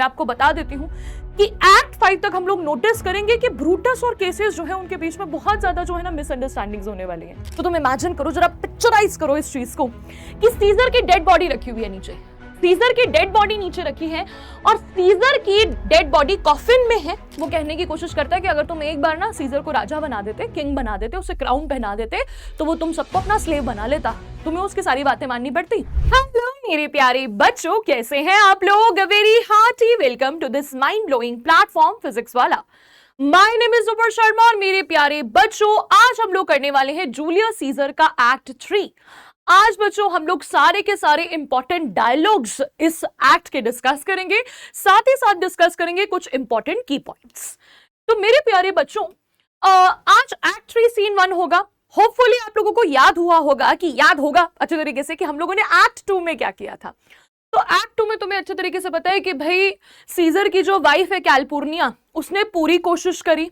मैं आपको बता देती हूँ कि एक्ट 5 तक हम लोग नोटिस करेंगे कि ब्रूटस और केसेस जो है उनके बीच में बहुत ज्यादा जो है ना मिसअंडरस्टैंडिंग्स होने वाली हैं। तो तुम इमेजिन करो, जरा पिक्चराइज करो इस चीज को कि सीजर की डेड बॉडी रखी हुई है नीचे, सीजर की डेड बॉडी नीचे रखी है और सीजर की डेड बॉडी कॉफिन में है। वो कहने की कोशिश करता है कि अगर तुम एक बार ना सीजर को राजा बना देते, किंग बना देते, उसे क्राउन पहना देते, तो वो तुम सबको अपना स्लेव बना लेता, तुम्हें उसकी सारी बातें माननी पड़ती। हेलो मेरे प्यारे बच्चों, कैसे हैं आप लोग? Very hearty welcome to this mind blowing platform Physics Wallah. My name is Zufar Sharma और मेरे प्यारे बच्चों, आज हम लोग करने वाले हैं जूलियस सीजर का एक्ट 3। आज बच्चों हम लोग सारे के सारे इंपॉर्टेंट डायलॉग्स इस एक्ट के डिस्कस करेंगे, साथ ही साथ डिस्कस करेंगे कुछ इंपॉर्टेंट की पॉइंट्स। तो मेरे प्यारे बच्चों, आज एक्ट 3 सीन 1 होगा। होपफुली आप लोगों को याद होगा अच्छे तरीके से कि हम लोगों ने एक्ट 2 में क्या किया था। तो एक्ट 2 में तुम्हें अच्छे तरीके से पता है कि भाई सीजर की जो वाइफ है कैलिफोर्निया, उसने पूरी कोशिश करी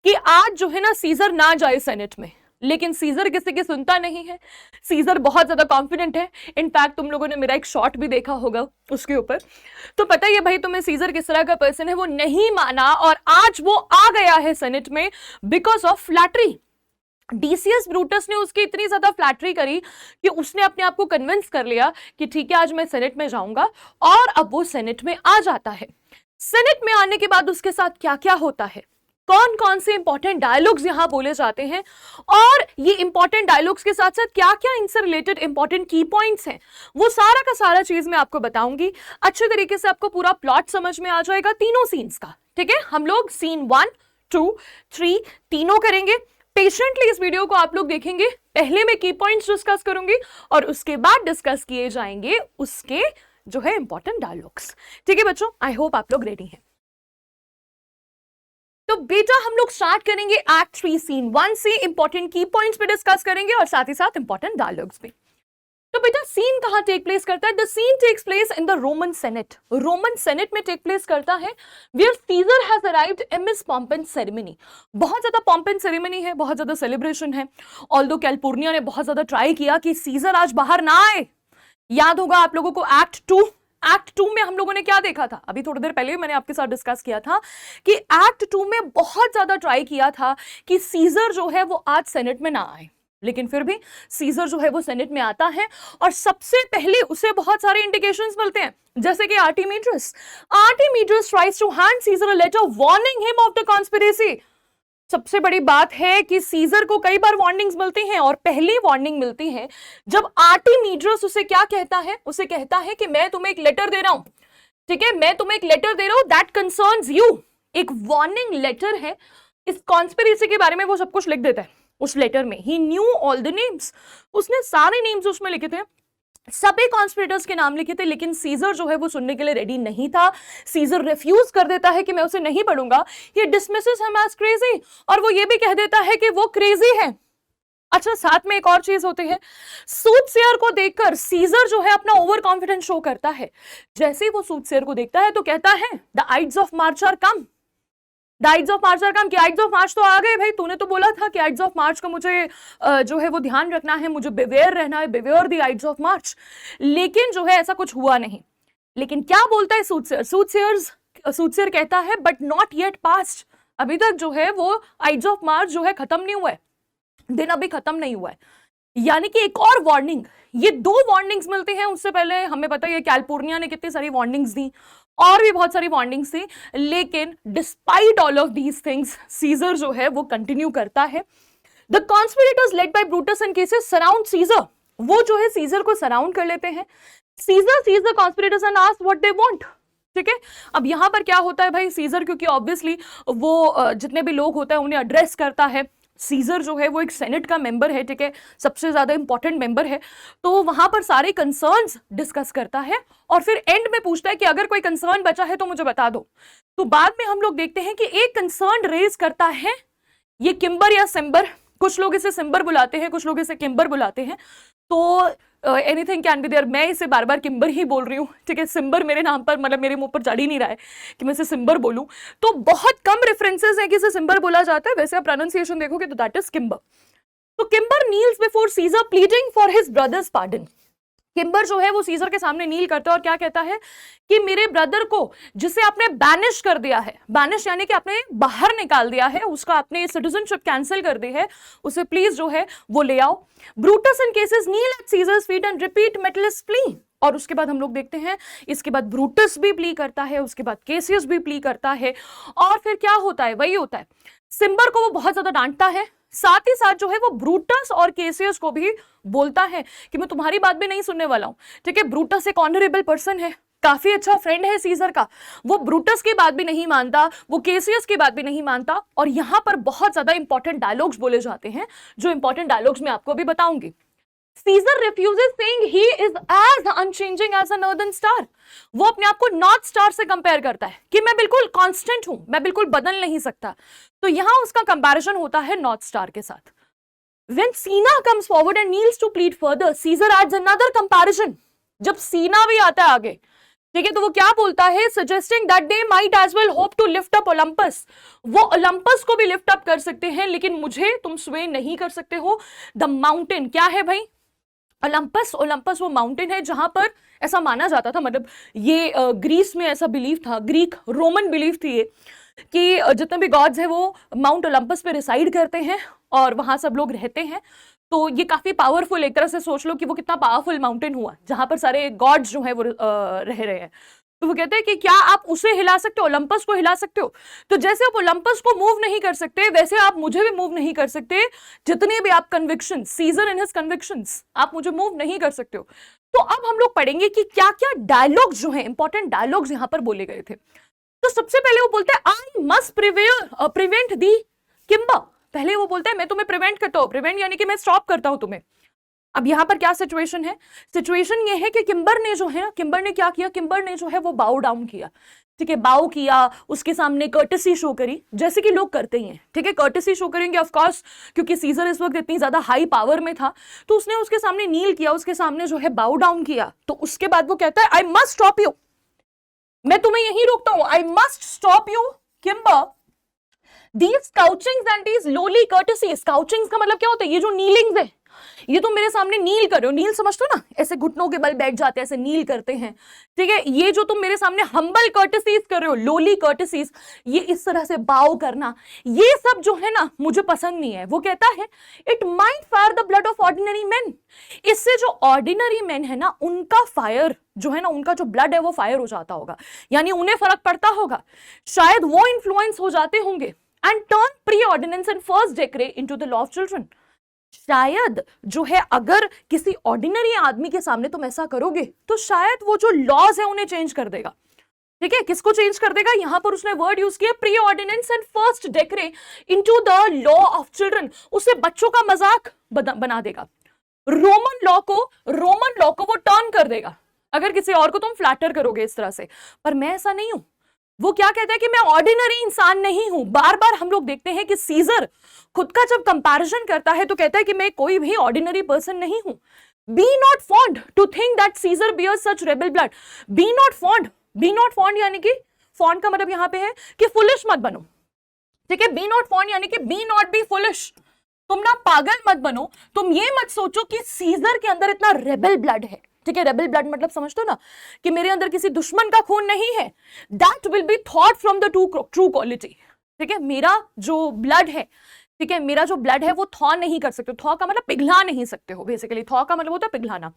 कि आज जो है ना सीजर ना जाए सेनेट में, लेकिन सीजर किसी की सुनता नहीं है। सीजर बहुत ज्यादा कॉन्फिडेंट है। इनफैक्ट तुम लोगों ने मेरा एक शॉट भी देखा होगा उसके ऊपर, तो पता ही है भाई तुम्हें सीजर किस तरह का पर्सन है। वो नहीं माना और आज वो आ गया है सेनेट में because of flattery. DCS Brutus ने उसकी इतनी ज्यादा फ्लैटरी करी कि उसने अपने आप को कन्विंस कर लिया कि ठीक है आज मैं सेनेट में जाऊंगा, और अब वो सेनेट में आ जाता है। सेनेट में आने के बाद उसके साथ क्या क्या होता है, कौन कौन से इंपॉर्टेंट डायलॉग्स यहां बोले जाते हैं, और ये इंपॉर्टेंट डायलॉग्स के साथ साथ क्या क्या इनसे रिलेटेड इंपॉर्टेंट की पॉइंट्स हैं, वो सारा का सारा चीज मैं आपको बताऊंगी। अच्छे तरीके से आपको पूरा प्लॉट समझ में आ जाएगा तीनों सीन्स का। ठीक है, हम लोग सीन 1, 2, 3 तीनों करेंगे। पेशेंटली इस वीडियो को आप लोग देखेंगे। पहले मैं की पॉइंट्स डिस्कस करूंगी और उसके बाद डिस्कस किए जाएंगे उसके जो है इंपॉर्टेंट डायलॉग्स। ठीक है बच्चों, आई होप आप लोग रेडी हैं। तो बेटा हम लोग स्टार्ट करेंगे एक्ट 3 सीन 1 से। इंपॉर्टेंट की पॉइंट्स पे डिस्कस करेंगे और साथ ही साथ इंपॉर्टेंट डायलॉग्स भी। तो बेटा सीन कहां टेक प्लेस करता है? The scene takes place in the Roman senate. Roman senate में टेक प्लेस करता है, where Caesar has arrived amidst pomp and ceremony। बहुत ज्यादा pomp and ceremony है, बहुत ज्यादा सेलिब्रेशन है। ऑल्दो कैलिफोर्निया ने बहुत ज्यादा ट्राई किया कि सीजर आज बाहर ना आए। याद होगा आप लोगों को एक्ट 2 में हम लोगों ने क्या देखा था, अभी थोड़ी देर पहले मैंने आपके साथ डिस्कस किया था कि एक्ट 2 में बहुत ज्यादा ट्राई किया था कि सीजर जो है वो आज सेनेट में ना आए, लेकिन फिर भी सीजर जो है वो सेनेट में आता है और सबसे पहले उसे बहुत सारे इंडिकेशंस मिलते हैं, जैसे कि Artemidorus tries to hand Caesar a letter warning him of the conspiracy. सबसे बड़ी बात है कि सीजर को कई बार वार्निंग्स मिलती हैं और पहली वार्निंग मिलती है जब आर्टिमीड्रस उसे क्या कहता है, उसे कहता है कि मैं तुम्हें एक लेटर दे रहा हूं। ठीक है, मैं तुम्हें एक लेटर दे रहा हूं दैट कंसर्न्स यू। एक वार्निंग लेटर है। इस कॉन्स्पिरेसी के बारे में वो सब कुछ लिख देता है उस लेटर में। ही न्यू ऑल द नेम्स, उसने सारे नेम्स उसमें लिखे थे, सभी कॉन्स्पिरेटर्स के नाम लिखे थे, लेकिन सीजर जो है वो सुनने के लिए रेडी नहीं था। सीजर रिफ्यूज कर देता है कि मैं उसे नहीं पढ़ूंगा। ही डिसमिसेस हिम एज क्रेजी, और वो ये भी कह देता है कि वो क्रेजी है। अच्छा, साथ में एक और चीज होती है, सूटसेयर को देखकर सीजर जो है अपना ओवर कॉन्फिडेंस शो करता है। जैसे ही वो सूटसेयर को देखता है तो कहता है the Ides of March are come. The Ides of March are come, कि आइड्स ऑफ मार्च तो आ गए भाई, तूने तो बोला था कि आइड्स ऑफ मार्च का मुझे जो है वो ध्यान रखना है, मुझे बिवेयर रहना है, बिवेयर द आइड्स ऑफ मार्च। लेकिन जो है ऐसा कुछ हुआ नहीं। लेकिन क्या बोलता है सूटसेयर कहता है बट नॉट येट पास्ट, अभी तक जो है वो आइड्स ऑफ मार्च जो है खत्म नहीं हुआ है, दिन अभी खत्म नहीं हुआ है। यानी कि एक और वार्निंग, ये 2 वार्निंग्स मिलती हैं। उससे पहले हमें पता है कैलिफोर्निया ने कितनी सारी वार्निंग्स दी और भी बहुत सारी वार्निंग्स थी, लेकिन despite all of these things Caesar जो है वो कंटिन्यू करता है। The conspirators led by Brutus and Cassius surround Caesar. वो जो है सीजर को सराउंड कर लेते हैं। Caesar sees the conspirators and asks what they want. ठीक है, अब यहां पर क्या होता है भाई, सीजर क्योंकि ऑब्वियसली वो जितने भी लोग होते हैं उन्हें एड्रेस करता है। सीजर जो है वो एक सेनेट का मेंबर है, ठीक है, सबसे ज्यादा इंपॉर्टेंट मेंबर है, तो वहां पर सारे कंसर्न्स डिस्कस करता है और फिर एंड में पूछता है कि अगर कोई कंसर्न बचा है तो मुझे बता दो। तो बाद में हम लोग देखते हैं कि एक कंसर्न रेज करता है ये किम्बर या सिम्बर, कुछ लोग इसे सिम्बर बुलाते हैं, कुछ लोग इसे किम्बर बुलाते हैं। तो एनीथिंग कैन बी देयर, मैं इसे बार बार किम्बर ही बोल रही हूँ, ठीक है। सिम्बर मेरे नाम पर, मतलब मेरे मुंह पर चढ़ ही नहीं रहा है कि मैं इसे सिम्बर बोलूं। तो बहुत कम रेफरेंसेस हैं कि इसे सिम्बर बोला जाता है, वैसे आप प्रोनाउंसिएशन देखोगे तो दैट इज किम्बर। तो Cimber kneels before Caesar pleading for his brother's pardon, Cimber जो है वो सीजर के सामने नील करता है और क्या कहता है कि मेरे ब्रदर को जिसे आपने बैनिश कर दिया है, बैनिश यानी कि आपने बाहर निकाल दिया है, उसका आपने सिटीजनशिप कैंसिल कर दी है, उसे प्लीज जो है वो ले आओ। Brutus in Cassius kneel at Caesar's feet and repeat Metellus plea. और उसके बाद हम लोग देखते हैं, इसके बाद ब्रूटस भी प्ली करता है, उसके बाद केसियस भी प्ली करता है, और फिर क्या होता है, वही होता है, सिम्बर को वो बहुत ज्यादा डांटता है, साथ ही साथ जो है वो ब्रूटस और केसियस को भी बोलता है कि मैं तुम्हारी बात भी नहीं सुनने वाला हूं। ठीक है, ब्रूटस एक ऑनरेबल पर्सन है, काफी अच्छा फ्रेंड है सीजर का, वो ब्रूटस की बात भी नहीं मानता, वो केसियस की बात भी नहीं मानता। और यहां पर बहुत ज्यादा इंपॉर्टेंट डायलॉग्स बोले जाते हैं, जो इंपॉर्टेंट डायलॉग्स मैं आपको भी बताऊंगी। Caesar refuses, saying he is as unchanging as a northern star. वो अपने आप को नॉर्थ स्टार से कंपेयर करता है कि मैं बिल्कुल कांस्टेंट हूं, मैं बिल्कुल बदल नहीं सकता। तो यहां उसका कंपैरिजन होता है नॉर्थ स्टार के साथ। When Cena comes forward and kneels to plead further, Caesar adds another comparison. जब सीना भी आता है आगे, ठीक है, तो वो क्या बोलता है, suggesting that they might as well hope to lift up Olympus. वो ओलंपस को भी लिफ्ट अप कर सकते हैं, लेकिन मुझे तुम स्वे नहीं कर सकते हो। द माउंटेन क्या है भाई, ओलंपस, ओलंपस वो माउंटेन है जहां पर ऐसा माना जाता था, मतलब ये ग्रीस में ऐसा बिलीफ था, ग्रीक रोमन बिलीफ थी ये, कि जितने भी गॉड्स हैं वो माउंट ओलंपस पे रिसाइड करते हैं और वहां सब लोग रहते हैं। तो ये काफी पावरफुल, एक तरह से सोच लो कि वो कितना पावरफुल माउंटेन हुआ जहां पर सारे गॉड्स जो है वो रह रहे हैं। तो वो कहते हैं कि क्या आप उसे हिला सकते हो, ओलंपस को हिला सकते हो? तो जैसे आप ओलंपस को मूव नहीं कर सकते, वैसे आप मुझे भी मूव नहीं कर सकते। जितने भी आप conviction, Caesar in his convictions, आप मुझे मूव नहीं कर सकते हो। तो अब हम लोग पढ़ेंगे कि क्या क्या डायलॉग्स जो है, इंपॉर्टेंट डायलॉग्स यहां पर बोले गए थे। तो सबसे पहले वो बोलते हैं I must prevent the Kimber. पहले वो बोलते हैं मैं तुम्हें प्रिवेंट करता हूं, प्रिवेंट यानी कि मैं स्टॉप करता हूं तुम्हें। अब यहां पर क्या सिचुएशन है, सिचुएशन ये है कि किम्बर ने जो है ना, किम्बर ने क्या किया, किम्बर ने जो है वो बाउ डाउन किया। ठीक है, बाउ किया, उसके सामने कर्टेसी शो करी, जैसे कि लोग करते ही हैं। ठीक है, कर्टेसी शो करेंगे ऑफ कोर्स, क्योंकि सीजर इस वक्त इतनी ज्यादा हाई पावर में था, तो उसने उसके सामने नील किया, उसके सामने जो है बाउ डाउन किया। तो उसके बाद वो कहता है आई मस्ट स्टॉप यू, मैं तुम्हें यही रोकता हूं, I must stop you Cimber. These couchings and these lowly courtesy, couchings का मतलब क्या होता है, ये जो नीलिंग्स है, ये तो मेरे सामने नील कर रहे हो, नील समझते हो ना, ऐसे घुटनों के बल बैठ जाते हैं, ऐसे नील करते हैं। ठीक है, ये जो तुम मेरे सामने हम्बल कर्टेसीज कर रहे हो, लोली कर्टेसीज, ये इस तरह से बाव करना, ये सब जो है ना मुझे पसंद नहीं है। वो कहता है it might fire the blood of ordinary man, इससे जो ऑर्डिनरी मैन है ना, उनका फायर जो है ना, उनका जो ब्लड है वो फायर हो जाता होगा, यानी उन्हें फर्क पड़ता होगा, शायद वो इन्फ्लुएंस हो जाते होंगे। And turn pre ordinance and first decree into the law of children, शायद जो है अगर किसी ऑर्डिनरी आदमी के सामने तुम ऐसा करोगे तो शायद वो जो लॉज है उन्हें चेंज कर देगा। ठीक है, किसको चेंज कर देगा, यहां पर उसने वर्ड यूज किया pre ordinance and first decree into the law of children, उसे बच्चों का मजाक बना देगा। रोमन लॉ को वो टर्न कर देगा अगर किसी और को तुम फ्लैटर करोगे इस तरह से। पर मैं ऐसा नहीं हूं। वो क्या कहता है कि मैं ऑर्डिनरी इंसान नहीं हूं। बार बार हम लोग देखते हैं कि सीजर खुद का जब कंपैरिजन करता है तो कहता है कि मैं कोई भी ऑर्डिनरी पर्सन नहीं हूं। Be not fond to think that Caesar bears such rebel blood. Be not fond यानी कि फॉन्ड का मतलब यहां पे है कि फुलिश मत बनो। ठीक है, बी नॉट फॉन्ड यानी कि बी नॉट बी फुलिश, तुम ना पागल मत बनो, तुम ये मत सोचो कि सीजर के अंदर इतना रेबल ब्लड है। ठीक है, रेबल ब्लड मतलब समझते हो ना कि मेरे अंदर किसी दुश्मन का खून नहीं है। That will be thought from the true quality. ठीक है, मेरा जो ब्लड है, ठीक है, मेरा जो ब्लड है वो थॉ नहीं कर सकते। थॉ का मतलब पिघला नहीं सकते हो, बेसिकली थॉ का मतलब होता है पिघलाना।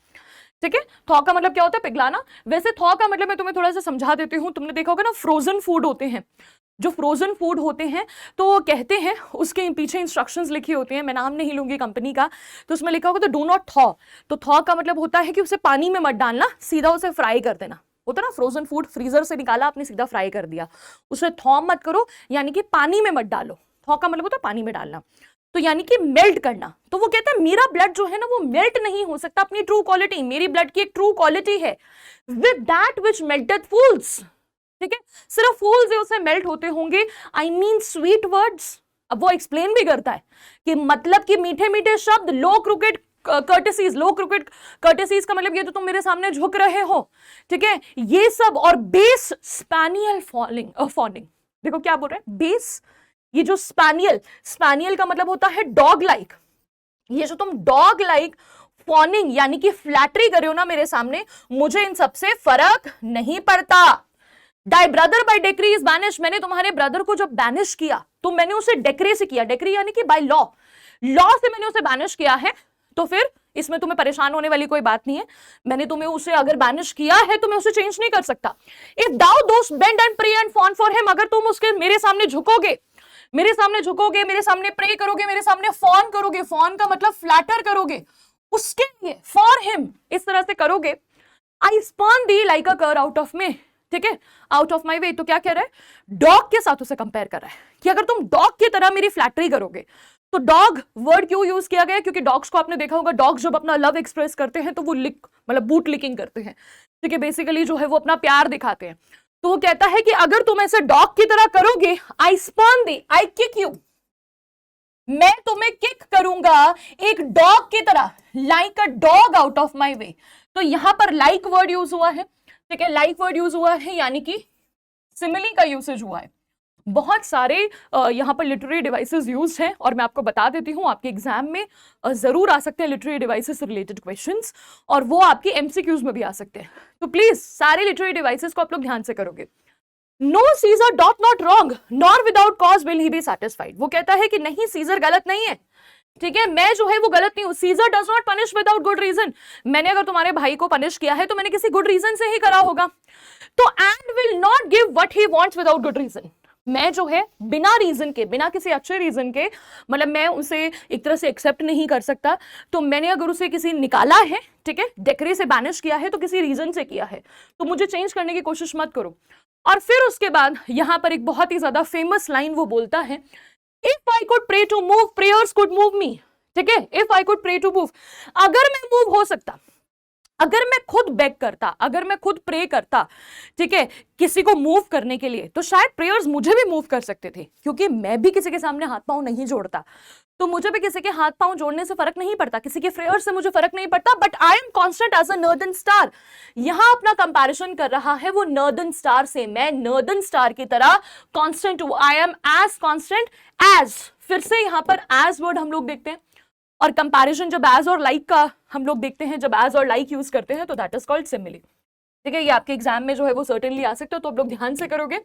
ठीक है, थॉ का मतलब क्या होता है, पिघलाना। वैसे थॉ का मतलब मैं तुम्हें थोड़ा सा समझा देती हूँ। तुमने देखा होगा ना, फ्रोजन फूड होते हैं, जो फ्रोजन फूड होते हैं तो कहते हैं उसके पीछे इंस्ट्रक्शंस लिखी होती हैं, मैं नाम नहीं लूंगी कंपनी का, तो उसमें लिखा होगा तो डू नॉट थॉ। तो थॉ का मतलब होता है कि उसे पानी में मत डालना, सीधा उसे फ्राई कर देना। होता ना फ्रोजन फूड, फ्रीजर से निकाला आपने, सीधा फ्राई कर दिया, उसे थॉ मत करो, यानी कि पानी में मत डालो। थॉ का मतलब होता है पानी में डालना, तो यानी कि मेल्ट करना। तो वो कहता है मेरा ब्लड जो है ना वो मेल्ट नहीं हो सकता अपनी ट्रू क्वालिटी। मेरी ब्लड की एक ट्रू क्वालिटी है, विद दैट विच मेल्टेड फूल्स। ठीक है, सिर्फ फूल्स है उसे मेल्ट होते होंगे। I mean sweet words. अब वो एक्सप्लेन भी करता है कि मतलब कि मीठे मीठे शब्द, लो क्रुकेड कर्टेसीज। लो क्रुकेड कर्टेसीज का मतलब ये तो तुम मेरे सामने झुक रहे हो, ठीक है, ये सब। और बेस स्पैनियल फॉनिंग, देखो क्या बोल रहे हैं, बेस। ये जो स्पैनियल का मतलब होता है डॉग लाइक। ये जो तुम डॉग लाइक फॉनिंग यानी कि फ्लैटरी कर रहे हो ना मेरे सामने, मुझे इन सबसे फर्क नहीं पड़ता। Thy brother by decree is banish, मैंने तुम्हारे ब्रदर को जब बैनिश किया तो मैंने उसे डेक्री से किया, डेक्री यानी कि बाय लॉ, लॉ से मैंने उसे बैनिश किया है, तो फिर इसमें तुम्हें परेशान होने वाली कोई बात नहीं है। मैंने तुम्हें उसे अगर बैनिश किया है तो मैं उसे चेंज नहीं कर सकता। If thou dost bend and pray and fawn for him, अगर तुम उसके मेरे सामने झुकोगे, मेरे सामने झुकोगे, मेरे सामने प्रे करोगे, मेरे सामने फॉन करोगे, फॉन का मतलब फ्लैटर करोगे उसके लिए, फॉर हिम इस तरह से करोगे, आई स्पॉन दी लाइक अ कर आउट ऑफ मी, ठीक है, आउट ऑफ माई वे। तो क्या कह रहा है, डॉग के साथ उसे कंपेयर कर रहा है कि अगर तुम डॉग की तरह मेरी फ्लैटरी करोगे। तो डॉग वर्ड क्यों यूज किया गया, क्योंकि डॉग्स को आपने देखा होगा, डॉग्स जब अपना लव एक्सप्रेस करते हैं तो वो लिक मतलब बूट लिकिंग करते हैं, ठीक है, बेसिकली जो है वो अपना प्यार दिखाते हैं। तो वो कहता है कि अगर तुम ऐसे डॉग की तरह करोगे, I spurn thee, I kick you, मैं तुम्हें किक करूंगा एक डॉग की तरह, like a dog out of my way. तो यहां पर लाइक वर्ड यूज हुआ है, ठीक है, लाइक वर्ड यूज हुआ है यानी कि सिमिली का यूसेज हुआ है। बहुत सारे यहाँ पर लिटरेरी डिवाइसेस यूज हैं और मैं आपको बता देती हूँ, आपके एग्जाम में जरूर आ सकते हैं लिटरेरी डिवाइसेस से रिलेटेड क्वेश्चंस, और वो आपकी एमसीक्यूज में भी आ सकते हैं। तो प्लीज सारे लिटरेरी डिवाइसेस को आप लोग ध्यान से करोगे। No Caesar doth not wrong nor without cause will he be satisfied, वो कहता है कि नहीं सीजर गलत नहीं है, ठीक है, मैं जो है वो गलत नहीं हूं। Caesar does not punish without good reason, मैंने अगर तुम्हारे भाई को पनिश किया है तो मैंने किसी गुड रीजन से ही करा होगा। तो and will not give what he wants without good reason, मैं जो है बिना रीजन के, बिना किसी अच्छे रीजन के, मतलब मैं उसे एक तरह से एक्सेप्ट नहीं कर सकता। तो मैंने अगर उसे किसी निकाला है, ठीक है, डेक्रे से बैनिश किया है तो किसी रीजन से किया है, तो मुझे चेंज करने की कोशिश मत करो। और फिर उसके बाद यहां पर एक बहुत ही ज्यादा फेमस लाइन वो बोलता है, if I could pray to move prayers could move me, ठीक है, if I could pray to move, अगर मैं मूव हो सकता, अगर मैं खुद बेग करता, अगर मैं खुद प्रे करता, ठीक है, किसी को मूव करने के लिए, तो शायद प्रेयर्स मुझे भी मूव कर सकते थे, क्योंकि मैं भी किसी के सामने हाथ पांव नहीं जोड़ता, तो मुझे भी किसी के हाथ पांव जोड़ने से फर्क नहीं पड़ता, किसी के प्रेयर से मुझे फर्क नहीं पड़ता। But I am constant as a northern star, यहां अपना कंपैरिजन कर रहा है वो नॉर्दर्न स्टार से, मैं नॉर्दर्न स्टार की तरह कांस्टेंट हूं, I am as constant as, फिर से यहां पर एज वर्ड हम लोग देखते हैं, और कंपैरिजन जब एज और लाइक का हम लोग देखते हैं, जब एज और लाइक यूज करते हैं तो दैट इज कॉल्ड सिमिली, ठीक है, ये आपके एग्जाम में जो है वो सर्टेनली आ सकते हो, तो आप लोग ध्यान से करोगे।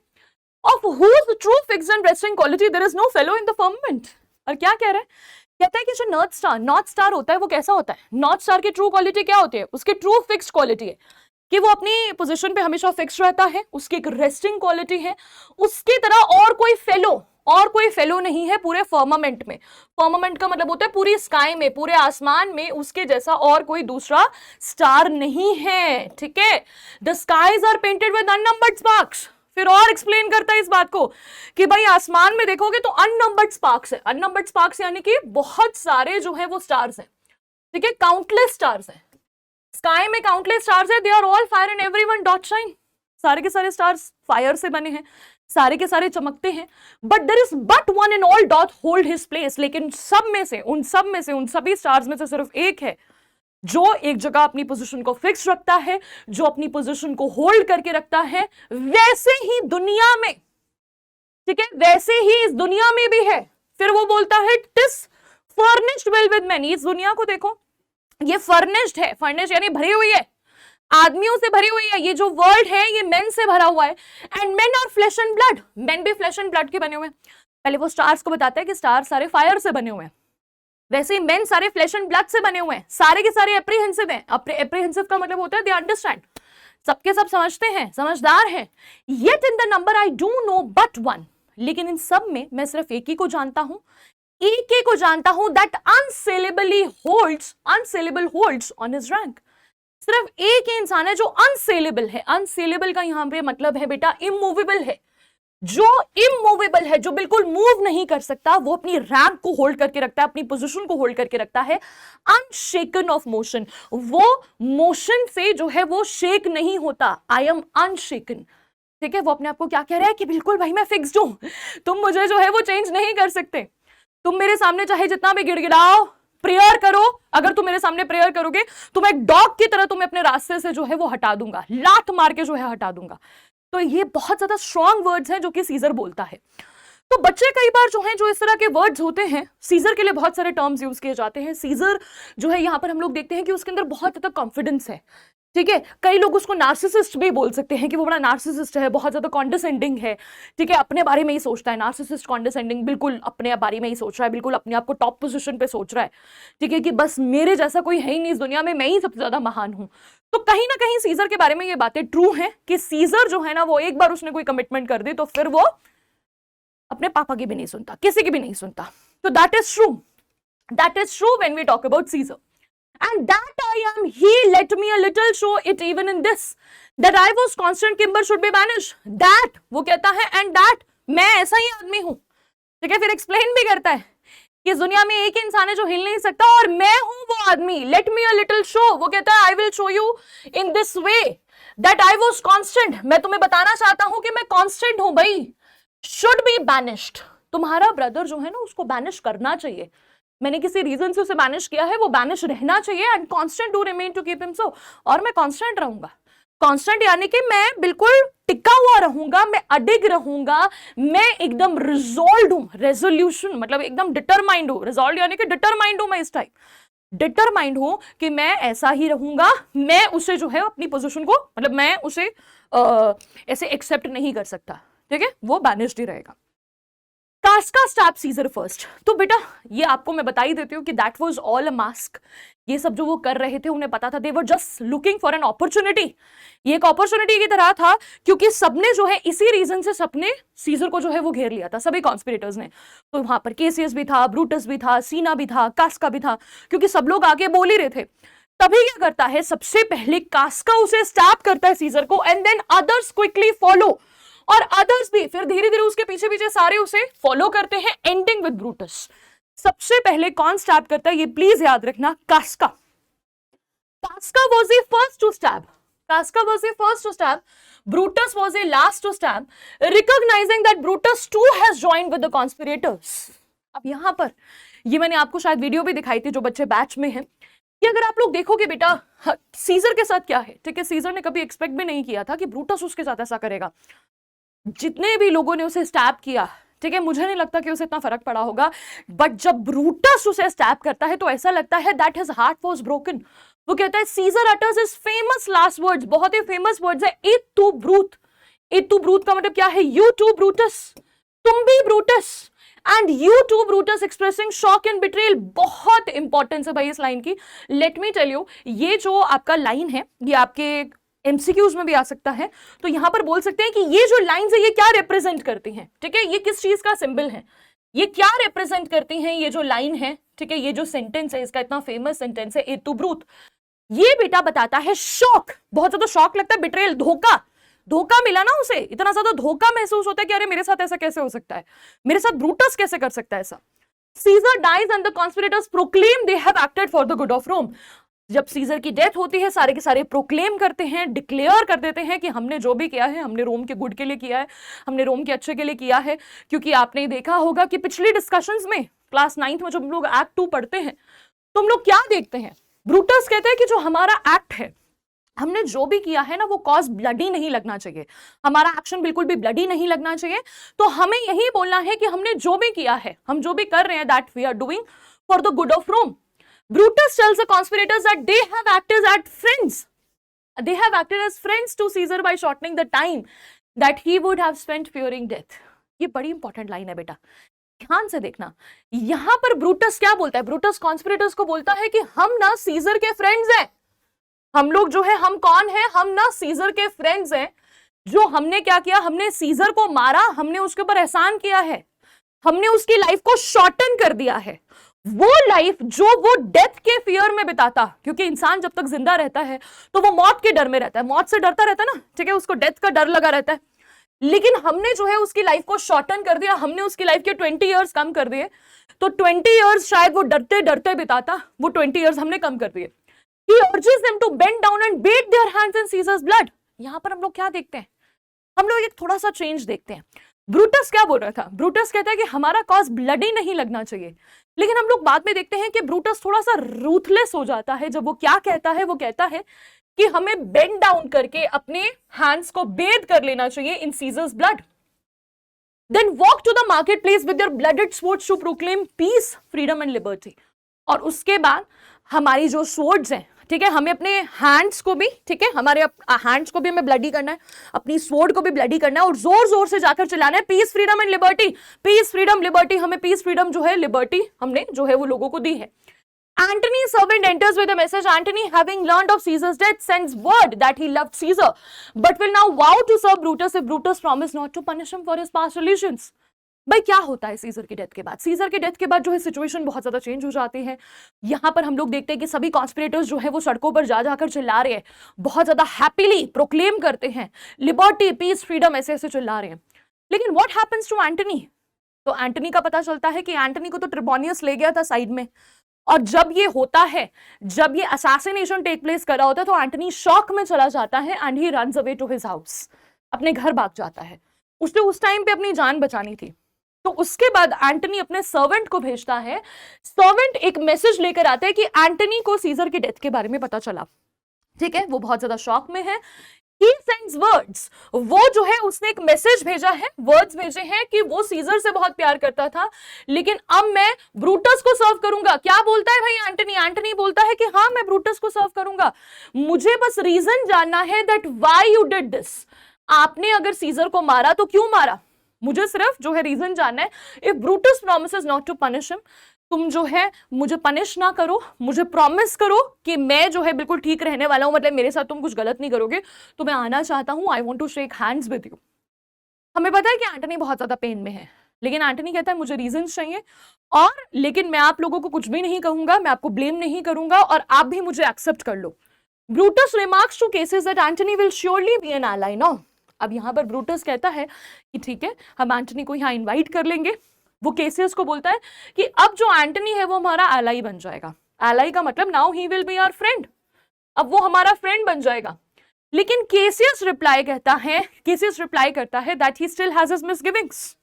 Of whose true fixed and resting quality there is no fellow in the firmament, और क्या कह रहा है, कहता है कि जो नॉर्थ स्टार होता है वो कैसा होता है, नॉर्थ स्टार की ट्रू क्वालिटी क्या होती है, उसकी ट्रू फिक्स्ड क्वालिटी है कि वो अपनी पोजीशन पे हमेशा फिक्स रहता है, उसकी एक रेस्टिंग क्वालिटी है, उसकी तरह और कोई फेलो नहीं है पूरे फर्मामेंट में। फर्मामेंट का मतलब होता है पूरी स्काई में, पूरे आसमान में उसके जैसा और कोई दूसरा स्टार नहीं है, ठीक है। The skies are painted with unnumbered sparks, फिर और एक्सप्लेन करता है इस बात को कि भाई आसमान में देखोगे तो अननंबर्ड स्पार्क्स है, अननंबर्ड स्पार्क्स यानी कि बहुत सारे जो है वो स्टार्स हैं, ठीक है, काउंटलेस स्टार्स हैं, स्काई में काउंटलेस स्टार्स है, they are all fire and everyone doth shine, सारे के सारे स्टार्स फायर से बने हैं, सारे के सारे चमकते हैं, but there is but one and all doth hold his place, लेकिन सब में से उन सभी स्टार्स में से सिर्फ एक है जो एक जगह अपनी पोजीशन को फिक्स रखता है, जो अपनी पोजीशन को होल्ड करके रखता है। वैसे ही दुनिया में, ठीक है, वैसे ही इस दुनिया में भी है। फिर वो बोलता है TISS furnished well with man, इस दुनिया को देखो ये फर्निश्ड है, फर्निश्ड यानी भरी हुई है, आदमियों से भरी हुई है, ये जो वर्ल्ड है ये मेन से भरा हुआ है, and men are flesh and blood, men भी फ्लैश एंड ब्लड के बने हुए हैं। पहले वो स्टार्स को बताता है कि स्टार सारे फायर से बने हुए हैं, वैसे ही मेन सारे फ्लैश एंड ब्लड से बने हुए हैं, सारे के सारे एप्रीहेंसिव हैं। एप्रीहेंसिव का मतलब होता है दे अंडरस्टैंड, सबके सब समझते हैं, समझदार हैं। Yet in the number I do know but one, लेकिन इन सब में मैं सिर्फ एक ही को जानता हूं, एक ही को जानता हूं, that unassailable holds on his rank. सिर्फ एक ही इंसान है जो अनसेलेबल है, अनसेलेबल का यहां पे मतलब है बेटा इमूवेबल है, जो इमूवेबल है, जो बिल्कुल मूव नहीं कर सकता, वो अपनी रैंक को होल्ड करके रखता है, अपनी पोजीशन को होल्ड करके रखता है, अनशेकन ऑफ मोशन, वो मोशन से जो है वो शेक नहीं होता, आई एम अनशेकन, ठीक है। वो अपने आप को क्या कह रहा है कि बिल्कुल भाई मैं फिक्स्ड हूं, तुम मुझे जो है वो चेंज नहीं कर सकते, तुम मेरे सामने चाहे जितना भी गिड़गिड़ाओ, प्रेयर करो, अगर तुम मेरे सामने प्रेयर करोगे तो मैं एक डॉग की तरह तुम्हें अपने रास्ते से जो है वो हटा दूंगा, लात मार के जो है हटा दूंगा। तो ये बहुत ज्यादा स्ट्रॉन्ग वर्ड्स हैं जो कि सीजर बोलता है। तो बच्चे कई बार जो हैं, जो इस तरह के वर्ड्स होते हैं, सीजर के लिए बहुत सारे टर्म्स यूज किए जाते हैं। सीजर जो है यहाँ पर हम लोग देखते हैं कि उसके अंदर बहुत ज्यादा कॉन्फिडेंस है, ठीक है। कई लोग उसको नार्सिसिस्ट भी बोल सकते हैं कि वो बड़ा नार्सिसिस्ट है, बहुत ज्यादा कॉन्डेसेंडिंग है, ठीक है, अपने बारे में ही सोचता है। नार्सिसिस्ट कॉन्डेसेंडिंग, बिल्कुल अपने बारे में ही सोच रहा है, बिल्कुल अपने आप को टॉप पोजीशन पे सोच रहा है, ठीक है, कि बस मेरे जैसा कोई है ही नहीं इस दुनिया में, मैं ही सबसे ज्यादा महान हूं। तो कहीं ना कहीं सीजर के बारे में ये बातें ट्रू हैं कि सीजर जो है ना, वो एक बार उसने कोई कमिटमेंट कर दी तो फिर वो अपने पापा की भी नहीं सुनता, किसी की भी नहीं सुनता। तो that is true, that is true when we talk about Caesar. And that I am, he let me a little show it even in this, that I was constant Kimber should be banished. That वो कहता है, and that मैं ऐसा ही आदमी हूं, ठीक है। फिर एक्सप्लेन भी करता है कि इस दुनिया में एक इंसान है जो हिल नहीं सकता और मैं हूं वो आदमी। Let me a little show, वो कहता है I will show you in this way that I was constant, मैं तुम्हें बताना चाहता हूं कि मैं constant हूं भाई। Should be banished, तुम्हारा ब्रदर जो है ना उसको बैनिश करना चाहिए, मैंने किसी रीजन से उसे बैनिश किया है, वो बैनिश रहना चाहिए। And constant to remain to keep him so, और मैं कांस्टेंट रहूंगा। कांस्टेंट यानी कि मैं बिल्कुल टिका हुआ रहूंगा, मैं अडिग रहूंगा, मैं एकदम रिजॉल्व हूं, रेजोल्यूशन मतलब एकदम डिटरमाइंड हूं, रिजॉल्व यानी कि डिटरमाइंड हूं मैं इस टाइप, डिटरमाइंड हूं कि मैं ऐसा ही रहूंगा। मैं उसे जो है अपनी पोजीशन को, मतलब मैं उसे ऐसे एक्सेप्ट नहीं कर सकता, ठीक है, वो बैनिश्ड ही रहेगा। कास्का स्टैप सीजर फर्स्ट। तो बेटा ये आपको मैं बता ही देती हूँ कि that was all a mask. ये सब जो वो कर रहे थे उन्हें पता था, they were just looking for an opportunity. ये एक अपॉर्चुनिटी की तरह था, क्योंकि सबने जो है इसी रीजन से सबने सीजर को जो है वो घेर लिया था, सभी कॉन्स्पिरेटर्स ने। तो वहां पर केसियस भी था, ब्रूटस भी था, सीना भी था, कास्का भी था, क्योंकि सब लोग आगे बोल ही रहे थे। तभी क्या करता है, सबसे पहले कास्का उसे स्टैप करता है सीजर को, and than others quickly follow, और अदर्स भी फिर धीरे धीरे उसके पीछे पीछे सारे उसे फॉलो करते हैं, एंडिंग विद ब्रूटस। सबसे पहले कौन स्टैब करता है ये प्लीज याद रखना, कास्का। कास्का was the first to stab. Casca was the first to stab. Brutus was the last to stab, recognizing that Brutus too has joined with the conspirators. अब यहां पर ये मैंने आपको शायद वीडियो भी दिखाई थी जो बच्चे बैच में हैं, कि अगर आप लोग देखोगे बेटा सीजर के साथ क्या है, ठीक है, सीजर ने कभी एक्सपेक्ट भी नहीं किया था कि ब्रूटस उसके साथ ऐसा करेगा। जितने भी लोगों ने उसे स्टैब किया, ठीक है, मुझे नहीं लगता कि उसे इतना फर्क पड़ा होगा, बट जब ब्रूटस उसे स्टैब करता है तो ऐसा लगता है that his heart was broken. वो कहता है, Caesar utters his famous last words, बहुत ही फेमस वर्ड्स है, et tu Brute. Et tu Brute का मतलब क्या है, यू टू ब्रूटस, तुम भी Brutus, and you too Brutus expressing shock and betrayal. बहुत इंपॉर्टेंस है भाई इस लाइन की। लेट मी टेल यू, ये जो आपका लाइन है ये आपके एमसीक्यूज में भी आ सकता है, तो यहां पर बोल सकते हैं कि ये जो लाइंस है ये क्या रिप्रेजेंट करती हैं, ठीक है, ये किस चीज का सिंबल है, ये क्या रिप्रेजेंट करती हैं, ये जो लाइन है, ठीक है, ये जो सेंटेंस है, इसका इतना फेमस सेंटेंस है इट टू ब्रूथ, ये बेटा बताता है शॉक, बहुत ज्यादा शॉक लगता है, बिट्रेयल, धोखा, धोखा मिला ना उसे, इतना ज्यादा धोखा महसूस होता है कि अरे मेरे साथ ऐसा कैसे हो सकता है, मेरे साथ ब्रूटस कैसे कर सकता है ऐसा। Caesar dies and the conspirators proclaim they have acted for the good of Rome. जब सीजर की डेथ होती है सारे के सारे प्रोक्लेम करते हैं, डिक्लेयर कर देते हैं कि हमने जो भी किया है हमने रोम के गुड के लिए किया है, हमने रोम के अच्छे के लिए किया है। क्योंकि आपने देखा होगा कि पिछली डिस्कशंस में क्लास 9th में जब हम लोग एक्ट 2 पढ़ते हैं तो हम लोग क्या देखते हैं, ब्रूटस कहते हैं कि जो हमारा एक्ट है, हमने जो भी किया है ना वो कॉज ब्लडी नहीं लगना चाहिए, हमारा एक्शन बिल्कुल भी ब्लडी नहीं लगना चाहिए। तो हमें यही बोलना है कि हमने जो भी किया है, हम जो भी कर रहे हैं, that we are doing for the good of Rome. Brutus tells the conspirators that they have acted as friends. They have acted as friends to Caesar by shortening the time that he would have spent fearing death. ये बड़ी important line है बेटा, ध्यान से देखना। यहां पर Brutus क्या बोलता है, ब्रूटस कॉन्स्पिरेटर्स को बोलता है कि हम ना सीजर के फ्रेंड्स हैं, हम लोग जो है, हम कौन है, हम ना सीजर के फ्रेंड्स हैं। जो हमने क्या किया, हमने सीजर को मारा, हमने उसके ऊपर एहसान किया है, हमने उसकी लाइफ को शॉर्टन कर दिया है। वो लाइफ जो वो डेथ के फियर में बिताता, क्योंकि इंसान जब तक जिंदा रहता है तो वो मौत के डर में रहता है, मौत से डरता रहता है ना, ठीक है, उसको डेथ का डर लगा रहता है। लेकिन हमने जो है उसकी लाइफ को शॉर्टन कर दिया, हमने उसकी लाइफ के 20 इयर्स कम कर दिए। तो 20 इयर्स शायद वो डरते डरते बिताता, वो 20 इयर्स हमने कम कर दिए। He urges them to bend down and bathe their hands in Caesar's blood. यहां पर हम लोग क्या देखते हैं, हम लोग एक थोड़ा सा चेंज देखते हैं। ब्रूटस क्या बोल रहा था, ब्रूटस कहता है कि हमारा कॉज ब्लडी नहीं लगना चाहिए, लेकिन हम लोग बाद में देखते हैं कि ब्रूटस थोड़ा सा रूथलेस हो जाता है। जब वो क्या कहता है, वो कहता है कि हमें बेंड डाउन करके अपने हैंड्स को बेद कर लेना चाहिए in Caesar's blood. Then walk to the market place with their bloodied swords to proclaim peace, freedom and liberty. और उसके बाद हमारी जो स्वर्ड्स हैं, ठीक है, हमें अपने हैंड्स को भी, ठीक है, हमारे हैंड्स को भी हमें ब्लडी करना है, अपनी स्वॉर्ड को भी ब्लडी करना है और जोर जोर से जाकर चिल्लाना है peace, freedom and liberty, peace, freedom, liberty. हमें पीस, फ्रीडम जो है, लिबर्टी हमने जो है वो लोगों को दी है। Antony's servant enters with a message. Antony, having learned of Caesar's death, sends word that he loved Caesar, but will now vow to serve Brutus if Brutus promised not to punish him for his past relations. भाई क्या होता है scissor की death के बाद? Scissor की death के बाद जो है सिचुएशन बहुत ज्यादा चेंज हो जाती है। यहाँ पर हम लोग देखते हैं कि सभी कॉन्स्पिरेटर्स जो है वो सड़कों पर जा जाकर चिल्ला रहे हैं, बहुत ज्यादा हैप्पीली प्रोक्लेम करते हैं लिबर्टी, पीस, फ्रीडम, ऐसे ऐसे चिल्ला रहे हैं। लेकिन व्हाट हैपेंस टू एंटनी? तो एंटनी का पता चलता है कि एंटनी को तो ट्रिबोनियस ले गया था साइड में, और जब ये होता है, जब ये असैसिनेशन टेक प्लेस कर रहा होता है, तो एंटनी शॉक में चला जाता है and he runs away to his house, अपने घर भाग जाता है। उसने उस टाइम पे अपनी जान बचानी थी। तो उसके बाद एंटनी अपने सर्वेंट को भेजता है, सर्वेंट एक मैसेज लेकर आता है कि एंटनी को सीजर की डेथ के बारे में पता चला, ठीक है, वो बहुत ज्यादा शॉक में है। He sends words, वो जो है उसने एक मैसेज भेजा है, वर्ड्स भेजे हैं कि वो सीजर से बहुत प्यार करता था, लेकिन अब मैं ब्रूटस को सर्व करूंगा। क्या बोलता है भाई एंटनी? एंटनी बोलता है कि हाँ मैं ब्रूटस को सर्व करूंगा, मुझे बस रीजन जानना है that why you did this. आपने अगर सीजर को मारा तो क्यों मारा, मुझे सिर्फ जो है रीजन जानना है। If Brutus promises not to punish him, तुम जो है मुझे पनिश ना करो, मुझे प्रॉमिस करो कि मैं जो है बिल्कुल ठीक रहने वाला हूं, मतलब मेरे साथ तुम कुछ गलत नहीं करोगे, तो मैं आना चाहता हूं, I want to shake hands with you. हमें पता है कि एंटनी बहुत ज्यादा पेन में है, लेकिन एंटनी कहता है मुझे रीजंस चाहिए, और लेकिन मैं आप लोगों को कुछ भी नहीं कहूंगा, मैं आपको ब्लेम नहीं करूंगा, और आप भी मुझे एक्सेप्ट कर लो। Brutus remarks to Cassius that Antony will surely be an ally now. अब यहां पर ब्रूटस कहता है कि ठीक है, हम एंटनी को यहां इन्वाइट कर लेंगे। वो केसियस को बोलता है कि अब जो एंटनी है वो हमारा एलाई बन जाएगा। एलाई का मतलब now he will be our friend, अब वो हमारा फ्रेंड बन जाएगा। लेकिन केसियस रिप्लाई करता है that he still has his misgivings.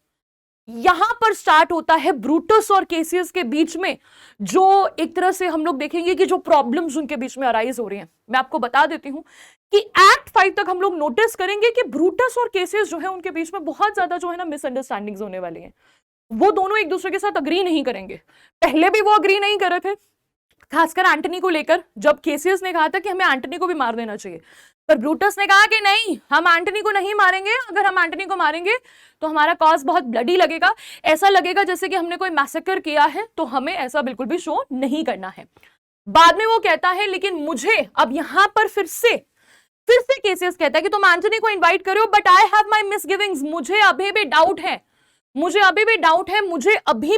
यहां पर स्टार्ट होता है ब्रूटस और केसियस के बीच में, जो एक तरह से हम लोग देखेंगे कि जो प्रॉब्लम्स उनके बीच में अराइज हो रही हैं। मैं आपको बता देती हूं कि एक्ट 5 तक हम लोग नोटिस करेंगे कि ब्रूटस और केसियस जो है उनके बीच में बहुत ज्यादा जो है ना मिसअंडरस्टैंडिंग्स होने वाली हैं। वो दोनों एक दूसरे के साथ अग्री नहीं करेंगे। पहले भी वो अग्री नहीं कर रहे थे, खासकर एंटनी को लेकर, जब केसियस ने कहा था कि हमें एंटनी को भी मार देना चाहिए, पर ब्रूटस ने कहा कि नहीं, हम एंटनी को नहीं मारेंगे, अगर हम एंटनी को मारेंगे तो हमारा कॉज बहुत ब्लडी लगेगा, ऐसा लगेगा जैसे कि हमने कोई मैसेकर किया है, तो हमें ऐसा बिल्कुल भी शो नहीं करना है। बाद में वो कहता है लेकिन मुझे अब यहां पर फिर से केसियस कहता है कि तुम एंटनी को इन्वाइट करो, बट आई हैव माई मिसगिविंग्स, मुझे अभी भी डाउट है, मुझे अभी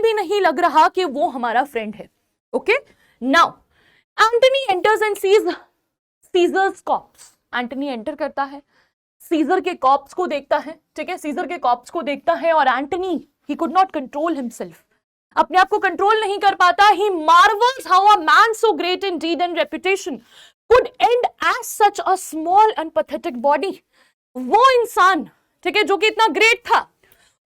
भी नहीं लग रहा कि वो हमारा फ्रेंड है। Okay, now Antony enters and sees Caesar's corpse. Antony enter करता है, सीजर के कॉर्प्स को देखता है, ठीक है, सीजर के कॉर्प्स को देखता है, और Antony he could not control himself, अपने आप को कंट्रोल नहीं कर पाता। He marvels how a man so great in deed and reputation could end as such a small and pathetic body. वो इंसान, ठीक है, जो कि इतना ग्रेट था,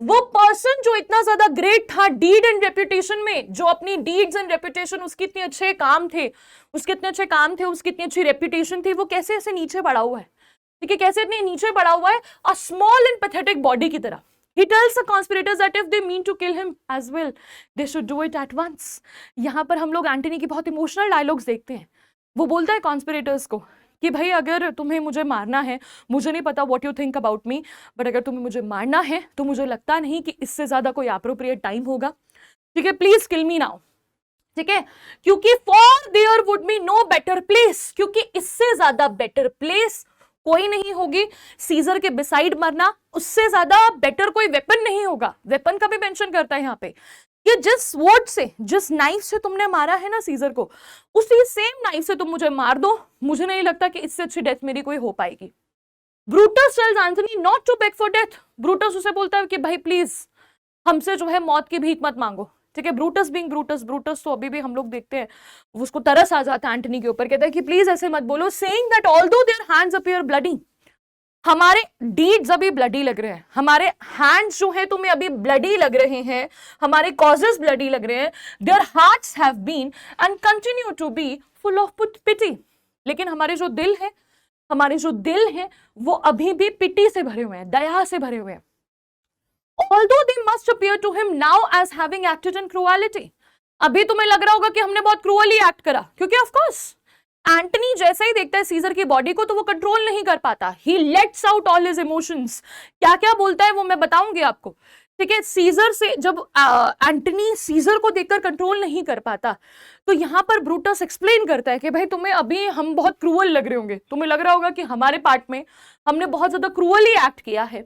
वो पर्सन जो इतना ज्यादा ग्रेट था डीड एंड रेपुटेशन में, जो अपनी डीड्स एंड रेपुटेशन, उसके इतने अच्छे काम थे, उसकी इतनी अच्छी रेपुटेशन थी, वो कैसे ऐसे नीचे पड़ा हुआ है, ठीक है, कैसे इतने नीचे पड़ा हुआ है, अ स्मॉल एंड पैथेटिक बॉडी की तरह। He tells the conspirators that if they mean to kill him as well, they should do it at once. यहाँ पर हम लोग एंटनी की बहुत इमोशनल डायलॉग्स देखते हैं। वो बोलता है कॉन्स्पिरेटर्स को कि भाई अगर तुम्हें मुझे मारना है, मुझे नहीं पता what you think about me, but अगर तुम्हें मुझे मारना है तो मुझे लगता नहीं कि इससे ज्यादा कोई एप्रोप्रिएट टाइम होगा, ठीक है, प्लीज किल मी नाउ, ठीक है, क्योंकि for there would be no better place, क्योंकि इससे ज्यादा बेटर प्लेस कोई नहीं होगी। सीजर के बिसाइड मरना, उससे ज्यादा बेटर कोई वेपन नहीं होगा। वेपन का भी मेंशन करता है यहाँ पे कि जिस स्वॉर्ड से, जिस नाइफ से तुमने मारा है ना सीजर को, उसी सेम नाइफ से तुम मुझे मार दो, मुझे नहीं लगता कि इससे अच्छी डेथ मेरी कोई हो पाएगी। Brutus tells Anthony not to beg for death. Brutus उसे बोलता है कि भाई प्लीज हमसे जो है मौत की भीख मत मांगो, ठीक है। ब्रूटस बीइंग ब्रूटस तो अभी भी हम लोग देखते हैं उसको तरस आ जाता है एंटनी के ऊपर, कहता है कि प्लीज ऐसे मत बोलो, saying that although their hands appear bloody, हमारे डीड्स अभी ब्लडी लग रहे हैं, हमारे हैंड्स जो है तुम्हें अभी ब्लडी लग रहे हैं, हमारे कॉजेस ब्लडी लग रहे हैं, their hearts have been and continue to be full of pity, लेकिन हमारे जो दिल है वो अभी भी पिटी से भरे हुए हैं, दया से भरे हुए हैं। ओ although they must appear to him now as having acted in cruelty. अभी तुम्हें लग रहा होगा कि हमने बहुत क्रूअली एक्ट करा, क्योंकि ऑफ कोर्स एंटनी जैसे ही देखता है सीजर की बॉडी को तो वो कंट्रोल नहीं कर पाता, he lets out all his emotions. क्या क्या बोलता है वो मैं बताऊंगी आपको, ठीक है। सीजर से जब एंटनी सीजर को देखकर कंट्रोल नहीं कर पाता तो यहां पर ब्रूटस एक्सप्लेन करता है कि भाई तुम्हें अभी हम बहुत क्रूअल लग रहे होंगे, तुम्हें लग रहा होगा कि हमारे पार्ट में हमने बहुत ज्यादा क्रूअली एक्ट किया है।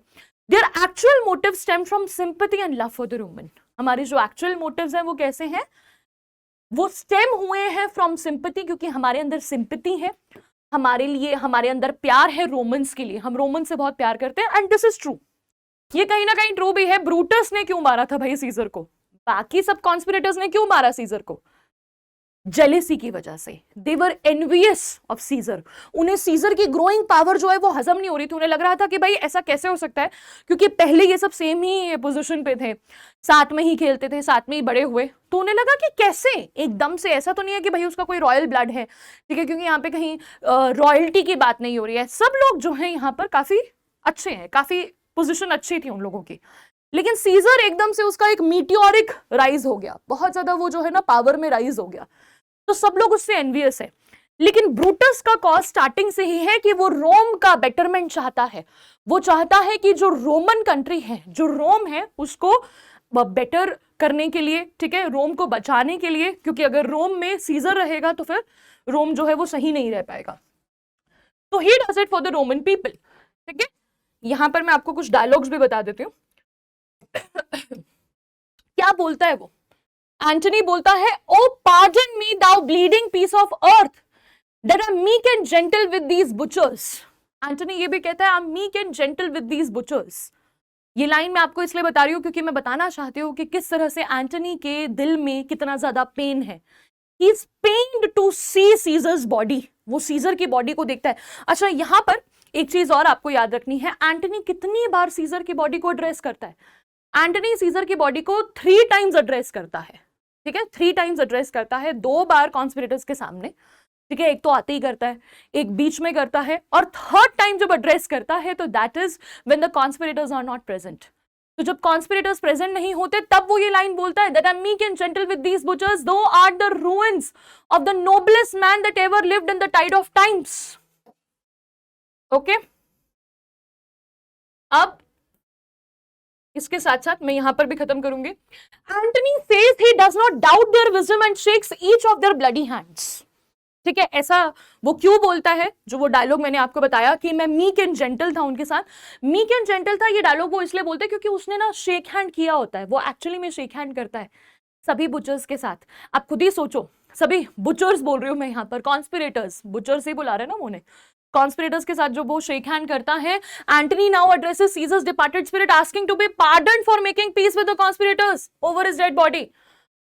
Their actual motive stem from sympathy and love for the Roman. हमारे जो एक्चुअल मोटिव्स हैं वो कैसे हैं, वो स्टेम हुए हैं फ्रॉम सिंपैथी, क्योंकि हमारे अंदर सिंपैथी है, हमारे लिए हमारे अंदर प्यार है रोमन्स के लिए, हम रोमन से बहुत प्यार करते हैं। एंड दिस इज ट्रू, ये कहीं ना कहीं ट्रू भी है। ब्रूटस ने क्यों मारा था भाई सीजर को, बाकी सब कॉन्स्पिरेटर्स ने क्यों मारा सीजर को, जेलेसी की वजह से। दे वर एनवियस ऑफ सीजर, उन्हें सीजर की ग्रोइंग पावर जो है वो हजम नहीं हो रही थी। उन्हें लग रहा था कि भाई ऐसा कैसे हो सकता है, क्योंकि पहले ये सब सेम ही पोजीशन पे थे, साथ में ही खेलते थे, साथ में ही बड़े हुए, तो उन्हें लगा कि कैसे एकदम से, ऐसा तो नहीं है कि भाई उसका कोई रॉयल ब्लड है, ठीक है, क्योंकि यहाँ पे कहीं रॉयल्टी की बात नहीं हो रही है। सब लोग जो है यहाँ पर काफी अच्छे हैं, काफी पोजीशन अच्छी थी उन लोगों की, लेकिन सीजर एकदम से उसका एक मीटियोरिक राइज हो गया, बहुत ज्यादा वो जो है ना पावर में राइज हो गया, तो सब लोग उससे एनवियस है। लेकिन ब्रूटस का कॉज स्टार्टिंग से ही है कि वो रोम का बेटरमेंट चाहता है, वो चाहता है कि जो रोमन कंट्री है, जो रोम है, उसको बेटर करने के लिए, ठीक है, रोम को बचाने के लिए, क्योंकि अगर रोम में सीजर रहेगा तो फिर रोम जो है वो सही नहीं रह पाएगा। तो he does it for the Roman people, ठीक है। यहां पर मैं आपको कुछ डायलॉग्स भी बता देती हूँ। क्या बोलता है वो, एंटनी बोलता है, O pardon me thou bleeding piece of earth that I am meek and gentle with these butchers. Antony ये भी कहता है, I am meek and gentle with these butchers. ये लाइन मैं आपको इसलिए बता रही हूं क्योंकि मैं बताना चाहती हूँ कि किस तरह से एंटनी के दिल में कितना ज्यादा पेन है। He is pained to see Caesar's body, वो सीजर की बॉडी को देखता है। अच्छा, यहां पर एक चीज और आपको याद रखनी है, एंटनी कितनी बार सीजर की बॉडी को एड्रेस करता है। एंटनी सीजर की बॉडी को 3 टाइम्स एड्रेस करता है, ठीक है, 3 टाइम्स एड्रेस करता है, 2 बार कॉन्स्पिरेटर्स के सामने, ठीक है, एक तो आते ही करता है, एक बीच में करता है, और 3rd टाइम जब एड्रेस करता है तो that is when the conspirators are not present. तो जब कॉन्स्पिरेटर्स प्रेजेंट नहीं होते तब वो ये लाइन बोलता है, that I am meek and gentle with these butchers thou art the ruins of the noblest man that ever lived in the tide of times. Okay, अब इसके साथ साथ मैं यहां पर भी खत्म करूंगी। Antony says he does not doubt there wisdom and shakes each of their bloody hands, ठीक है। ऐसा वो क्यों बोलता है, जो वो डायलॉग मैंने आपको बताया कि मैं मीक एंड जेंटल था उनके साथ, मीक एंड जेंटल था, ये डायलॉग वो इसलिए बोलते हैं क्योंकि उसने ना शेक हैंड किया होता है, वो एक्चुअली में शेक हैंड करता है सभी बुचर्स के साथ। आप खुद ही सोचो, सभी बुचर्स बोल रही हूं मैं यहाँ पर, कॉन्स्पिरेटर्स, बुचर्स ही बुला रहे ना उन्हें, कॉन्स्पिरेटर्स के साथ जो वो शेक हैंड करता है। Antony now addresses Caesar's departed spirit asking to be pardoned for making peace with the conspirators over his dead body.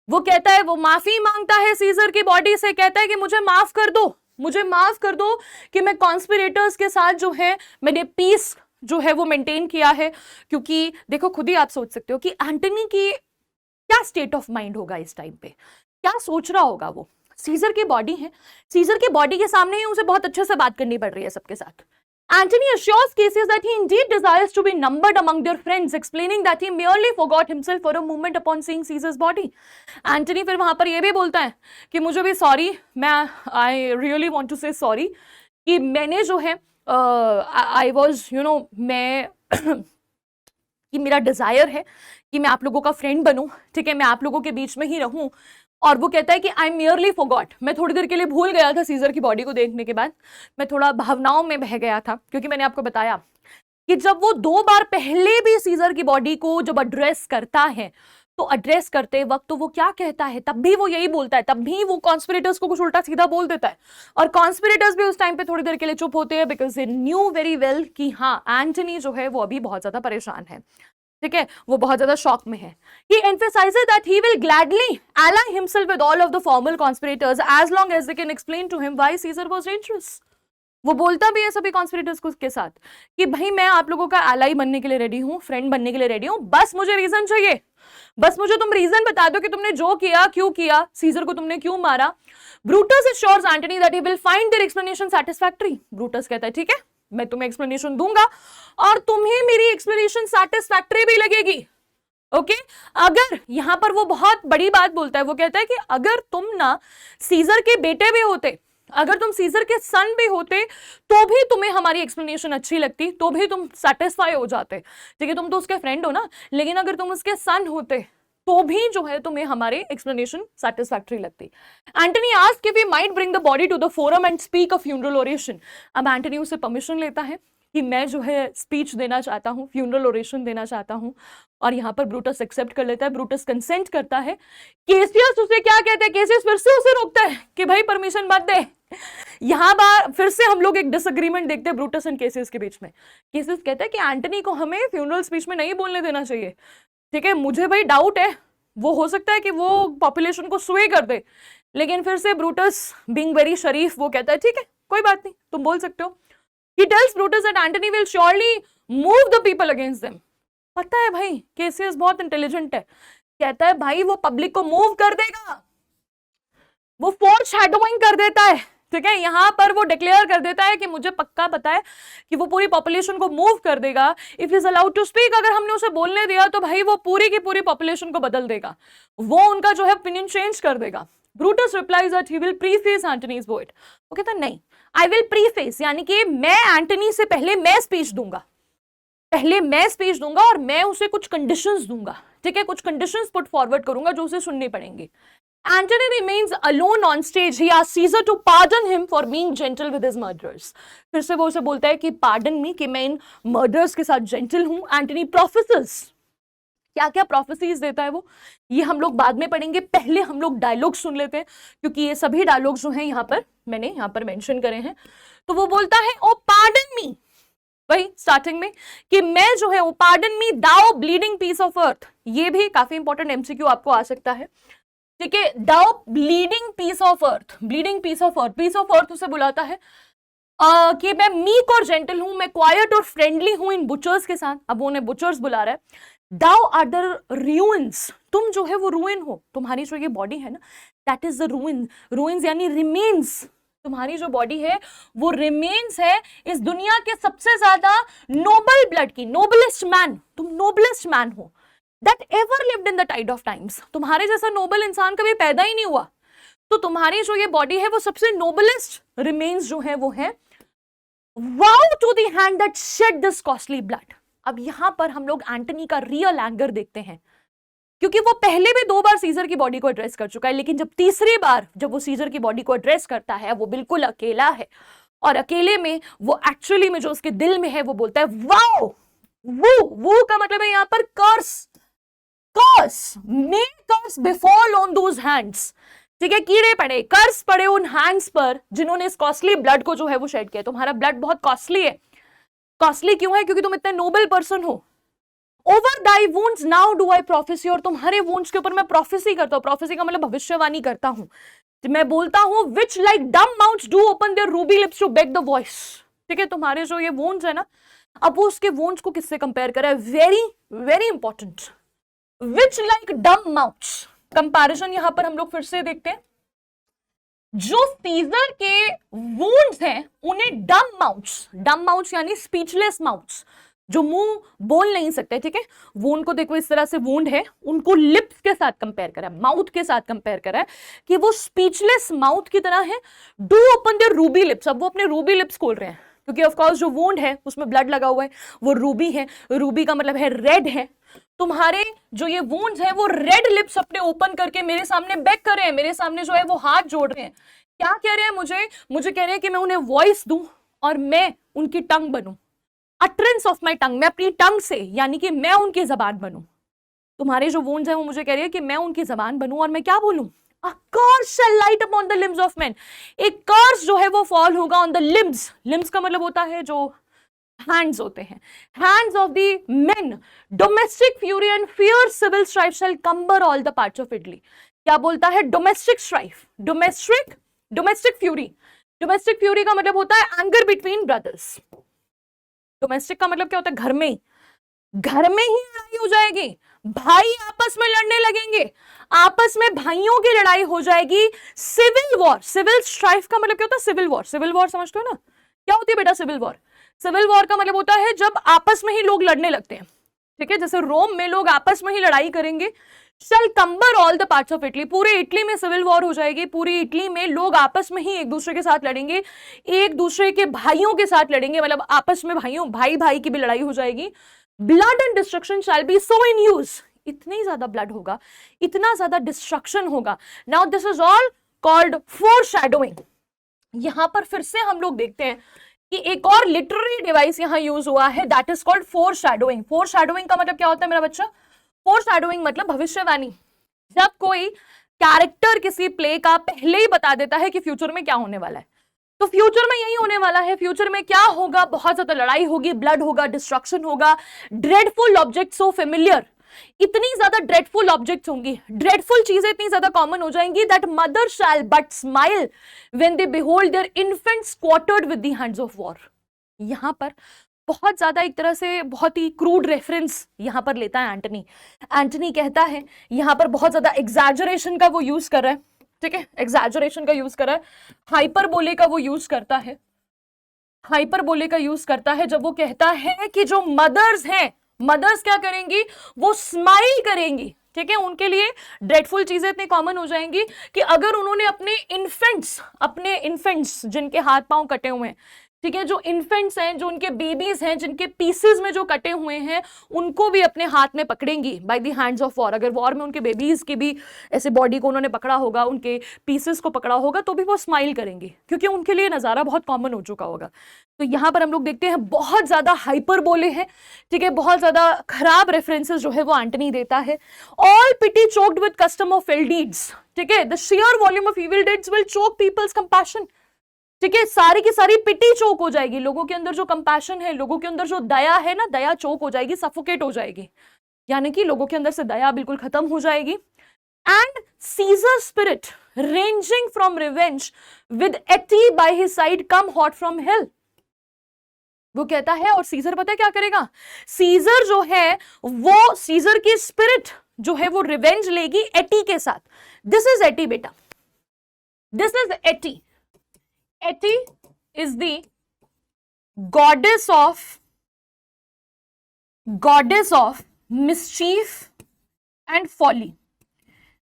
वो कहता है, वो माफी मांगता है सीजर की बॉडी से, कहता है कि मुझे माफ कर दो, मुझे माफ कर दो कि मैं कॉन्स्पिरेटर्स के साथ जो है मैंने पीस जो है वो मेंटेन किया है। क्योंकि देखो, खुद ही आप सोच सकते हो कि एंटनी की क्या स्टेट ऑफ माइंड होगा इस टाइम पे, क्या सोच रहा होगा वो। सीजर की बॉडी है, सीजर की बॉडी के सामने ही उसे बहुत अच्छे से बात करनी पड़ रही है सबके साथ। Antony assures Cassius that he indeed desires to be numbered among their friends, explaining that he merely forgot himself for a moment upon seeing Caesar's body. Antony फिर वहां पर ये भी बोलता है कि मुझे भी सॉरी, मैं I really want to say sorry कि मैंने जो है I was मैं कि मेरा डिजायर है कि मैं आप लोगों का फ्रेंड बनूं, ठीक है, मैं आप लोगों के बीच में ही रहूं। और वो कहता है कि आई मियरली फॉरगॉट, मैं थोड़ी देर के लिए भूल गया था सीजर की बॉडी को देखने के बाद, मैं थोड़ा भावनाओं में बह गया था। क्योंकि मैंने आपको बताया कि जब वो 2 बार पहले भी सीजर की बॉडी को जब एड्रेस करता है तो एड्रेस करते वक्त तो वो क्या कहता है, तब भी वो यही बोलता है, तब भी वो कॉन्स्पिरेटर्स को कुछ उल्टा सीधा बोल देता है। और कॉन्स्पिरेटर्स भी उस टाइम पे थोड़ी देर के लिए चुप होते हैं, because they knew very well कि हाँ, एंटनी जो है वो अभी बहुत ज्यादा परेशान है, ठीक है, वो बहुत ज्यादा शॉक में है। He emphasizes that he will gladly ally himself with all of the formal conspirators as long as they can explain to him why Caesar was dangerous. वो बोलता भी है सभी कॉन्स्पिरेटर्स को के साथ कि भाई मैं आप लोगों का एलाई बनने के लिए रेडी हूँ, फ्रेंड बनने के लिए रेडी हूँ, बस मुझे रीजन चाहिए, बस मुझे तुम रीजन बता दो कि तुमने जो किया क्यों किया, सीजर को तुमने क्यों मारा। Brutus assures Antony that he will find their explanation satisfactory. Brutus कहता है ठीक है, मैं तुम्हें एक्सप्लेनेशन दूंगा और तुम्हें मेरी एक्सप्लेनेशन सैटिस्फैक्टरी भी लगेगी, ओके अगर यहां पर वो बहुत बड़ी बात बोलता है, वो कहता है कि अगर तुम ना सीजर के बेटे भी होते, अगर तुम सीजर के सन भी होते, तो भी तुम्हें हमारी एक्सप्लेनेशन अच्छी लगती, तो भी तुम सेटिस्फाई हो जाते, ठीक है, तुम तो उसके फ्रेंड हो ना, लेकिन अगर तुम उसके सन होते तो भी जो है तुम्हें हमारी एक्सप्लेनेशन सेटिस्फैक्टरी लगती। Antony asked if he might bring the body to the forum and speak a funeral oration. अब एंटनी उससे परमिशन लेता है कि मैं जो है स्पीच देना चाहता हूँ, फ्यूनरल ओरेशन देना चाहता हूँ, और यहाँ पर ब्रूटस एक्सेप्ट कर लेता है, ब्रूटस कंसेंट करता है। केसियस उसे क्या कहते हैं, केसियस फिर से उसे रोकता है कि भाई परमिशन मत दे। यहाँ बार फिर से हम लोग एक डिसएग्रीमेंट देखते हैं ब्रूटस एंड केसियस के बीच में। केसियस कहता है कि एंटनी को हमें फ्यूनरल स्पीच में नहीं बोलने देना चाहिए, ठीक है, मुझे भाई डाउट है, वो हो सकता है कि वो पॉपुलेशन को स्वे कर दे, लेकिन फिर से ब्रूटस बीइंग वेरी शरीफ वो कहता है ठीक है कोई बात नहीं, तुम बोल सकते हो। He tells Brutus that Antony will surely move the people against them. पता है भाई केसियस बहुत इंटेलिजेंट है, कहता है भाई वो पब्लिक को मूव कर देगा, वो फोर्स शैडोइंग कर देता है, ठीक है, यहां पर वो डिक्लेयर कर देता है कि मुझे पक्का पता है कि वो पूरी पॉपुलेशन को मूव कर देगा। If is allowed to speak, अगर हमने उसे बोलने दिया तो भाई वो पूरी की पूरी पॉपुलेशन को बदल देगा, वो उनका जो है ओपिनियन चेंज कर देगा। Brutus replies that he will preface Antony's word. वो कहता है नहीं, आई विल प्रीफेस, यानी कि मैं एंटनी से पहले मैं स्पीच दूंगा, पहले मैं स्पीच दूंगा और मैं उसे कुछ कंडीशंस दूंगा, ठीक है, कुछ कंडीशंस पुट फॉरवर्ड करूंगा जो उसे सुननी पड़ेंगी। Antony remains alone on stage. He asks Caesar to pardon him for being gentle with his murderers. फिर से वो उसे बोलता है कि pardon me, कि मैं इन murderers के साथ gentle हूं। Antony prophesies, क्या क्या प्रोफेसीज देता है वो, ये हम लोग बाद में पढ़ेंगे, पहले हम लोग डायलॉग सुन लेते हैं, क्योंकि ये सभी डायलॉग जो हैं यहाँ पर मैंने यहाँ पर मेंशन करे हैं। तो वो बोलता है ओ पार्डन मी, वही स्टार्टिंग में कि मैं जो है ओ पार्डन मी दाओ ब्लीडिंग पीस ऑफ अर्थ, ये भी काफी इंपॉर्टेंट एमसीक्यू आपको आ सकता है, ठीक है, thou bleeding piece of earth, bleeding piece of earth, piece of earth उसे बुलाता है कि मैं मीक और जेंटल हूं, मैं क्वाइट और फ्रेंडली हूं इन बुचर्स के साथ। अब वो उन्हें बुचर्स बुला रहा है। दाउ आर द ruins, तुम जो है वो रूइन हो, तुम्हारी जो ये बॉडी है ना, दैट इज द रूइन, रूइंस यानी रिमेन्स, तुम्हारी जो बॉडी है वो रिमेन्स है इस दुनिया के सबसे ज्यादा नोबल ब्लड की, नोबलेस्ट मैन, तुम नोबलेस्ट मैन हो that ever lived in the tide of times, तुम्हारे जैसा नोबल इंसान कभी पैदा ही नहीं हुआ, तो तुम्हारी जो ये बॉडी है वो सबसे नोबलेस्ट रिमेन्स जो है वो है। Woe to the hand that shed this costly blood. अब यहां पर हम लोग एंटनी का रियल एंगर देखते हैं, क्योंकि वो पहले भी 2 बार सीजर की बॉडी को एड्रेस कर चुका है, लेकिन जब तीसरी बार जब वो सीजर की बॉडी को एड्रेस करता है वो बिल्कुल अकेला है, और अकेले में वो एक्चुअली में जो उसके दिल में है वो बोलता है वाओ, वो का मतलब है यहां पर कर्स, मे कर्स बिफॉल ऑन दोज हैंड्स, ठीक है, कीड़े पड़े, कर्स पड़े उन हैंड्स पर जिन्होंने इस कॉस्टली ब्लड को जो है वो शेड किया। तुम्हारा ब्लड बहुत कॉस्टली है, कॉस्टली क्यों है, क्योंकि तुम इतने नोबल पर्सन हो। Over Dai wounds now do I prophecy, और तुम्हारे वुंड्स के ऊपर मैं प्रोफेसी करता हूं, प्रोफेसी का मतलब भविष्यवाणी करता हूं, मैं बोलता हूं which like dumb mouths do open their ruby lips to beg the voice, ठीक है, तुम्हारे जो ये वुंड्स है ना, अब वो उसके वुंड्स को किससे कंपेयर करा है, वेरी वेरी इंपॉर्टेंट, विच लाइक डम माउथ्स, कंपैरिजन यहां पर हम लोग फिर से देखते हैं, जो सीजर के वुंड्स हैं उन्हें डम माउथ्स यानी स्पीचलेस माउथ्स, जो मुंह बोल नहीं सकते, ठीक है, वुंड को देखो इस तरह से वुंड है, उनको लिप्स के साथ कंपेयर करा है, माउथ के साथ कंपेयर करा है कि वो स्पीचलेस माउथ की तरह है। Do open their ruby lips, अब वो अपने रूबी लिप्स खोल रहे हैं, क्योंकि ऑफ कोर्स जो वुंड है उसमें ब्लड लगा हुआ है, वो रूबी है, रूबी का मतलब है रेड है, तुम्हारे जो ये वुंड्स है वो रेड लिप्स अपने ओपन करके मेरे सामने बैक कर रहे हैं, मेरे सामने जो है वो हाथ जोड़ रहे हैं, क्या कह रहे हैं, मुझे कह रहे हैं कि मैं उन्हें वॉइस दूं और मैं उनकी टंग बनूं, अटरेंस ऑफ माई टंग, मैं अपनी टंग से यानी कि मैं उनकी जबान बनूं। तुम्हारे जो वुंड्स हैं वो मुझे कह रहे हैं कि मैं उनकी जबान बनूं और मैं क्या बोलूं, A curse shall light upon the limbs of men, एक कर्स जो है वो फॉल होगा ऑन द लिम्स, लिम्स का मतलब होता है जो हैंड्स होते हैं, hands of the men, domestic fury and fear civil strife shall cumber all the parts of Italy. क्या बोलता है, डोमेस्टिक स्ट्राइफ, डोमेस्टिक फ्यूरी का मतलब होता है एंगर बिटवीन ब्रदर्स। डोमेस्टिक का मतलब क्या होता है, घर में ही लड़ाई हो जाएगी, भाई आपस में लड़ने लगेंगे, आपस में भाइयों की लड़ाई हो जाएगी। सिविल वॉर, सिविल स्ट्राइफ का मतलब क्या होता है, सिविल वॉर समझते हो ना, क्या होती है बेटा सिविल वॉर, सिविल वॉर का मतलब होता है जब आपस में ही लोग लड़ने लगते हैं, ठीक है, जैसे रोम में लोग आपस में ही लड़ाई करेंगे, shall cumber all the parts of Italy, पूरे इटली में सिविल वॉर हो जाएगी, पूरी इटली में लोग आपस में ही एक दूसरे के साथ लड़ेंगे, एक दूसरे के भाइयों के साथ लड़ेंगे, मतलब आपस में भाइयों भाई भाई की भी लड़ाई हो जाएगी। Blood and destruction shall be so in use, इतनी ज्यादा ब्लड होगा, इतना ज्यादा डिस्ट्रक्शन होगा। Now this is all called foreshadowing. यहां पर फिर से हम लोग देखते हैं कि एक और लिटरेरी डिवाइस यहां यूज हुआ है, दैट इज कॉल्ड फोरशैडोइंग। फोरशैडोइंग का मतलब क्या होता है मेरा बच्चा? फोरशैडोइंग मतलब भविष्यवाणी। जब कोई कैरेक्टर किसी प्ले का पहले ही बता देता है कि फ्यूचर में क्या होने वाला है, तो फ्यूचर में यही होने वाला है, फ्यूचर में क्या होगा, बहुत ज्यादा लड़ाई होगी, ब्लड होगा, डिस्ट्रक्शन होगा, ड्रेडफुल ऑब्जेक्ट सो फेमिलियर, इतनी ज्यादा ड्रेडफुल ऑब्जेक्ट्स होंगी, ड्रेडफुल चीजें इतनी ज्यादा कॉमन हो जाएंगी, that mother shall but smile when they behold their infants quartered with the hands of war. यहां पर बहुत ज्यादा एक तरह से बहुत ही क्रूड रेफरेंस यहां पर लेता है एंटनी। एंटनी कहता है यहां पर बहुत ज्यादा एग्जैजरेशन का वो यूज कर रहा है, ठीक है, एग्जैजरेशन का यूज कर रहा है, हाइपरबोले का वो यूज करता है, हाइपरबोले का यूज करता है जब वो कहता है कि जो मदर्स हैं, मदर्स क्या करेंगी, वो स्माइल करेंगी, ठीक है, उनके लिए ड्रेडफुल चीजें इतनी कॉमन हो जाएंगी कि अगर उन्होंने अपने इन्फेंट्स जिनके हाथ पांव कटे हुए हैं, ठीक है, जो इन्फेंट्स हैं, जो उनके बेबीज हैं, जिनके पीसेस में जो कटे हुए हैं, उनको भी अपने हाथ में पकड़ेंगी by the hands of war. अगर वॉर में उनके बेबीज की भी ऐसे बॉडी को उन्होंने पकड़ा होगा, उनके पीसेस को पकड़ा होगा, तो भी वो स्माइल करेंगी, क्योंकि उनके लिए नजारा बहुत कॉमन हो चुका होगा। तो यहां पर हम लोग देखते हैं बहुत ज्यादा हाइपरबोले हैं, ठीक है, बहुत ज्यादा खराब रेफरेंसेस जो है वो एंटनी देता है। All pity choked with custom of ill deeds, ठीक है, the sheer volume of evil deeds will choke people's compassion, ठीक है, सारी की सारी पिटी चोक हो जाएगी, लोगों के अंदर जो कंपैशन है, लोगों के अंदर जो दया है ना, दया चोक हो जाएगी, सफोकेट हो जाएगी, यानी कि लोगों के अंदर से दया बिल्कुल खत्म हो जाएगी। And seizure spirit ranging from revenge with eighty by his side come hot from hello, वो कहता है, और सीजर पता है क्या करेगा, सीजर जो है वो, सीजर की स्पिरिट जो है वो रिवेंज लेगी एटी के साथ। दिस इज एटी बेटा, this is eighty. Etty is the goddess of mischief and folly,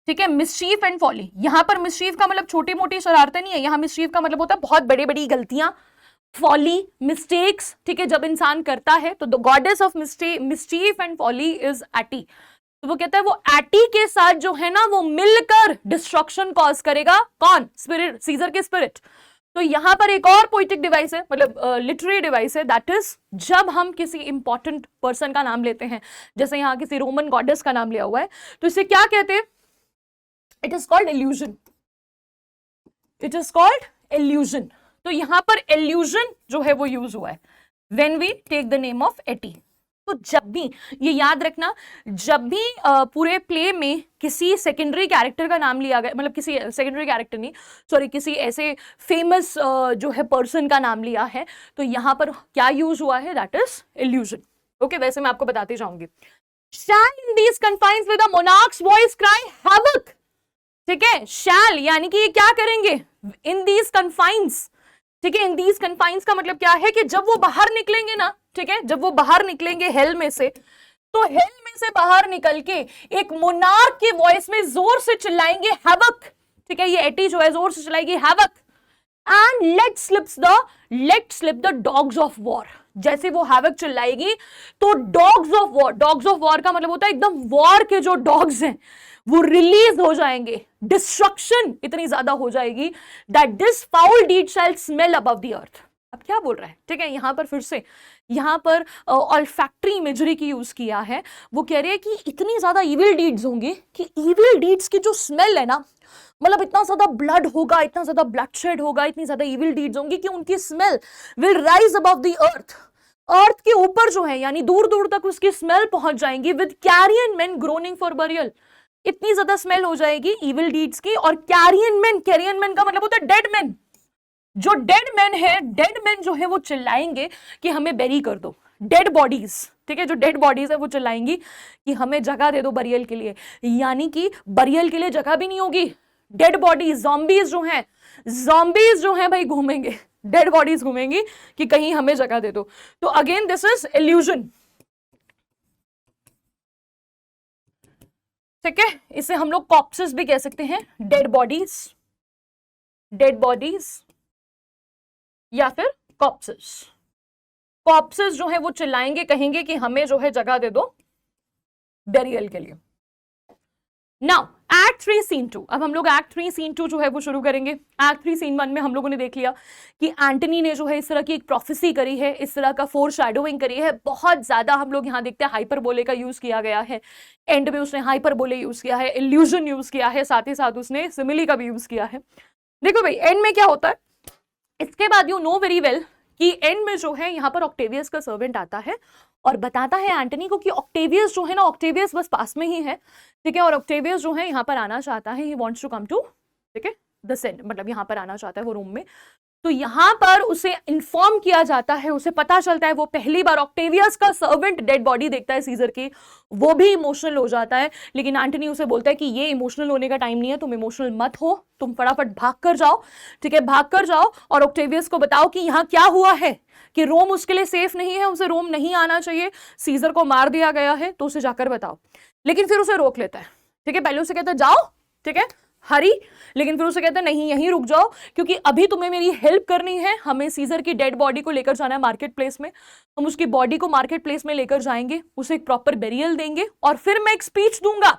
ठीक है, मिस्चीफ एंड फॉली। यहां पर मिस्चीफ का मतलब छोटी मोटी शरारतें नहीं है, यहां मिस्चीफ का मतलब होता है बहुत बड़ी बड़ी गलतियां, फॉली मिस्टेक्स, ठीक है, जब इंसान करता है। तो the goddess of mischief and folly is Ate. तो वो कहता है वो एटी के साथ जो है ना वो मिलकर डिस्ट्रक्शन कॉज करेगा, कौन, स्पिरिट, सीजर के स्पिरिट। तो यहां पर एक और पोइटिक डिवाइस है, मतलब लिटरेरी डिवाइस है, दैट इज जब हम किसी इंपॉर्टेंट पर्सन का नाम लेते हैं, जैसे यहां किसी रोमन गॉडेस का नाम लिया हुआ है, तो इसे क्या कहते हैं, it is called illusion, it is called illusion. तो यहां पर इल्यूजन जो है वो यूज हुआ है when we take the name of Ate. तो जब भी, ये याद रखना, जब भी पूरे प्ले में किसी सेकेंडरी कैरेक्टर का नाम लिया गया, मतलब किसी सेकेंडरी कैरेक्टर नहीं, सॉरी, किसी ऐसे फेमस जो है पर्सन का नाम लिया है, तो यहां पर क्या यूज हुआ है, दैट इज इल्यूजन। ओके, वैसे मैं आपको बताती जाऊंगी। Shall in these confines with a monarch's voice cry havoc, ठीक है, शैल यानी कि ये क्या करेंगे, इन दीज कन्फाइंस, ठीक है, इन दीज कन्फाइंस का मतलब क्या है कि जब वो बाहर निकलेंगे ना, ठीक है, जब वो बाहर निकलेंगे हेल में से, तो हेल में से बाहर निकल के एक मोनार्क की वॉइस में जोर से चिल्लाएंगे हैवक, ठीक है, ये एटी जो है जोर से चिल्लाएगी havoc, and let slip the dogs of war. जैसे वो हैवक चिल्लाएगी तो डॉग्स ऑफ वॉर का मतलब होता है एकदम वॉर के जो डॉग्स हैं वो रिलीज हो जाएंगे, डिस्ट्रक्शन इतनी ज्यादा हो जाएगी that this foul deed shall smell above the earth. अब क्या बोल रहा है, ठीक है, यहां पर फिर से यहां पर ऑल्फैक्टरी इमेजरी की यूज किया है। वो कह रहे हैं कि इतनी ज्यादा इविल डीड्स होंगी कि इविल डीड्स की जो स्मेल है ना, मतलब इतना ज्यादा ब्लड होगा, इतना ज्यादा ब्लडशेड होगा, इतनी ज्यादा इविल डीड्स होंगी कि उनकी smell will rise above the earth, earth के ऊपर जो है, यानी दूर दूर तक उसकी स्मेल पहुंच जाएंगी, with carrion men groaning for burial, इतनी ज्यादा स्मेल हो जाएगी इविल डीड्स की। और कैरियन मैन का मतलब होता है डेड मैन, जो डेड मैन है, डेड मैन जो है वो चिल्लाएंगे कि हमें बेरी कर दो, डेड बॉडीज, ठीक है, जो डेड बॉडीज है वो चिल्लाएंगी कि हमें जगह दे दो बरियल के लिए, यानी कि बरियल के लिए जगह भी नहीं होगी, डेड बॉडीज, ज़ॉम्बीज जो हैं भाई घूमेंगे, डेड बॉडीज घूमेंगी कि कहीं हमें जगह दे दो। तो अगेन दिस इज इल्यूजन, ठीक है, इसे हम लोग कॉप्सेस भी कह सकते हैं, डेड बॉडीज, डेड बॉडीज या फिर कॉप्सेस। कॉप्सेस जो है वो चिल्लाएंगे, कहेंगे कि हमें जो है जगह दे दो बेरियल के लिए। नाउ एक्ट 3 सीन 2, अब हम लोग एक्ट 3 सीन 2 जो है वो शुरू करेंगे। एक्ट 3 सीन 1 में हम लोगों ने देख लिया कि एंटनी ने जो है इस तरह की एक प्रोफेसी करी है, इस तरह का फोर शैडोइंग करी है, बहुत ज्यादा हम लोग यहाँ देखते हैं हाइपरबोले का यूज किया गया है, एंड में उसने हाइपरबोले यूज किया है, इल्यूजन यूज किया है, साथ ही साथ उसने सिमिली का भी यूज किया है। देखो भाई एंड में क्या होता है, इसके बाद यू नो वेरी वेल कि एंड में जो है यहाँ पर ऑक्टेवियस का सर्वेंट आता है और बताता है एंटनी को कि ऑक्टेवियस जो है ना, ऑक्टेवियस बस पास में ही है, ठीक है, और ऑक्टेवियस जो है यहाँ पर आना चाहता है, he wants to come to, ठीक है, द सेंट, मतलब यहाँ पर आना चाहता है वो रूम में। तो यहाँ पर उसे इन्फॉर्म किया जाता है, उसे पता चलता है, वो पहली बार ऑक्टेवियस का सर्वेंट डेड बॉडी देखता है सीजर की, वो भी इमोशनल हो जाता है, लेकिन एंटनी उसे बोलता है कि ये इमोशनल होने का टाइम नहीं है, तुम इमोशनल मत हो, तुम फटाफट भाग कर जाओ, ठीक है, भाग कर जाओ और ऑक्टेवियस को बताओ कि यहाँ क्या हुआ है, कि रोम उसके लिए सेफ नहीं है, उसे रोम नहीं आना चाहिए, सीजर को मार दिया गया है, तो उसे जाकर बताओ। लेकिन फिर उसे रोक लेता है, ठीक है, पहले उसे कहता है जाओ, ठीक है, हरी, लेकिन फिर उसे कहता है नहीं यहीं रुक जाओ, क्योंकि अभी तुम्हें मेरी हेल्प करनी है, हमें सीजर की डेड बॉडी को लेकर जाना है मार्केट प्लेस में, हम उसकी बॉडी को मार्केट प्लेस में लेकर जाएंगे, उसे एक प्रॉपर बेरियल देंगे और फिर मैं एक स्पीच दूंगा,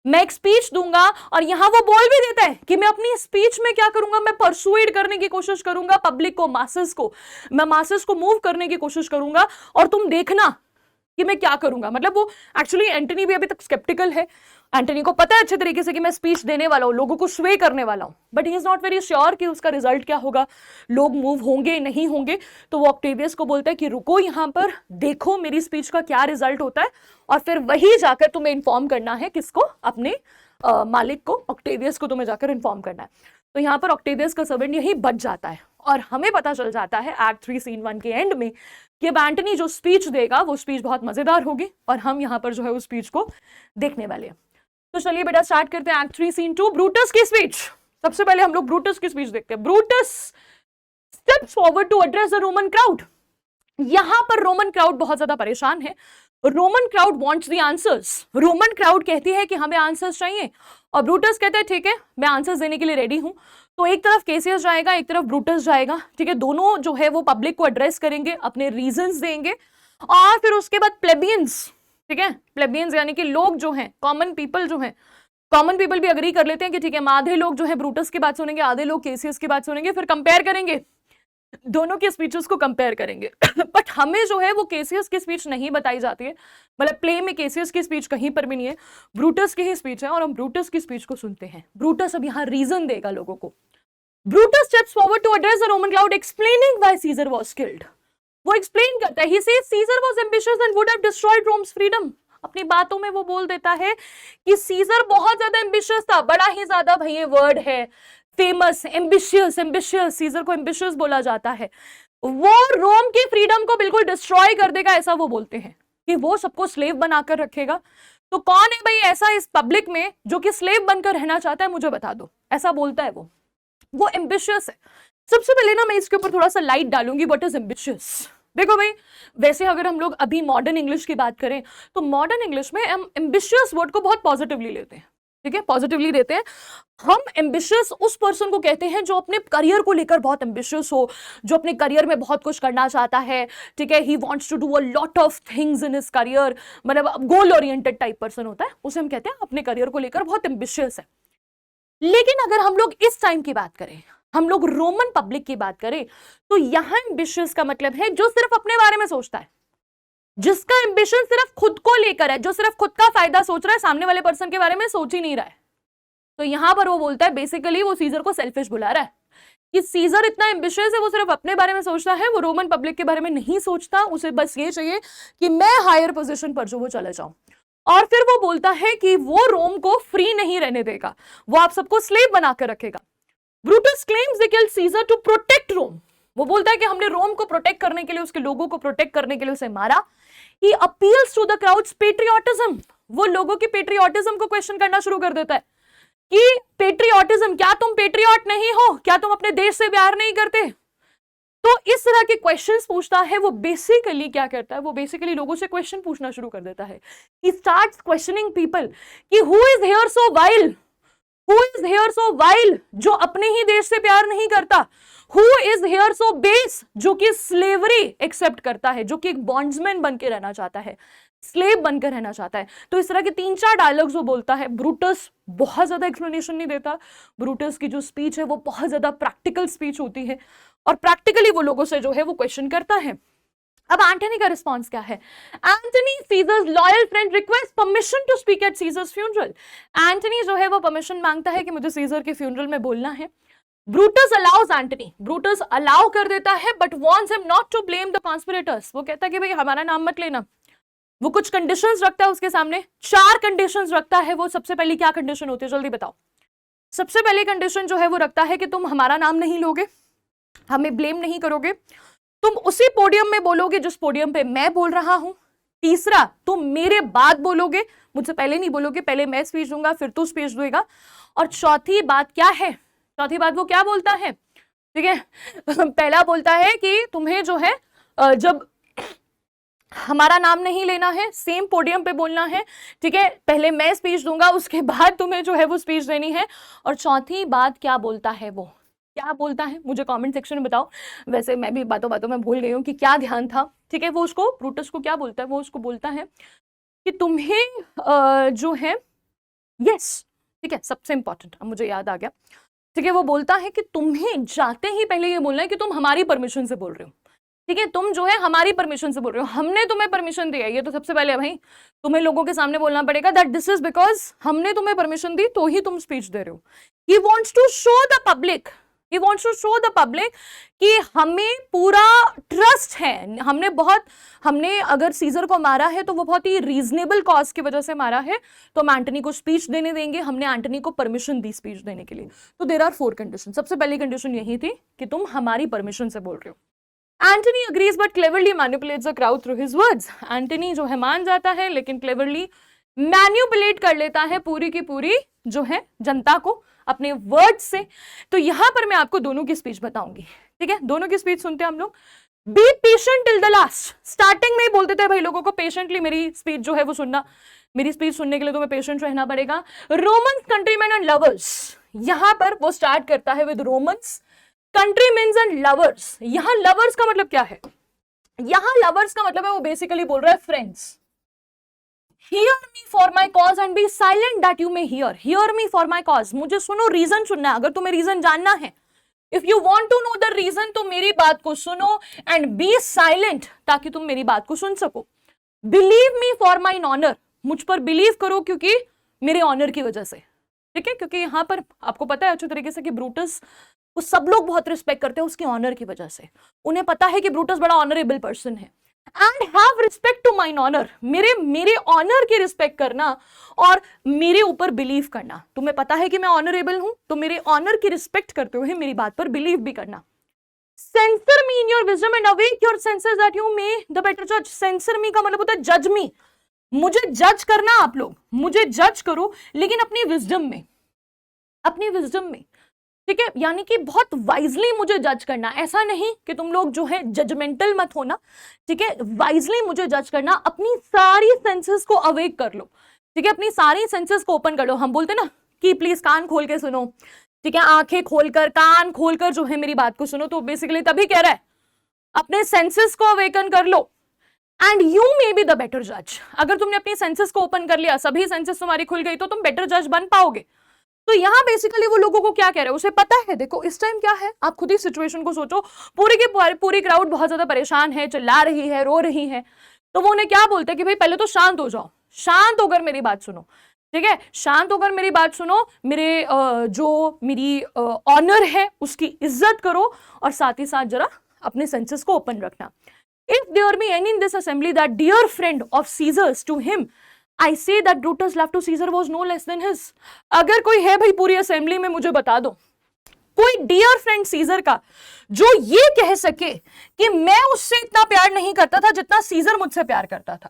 मैं एक स्पीच दूंगा। और यहां वो बोल भी देता है कि मैं अपनी स्पीच में क्या करूंगा, मैं परसुएड करने की कोशिश करूंगा पब्लिक को, मासेस को, मैं मासेस को मूव करने की कोशिश करूंगा और तुम देखना कि मैं क्या करूंगा। मतलब वो एक्चुअली एंटनी भी अभी तक स्केप्टिकल है, एंटनी को पता है अच्छे तरीके से कि मैं स्पीच देने वाला हूं, लोगों को स्वे करने वाला हूं, but he is not very sure कि उसका रिजल्ट क्या होगा, लोग मूव होंगे नहीं होंगे। तो वो ऑक्टेवियस को बोलता है कि रुको यहां पर, देखो मेरी स्पीच का क्या रिजल्ट होता है और फिर वही जाकर तुम्हें इन्फॉर्म करना है, किसको, अपने मालिक को, ऑक्टेवियस को तुम्हें जाकर इन्फॉर्म करना है। तो यहाँ पर ऑक्टेवियस का सर्वेंट यही बच जाता है और हमें पता चल जाता है एक्ट 3 सीन 1 के एंड में कि अब एंटनी जो स्पीच देगा वो स्पीच बहुत मजेदार होगी और हम यहाँ पर जो है उस स्पीच को देखने वाले हैं। तो चलिए बेटा स्टार्ट करते हैं एक्ट 3 सीन 2, ब्रूटस की स्पीच। सबसे पहले हम लोग ब्रूटस की स्पीच देखते हैं। Brutus steps forward to address the Roman crowd. यहां पर रोमन क्राउड बहुत ज्यादा परेशान है, Roman crowd wants the answers, Roman crowd कहती है कि हमें आंसर्स चाहिए और ब्रूटस कहते हैं ठीक है मैं आंसर्स देने के लिए रेडी हूं। तो एक तरफ केसियस जाएगा, एक तरफ ब्रूटस जाएगा, ठीक है, दोनों जो है वो पब्लिक को एड्रेस करेंगे, अपने रीजंस देंगे और फिर उसके बाद प्लेबियंस, ठीक है, प्लेबियंस यानी कि लोग जो हैं, कॉमन पीपल जो हैं, कॉमन पीपल भी अग्री कर लेते हैं कि ठीक है आधे लोग जो है ब्रूटस की बात सुनेंगे, आधे लोग केसियस की बात सुनेंगे, फिर कंपेयर करेंगे, दोनों की स्पीचेस को कंपेयर करेंगे। बट हमें जो है वो केसियस की स्पीच नहीं बताई जाती है, मतलब प्ले में केसियस की स्पीच कहीं पर भी नहीं है, ब्रूटस की ही स्पीच है और हम ब्रूटस की स्पीच को सुनते हैं। ब्रूटस अब यहाँ रीजन देगा लोगों को। Brutus steps forward to address the Roman crowd explaining why Caesar was killed. वो एक्सप्लेन करता है, he says Caesar was ambitious and would have destroyed Rome's freedom. अपनी बातों में वो बोल देता है कि सीजर बहुत ज्यादा एम्बिशियस था, बड़ा ही ज्यादा, भाई ये वर्ड है फेमस, एम्बिशियस, एम्बिशियस, सीजर को एम्बिशियस बोला जाता है, वो रोम की फ्रीडम को बिल्कुल डिस्ट्रॉय कर देगा, ऐसा वो बोलते हैं कि वो सबको स्लेव बनाकर रखेगा। तो कौन है भाई ऐसा इस पब्लिक में जो कि स्लेव बनकर रहना चाहता है, मुझे बता दो, ऐसा बोलता है वो एम्बिशियस है। सबसे पहले ना मैं इसके ऊपर थोड़ा सा लाइट डालूंगी, व्हाट इज एम्बिशियस। देखो भाई वैसे अगर हम लोग अभी मॉडर्न इंग्लिश की बात करें तो मॉडर्न इंग्लिश में हम एम्बिशियस वर्ड को बहुत पॉजिटिवली लेते हैं, ठीक है, पॉजिटिवली लेते हैं। हम एम्बिशियस उस पर्सन को कहते हैं जो अपने करियर को लेकर बहुत एम्बिशियस हो, जो अपने करियर में बहुत कुछ करना चाहता है, ठीक है, he wants to do a lot of things in his career, मतलब गोल ओरिएंटेड टाइप पर्सन होता है, उसे हम कहते हैं अपने करियर को लेकर बहुत एम्बिशियस है। लेकिन अगर हम लोग इस टाइम की बात करें, हम लोग रोमन पब्लिक की बात करें, तो यहां एम्बिशियस का मतलब है जो सिर्फ अपने बारे में सोचता है, जिसका एम्बिशन सिर्फ खुद को लेकर है, जो सिर्फ खुद का फायदा सोच रहा है, सामने वाले पर्सन के बारे में सोच ही नहीं रहा है। तो यहां पर वो बोलता है, बेसिकली वो सीजर को सेल्फिश बुला रहा है कि सीजर इतना एम्बिशियस है, वो सिर्फ अपने बारे में सोचता है, वो रोमन पब्लिक के बारे में नहीं सोचता, उसे बस ये चाहिए कि मैं हायर पोजीशन पर जो वो चले जाऊं। और फिर वो बोलता है कि वो रोम को फ्री नहीं रहने देगा, वो आप सबको स्लेव बनाकर रखेगा। Brutus claims they killed Caesar to protect Rome. वो बोलता है कि हमने रोम को प्रोटेक्ट करने के लिए, उसके लोगों को प्रोटेक्ट करने के लिए उसे मारा। He appeals to the crowd's patriotism. वो लोगों की पेट्रियोटिज्म को क्वेश्चन करना शुरू कर देता है कि पेट्रियोटिज्म, क्या तुम पेट्रियट नहीं हो, क्या तुम अपने देश से प्यार नहीं करते? तो इस तरह के क्वेश्चंस पूछता है। वो बेसिकली क्या करता है, वो बेसिकली लोगों से क्वेश्चन पूछना शुरू कर देता है। ही स्टार्ट्स क्वेश्चनिंग पीपल कि who is here so wild, who is here so wild, जो अपने ही देश से प्यार नहीं करता, who is here so base, जो कि स्लेवरी एक्सेप्ट करता है, जो कि एक बॉन्ड्समैन बन के रहना चाहता है, स्लेव बनकर रहना चाहता है। तो इस तरह के 3-4 डायलॉग्स वो बोलता है। ब्रूटस बहुत ज्यादा एक्सप्लेनेशन नहीं देता। ब्रूटस की जो स्पीच है वो बहुत ज्यादा प्रैक्टिकल स्पीच होती है और प्रैक्टिकली वो लोगों से जो है वो क्वेश्चन करता है। अब एंटनी का रिस्पॉन्स क्या है? Antony Caesar's loyal friend request permission to speak at Caesar's funeral. Antony जो है वो परमिशन मांगता है कि मुझे सीजर के फ्यूनरल में बोलना है। Brutus allows Antony, Brutus allow कर देता है but wants him not to blame the conspirators. वो कहता है कि भाई हमारा नाम मत लेना। वो कुछ कंडीशंस रखता है उसके सामने, 4 कंडीशंस रखता है वो। सबसे पहली क्या कंडीशन होती है जल्दी बताओ? सबसे पहली कंडीशन जो है वो रखता है कि तुम हमारा नाम नहीं लोगे, हमें ब्लेम नहीं करोगे, तुम उसी पोडियम में बोलोगे जिस पोडियम पे मैं बोल रहा हूं। तीसरा, तुम मेरे बाद बोलोगे, मुझसे पहले नहीं बोलोगे, पहले मैं स्पीच दूंगा फिर तू स्पीच देगा। और चौथी बात क्या है? चौथी बात वो क्या बोलता है? ठीक है, पहला बोलता है कि तुम्हें जो है जब हमारा नाम नहीं लेना है, सेम पोडियम पे बोलना है, ठीक है, पहले मैं स्पीच दूंगा उसके बाद तुम्हें जो है वो स्पीच देनी है। और चौथी बात क्या बोलता है, वो क्या बोलता है मुझे कमेंट सेक्शन में बताओ। वैसे मैं भी बातों बातों में भूल गई हूँ कि क्या ध्यान था। ठीक है, वो उसको ब्रूटस को क्या बोलता है? वो उसको बोलता है कि तुम्हें जो है यस, ठीक है, सबसे इंपॉर्टेंट अब मुझे याद आ गया। ठीक है, वो बोलता है कि तुम्हें जाते ही पहले ये बोलना है कि तुम हमारी परमिशन से बोल रहे हो। ठीक है, तुम जो है हमारी परमिशन से बोल रहे हो, हमने तुम्हें परमिशन दिया। ये तो सबसे पहले भाई तुम्हें लोगों के सामने बोलना पड़ेगा दैट दिस इज बिकॉज हमने तुम्हें परमिशन दी तो ही तुम स्पीच दे रहे हो। He wants to show the public, he wants to show the public कि हमें पूरा ट्रस्ट है। हमने अगर सीजर को मारा है तो वो बहुत ही रीजनेबल कॉज की वजह से मारा है, तो हम एंटनी को स्पीच देने देंगे। हमने एंटनी को परमिशन दी स्पीच देने के लिए। तो देयर आर 4 कंडीशन। सबसे पहली कंडीशन यही थी कि तुम हमारी परमिशन से बोल रहे हो। Antony agrees but cleverly manipulates the crowd through his words. Antony जो है मान जाता है लेकिन क्लेवरली मैनिपुलेट कर लेता है पूरी की पूरी जो है जनता को अपने वर्ड से। तो यहां पर मैं आपको दोनों की स्पीच बताऊंगी। ठीक है, दोनों की स्पीच सुनते हैं हम लोग। Be patient till the last. Starting में ही बोल देते हैं भाई लोगों को पेशेंटली मेरी स्पीच जो है वो सुनना। मेरी स्पीच सुनने के लिए तुम्हें पेशेंट रहना पड़ेगा। रोमन कंट्रीमैन एंड लवर्स, यहां पर वो स्टार्ट करता है विद रोमन्स कंट्रीमेन्स एंड लवर्स। यहां लवर्स का मतलब क्या है? यहां लवर्स का मतलब है वो बेसिकली बोल रहा है friends. Hear me for my cause and be silent that you may hear. Hear me for my cause. मुझे सुनो, रीजन सुनना है। अगर तुम्हें रीजन जानना है, if you want to know the reason, तो मेरी बात को सुनो एंड बी साइलेंट ताकि तुम मेरी बात को सुन सको। Believe me for my honour, मुझ पर बिलीव करो क्योंकि मेरे ऑनर की वजह से। ठीक है, क्योंकि यहां पर आपको पता है अच्छे तरीके से कि ब्रूटस को सब लोग बहुत रिस्पेक्ट करते हैं उसके ऑनर की वजह से। उन्हें पता है कि ब्रूटस बड़ा ऑनरेबल पर्सन है। And have respect to mine honour, मेरे ऑनर की रिस्पेक्ट करना और मेरे ऊपर बिलीव करना। तुम्हें पता है कि मैं ऑनरेबल हूं, तो मेरे ऑनर की रिस्पेक्ट करते हुए मेरी बात पर बिलीव भी करना। Sensor me in your wisdom and awake your senses that you may the better जज। सेंसर मी का मतलब होता है जज मी, मुझे जज करना। आप लोग मुझे जज करो लेकिन अपनी विजडम में, अपनी विजडम में। ठीक है, यानी कि बहुत वाइजली मुझे जज करना। ऐसा नहीं कि तुम लोग जो है जजमेंटल मत होना। ठीक है, वाइजली मुझे जज करना। अपनी सारी सेंसेस को अवेक कर लो। ठीक है, अपनी सारी सेंसेस को ओपन कर लो। हम बोलते ना कि प्लीज कान खोल के सुनो। ठीक है, आंखें खोलकर कान खोलकर जो है मेरी बात को सुनो। तो बेसिकली तभी कह रहा है अपने सेंसेस को अवेकन कर लो and you may be the better जज। अगर तुमने अपनी सेंसेस को ओपन कर लिया, सभी सेंसेस तुम्हारी खुल गई, तो तुम बेटर जज बन पाओगे। तो यहां बेसिकली वो लोगों को क्या कह रहे हैं, उसे पता है। देखो इस टाइम क्या है, आप खुद ही सिचुएशन को सोचो। पूरी क्राउड बहुत ज्यादा परेशान है, चिल्ला रही है, रो रही है। तो वो उन्हें क्या बोलते हैं कि भाई पहले तो शांत हो जाओ, शांत होकर मेरी बात सुनो। ठीक है, शांत होकर मेरी बात सुनो, मेरी ऑनर है उसकी इज्जत करो और साथ ही साथ जरा अपने सेंसेस को ओपन रखना। If there be any in this assembly that dear friend of Caesar's to him, I say that Brutus' love to Caesar was no less than his. अगर कोई है भाई पूरी असेंबली में, मुझे बता दो कोई डियर फ्रेंड सीजर का जो ये कह सके कि मैं उससे इतना प्यार नहीं करता था जितना सीजर मुझसे प्यार करता था।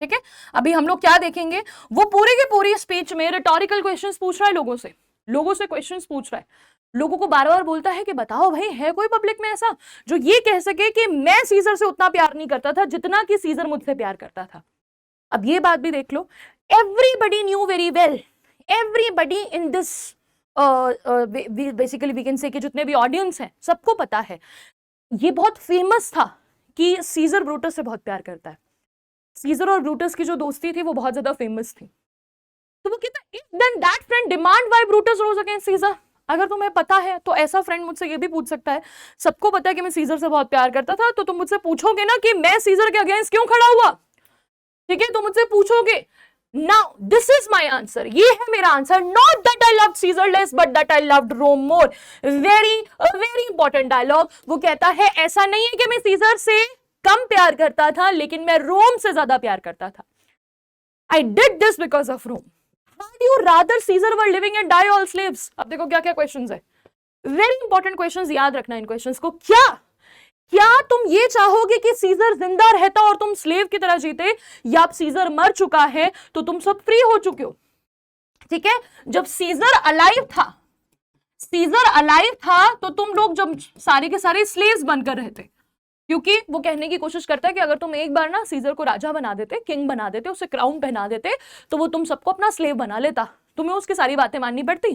ठीक है, अभी हम लोग क्या देखेंगे, वो पूरी की पूरी स्पीच में रिटोरिकल क्वेश्चंस पूछ रहा है लोगों से। लोगों से क्वेश्चंस पूछ रहा है, लोगों को बार बार बोलता है कि बताओ भाई है कोई पब्लिक में ऐसा जो ये कह सके कि मैं सीजर से उतना प्यार नहीं करता था जितना कि सीजर मुझसे प्यार करता था। अब ये बात भी देख लो, everybody knew very well, everybody in this basically we can say कि जितने भी ऑडियंस हैं सबको पता है, ये बहुत फेमस था कि सीजर ब्रूटस से बहुत प्यार करता है। सीजर और ब्रूटस की जो दोस्ती थी वो बहुत ज्यादा फेमस थी। तो वो कहता है if then that friend demand why Brutus rose against Caesar, अगर तुम्हें पता है तो ऐसा फ्रेंड मुझसे ये भी पूछ सकता है, सबको पता है कि मैं सीजर से बहुत प्यार करता था, तो तुम मुझसे पूछोगे ना कि मैं सीजर के अगेंस्ट क्यों खड़ा हुआ, ठीक है, तो मुझसे पूछोगे। Now this is my answer, ये है मेरा answer, not that I loved Caesar less but that I loved Rome more. Very important dialogue. वो कहता है ऐसा नहीं है कि मैं सीजर से कम प्यार करता था, लेकिन मैं रोम से ज्यादा प्यार करता था। I did this because of Rome. Would you rather Caesar were living and die all slaves? अब देखो क्या क्या क्वेश्चंस है, वेरी इंपॉर्टेंट क्वेश्चंस, याद रखना इन क्वेश्चंस को। क्या तुम ये चाहोगे कि सीजर जिंदा रहता और तुम स्लेव की तरह जीते, या अब सीजर मर चुका है तो तुम सब फ्री हो चुके हो? ठीक है, जब सीजर अलाइव था तो तुम लोग जब सारे के सारे स्लेव्स बनकर रहते, क्योंकि वो कहने की कोशिश करता है कि अगर तुम एक बार ना सीजर को राजा बना देते, किंग बना देते, उसे क्राउन पहना देते, तो वो तुम सबको अपना स्लेव बना लेता, तुम्हें उसकी सारी बातें माननी पड़ती।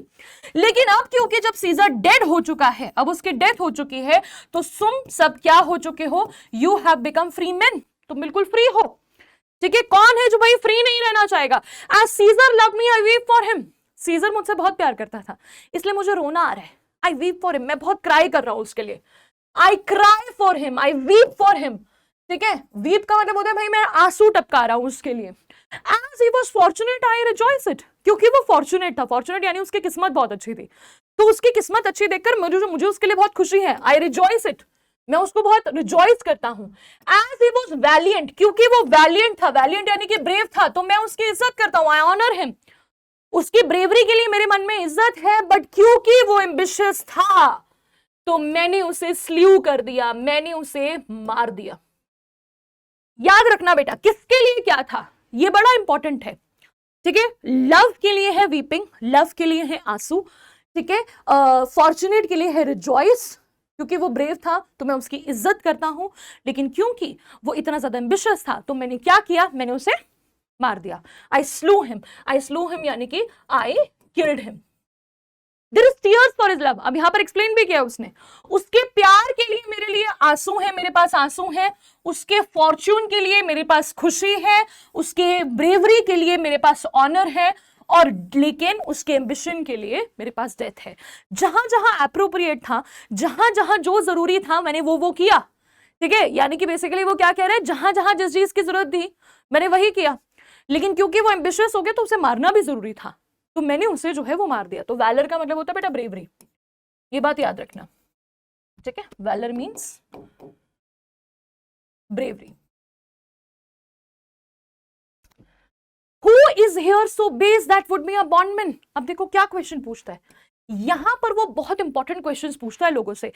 लेकिन अब क्योंकि जब सीजर डेड हो चुका है, अब उसकी डेथ हो चुकी है, तो तुम सब क्या हो चुके हो? You have become free man, तुम बिल्कुल फ्री हो। ठीक है, कौन है जो भाई फ्री नहीं रहना चाहेगा? As Caesar love me I weep for him, Caesar मुझसे बहुत प्यार करता था इसलिए मुझे रोना आ रहा है, आई वीप फॉर हिम, मैं बहुत क्राई कर रहा हूं उसके लिए, I cry for him, I weep for him. ठीक है, वीप का मतलब होता है भाई मैं आंसू टपका रहा हूं उसके लिए। As he was fortunate, I rejoice it, क्योंकि वो फॉर्चुनेट था, फॉर्चुनेट यानी उसकी किस्मत बहुत अच्छी थी, तो उसकी किस्मत अच्छी देखकर मुझे उसके लिए बहुत खुशी है, आई रिजॉइस इट, मैं उसको बहुत रिजॉइस करता हूं। As he was valiant, क्योंकि वो वैलियंट था, वैलियंट यानी कि ब्रेव था, तो मैं उसकी इज्जत करता हूं, आई ऑनर हिम, उसकी ब्रेवरी के लिए मेरे मन में इज्जत है। बट क्योंकि वो एम्बिशियस था तो मैंने उसे स्ल्यू कर दिया, मैंने उसे मार दिया। याद रखना बेटा, किसके लिए क्या था, ये बड़ा इंपॉर्टेंट है। ठीक है, लव के लिए है वीपिंग, लव के लिए है आंसू, ठीक है, फॉर्चुनेट के लिए है रिजॉइस, क्योंकि वो ब्रेव था तो मैं उसकी इज्जत करता हूं, लेकिन क्योंकि वो इतना ज्यादा एम्बिशियस था तो मैंने क्या किया, मैंने उसे मार दिया। आई स्लो हिम यानी कि I killed him. There is tears for his love, अब यहां पर एक्सप्लेन भी किया उसने, उसके प्यार के लिए मेरे लिए आंसू है, मेरे पास आंसू है, उसके फॉर्च्यून के लिए मेरे पास खुशी है, उसके ब्रेवरी के लिए मेरे पास ऑनर है, और लेकिन उसके एम्बिशन के लिए मेरे पास डेथ है। जहां जहां एप्रोप्रिएट था, जहां जहां जो जरूरी था, मैंने वो किया। ठीक है, यानी कि बेसिकली वो क्या कह रहे हैं, जहां जहां जिस चीज की जरूरत थी मैंने वही किया, लेकिन क्योंकि वो एम्बिशियस हो गया तो उसे मारना भी जरूरी था, तो मैंने उसे जो है वो मार दिया। तो वैलर का मतलब होता है बेटा ब्रेवरी, ये बात याद रखना। ठीक है, valour means bravery. Who is here so base that would be a bondman? अब देखो क्या क्वेश्चन पूछता है यहां पर, वो बहुत इंपॉर्टेंट क्वेश्चंस पूछता है लोगों से।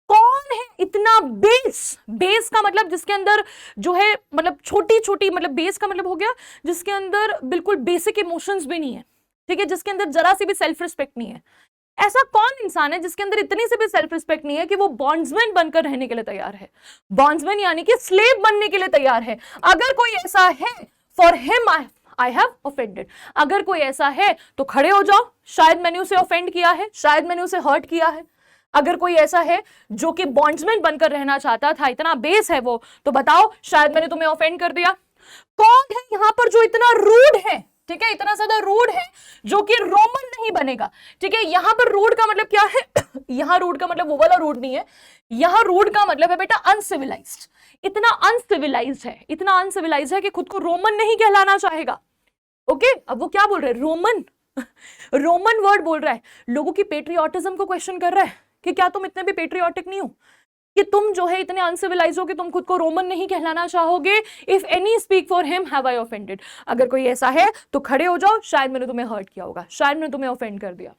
कौन है इतना बेस, बेस का मतलब जिसके अंदर जो है मतलब छोटी छोटी, मतलब बेस का मतलब हो गया जिसके अंदर बिल्कुल बेसिक इमोशंस भी नहीं है, ठीक है, जिसके अंदर जरा सी भी सेल्फ रिस्पेक्ट नहीं है। ऐसा कौन इंसान है जिसके अंदर इतनी से भी सेल्फ रिस्पेक्ट नहीं है कि वो बॉन्ड्समैन बनकर रहने के लिए तैयार है, बॉन्ड्समैन यानी कि स्लेव बनने के लिए तैयार है। अगर कोई ऐसा है, for him I have offended, अगर कोई ऐसा है तो खड़े हो जाओ, शायद मैंने उसे ऑफेंड किया है, शायद मैंने उसे हर्ट किया है। अगर कोई ऐसा है जो कि बॉन्ड्समैन बनकर रहना चाहता था, इतना बेस है वो, तो बताओ शायद मैंने तुम्हें ऑफेंड कर दिया। कौन है यहां पर जो इतना रूड है, ठीक है, इतना ज्यादा रूड है जो कि रोमन नहीं बनेगा। ठीक है, यहां पर रूड का मतलब क्या है यहां रूड का मतलब वो वाला रूड नहीं है, यहां रूड का मतलब है बेटा अनसिविलाइज्ड, इतना अनसिविलाइज्ड है, इतना अनसिविलाइज्ड है कि खुद को रोमन नहीं कहलाना चाहेगा। ओके, अब वो क्या बोल रहे हैं, रोमन रोमन वर्ड बोल रहा है, लोगों की पेट्रियोटिज्म को क्वेश्चन कर रहा है कि क्या तुम इतने भी पेट्रियोटिक नहीं हो कि तुम जो है इतने अनसिविलाइज हो कि तुम खुद को रोमन नहीं कहलाना चाहोगे। If any speak for him have I offended, अगर कोई ऐसा है तो खड़े हो जाओ, शायद मैंने तुम्हें हर्ट किया होगा, शायद मैंने तुम्हें ऑफेंड कर दिया।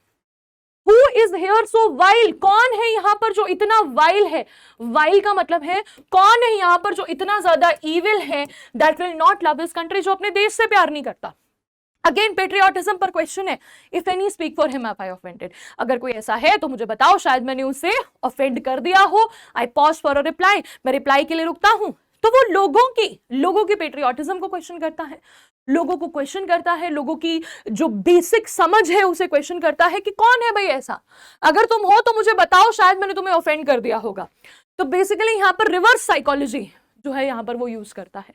Who is here so vile, कौन है यहाँ पर जो इतना वाइल है, वाइल का मतलब है कौन है यहाँ पर जो इतना ज्यादा इविल है, that will not love his country, जो अपने देश से प्यार नहीं करता। अगेन पेट्रियोटिज्म पर क्वेश्चन है, if any speak for him, I offended. अगर कोई ऐसा है तो मुझे बताओ, शायद मैंने उसे ऑफेंड कर दिया हो। आई पॉज फॉर अ रिप्लाई, मैं रिप्लाई के लिए रुकता हूं। तो वो लोगों की पेट्रियोटिज्म को क्वेश्चन करता है, लोगों को क्वेश्चन करता है, लोगों की जो बेसिक समझ है उसे क्वेश्चन करता है कि कौन है भाई ऐसा, अगर तुम हो तो मुझे बताओ, शायद मैंने तुम्हें ऑफेंड कर दिया होगा। तो बेसिकली यहाँ पर रिवर्स साइकोलॉजी जो है यहाँ पर वो यूज करता है।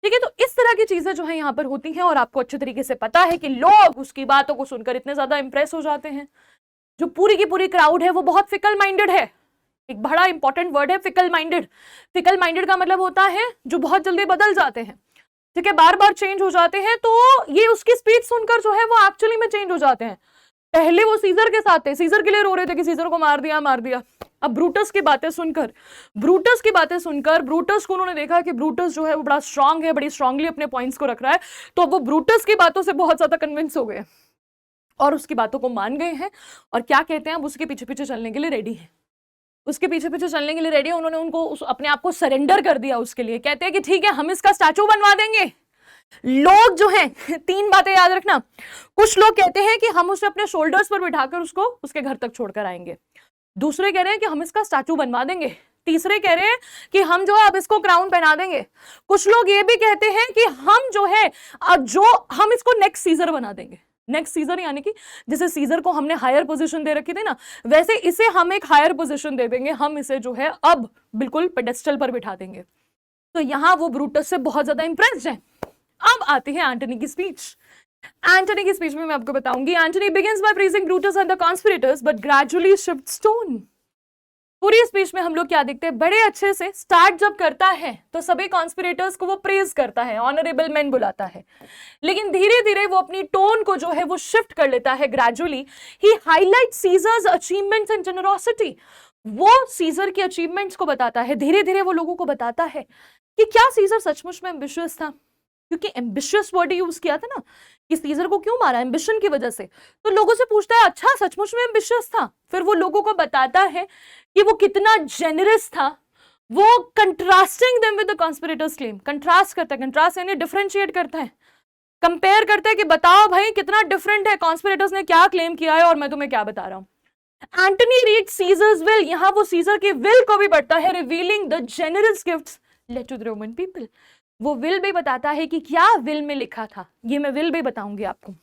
ठीक है, तो इस तरह की चीजें जो है यहाँ पर होती हैं और आपको अच्छे तरीके से पता है कि लोग उसकी बातों को सुनकर इतने ज्यादा इंप्रेस हो जाते हैं। जो पूरी की पूरी क्राउड है वो बहुत फिकल माइंडेड है। एक बड़ा इंपॉर्टेंट वर्ड है फिकल माइंडेड। फिकल माइंडेड का मतलब होता है जो बहुत जल्दी बदल जाते हैं, ठीक है, बार बार चेंज हो जाते हैं। तो ये उसकी स्पीच सुनकर जो है वो एक्चुअली में चेंज हो जाते हैं। पहले वो सीजर के साथ थे, सीजर के लिए रो रहे थे कि सीजर को मार दिया मार दिया। अब ब्रूटस की बातें सुनकर ब्रूटस को उन्होंने देखा कि ब्रूटस जो है वो बड़ा स्ट्रांग है, बड़ी स्ट्रांगली अपने पॉइंट्स को रख रहा है, तो वो ब्रूटस की बातों से बहुत ज्यादा कन्विंस हो गए और उसकी बातों को मान गए हैं। और क्या कहते हैं, अब उसके पीछे पीछे चलने के लिए रेडी है, उसके पीछे पीछे चलने के लिए रेडी है। उन्होंने उनको अपने आप को सरेंडर कर दिया उसके लिए। कहते हैं कि ठीक है, हम इसका स्टैचू बनवा देंगे। लोग जो हैं, तीन बातें याद रखना, कुछ लोग कहते हैं कि हम उसे अपने शोल्डर्स पर बिठाकर उसको उसके घर तक छोड़कर आएंगे। दूसरे कह रहे हैं कि हम इसका स्टैचू बनवा देंगे। तीसरे कह रहे हैं कि हम जो है अब इसको क्राउन पहना देंगे। कुछ लोग ये भी कहते हैं कि हम जो है हम इसको नेक्स्ट सीजर बना देंगे। नेक्स्ट सीजर यानी कि जैसे सीजर को हमने हायर पोजीशन दे रखी थी ना, वैसे इसे हम एक हायर पोजीशन दे देंगे, हम इसे जो है अब बिल्कुल पेडेस्टल पर बिठा देंगे। तो यहां वो ब्रूटस से बहुत ज्यादा इंप्रेस्ड है। अब आती है एंटनी की स्पीच। एंटनी की स्पीच में मैं आपको बताऊंगी, Antony begins bye praising Brutus and the conspirators but gradually shifts tone. पूरी स्पीच में हम लोग क्या देखते हैं, बड़े अच्छे से स्टार्ट जब करता है तो सभी कॉन्स्पिरेटर्स को वो प्रेज करता है, ऑनरेबल मैन बुलाता है, लेकिन धीरे धीरे वो अपनी टोन को जो है वो शिफ्ट कर लेता है। Gradually he highlight Caesar's achievements and generosity. वो सीजर की अचीवमेंट्स को बताता है, धीरे धीरे वो लोगों को बताता है कि क्या सीजर सचमुच में एम्बिशियस था, क्योंकि एम्बिशियस वर्ड यूज किया था ना कि सीजर को क्यों मारा, एम्बिशन की वजह से। तो लोगों से पूछता है अच्छा सचमुच में एम्बिशियस था। फिर वो लोगों को बताता है कि वो कितना जेनरस था। वो contrasting them with the conspirators claim, contrast करता है, कंट्रास्ट यानी डिफरेंशिएट करता है, कंपेयर करता है कि बताओ भाई कितना डिफरेंट है, कॉन्स्पिरेटर्स ने क्या क्लेम किया है और मैं तुम्हें क्या बता रहा हूं। एंटनी रीड सीजर्स विल, यहां वो सीजर के विल को भी पढ़ता है, revealing the generous gifts left to the Roman people. वो विल भी बताता है कि क्या विल में लिखा था, ये मैं विल भी बताऊंगी आपको।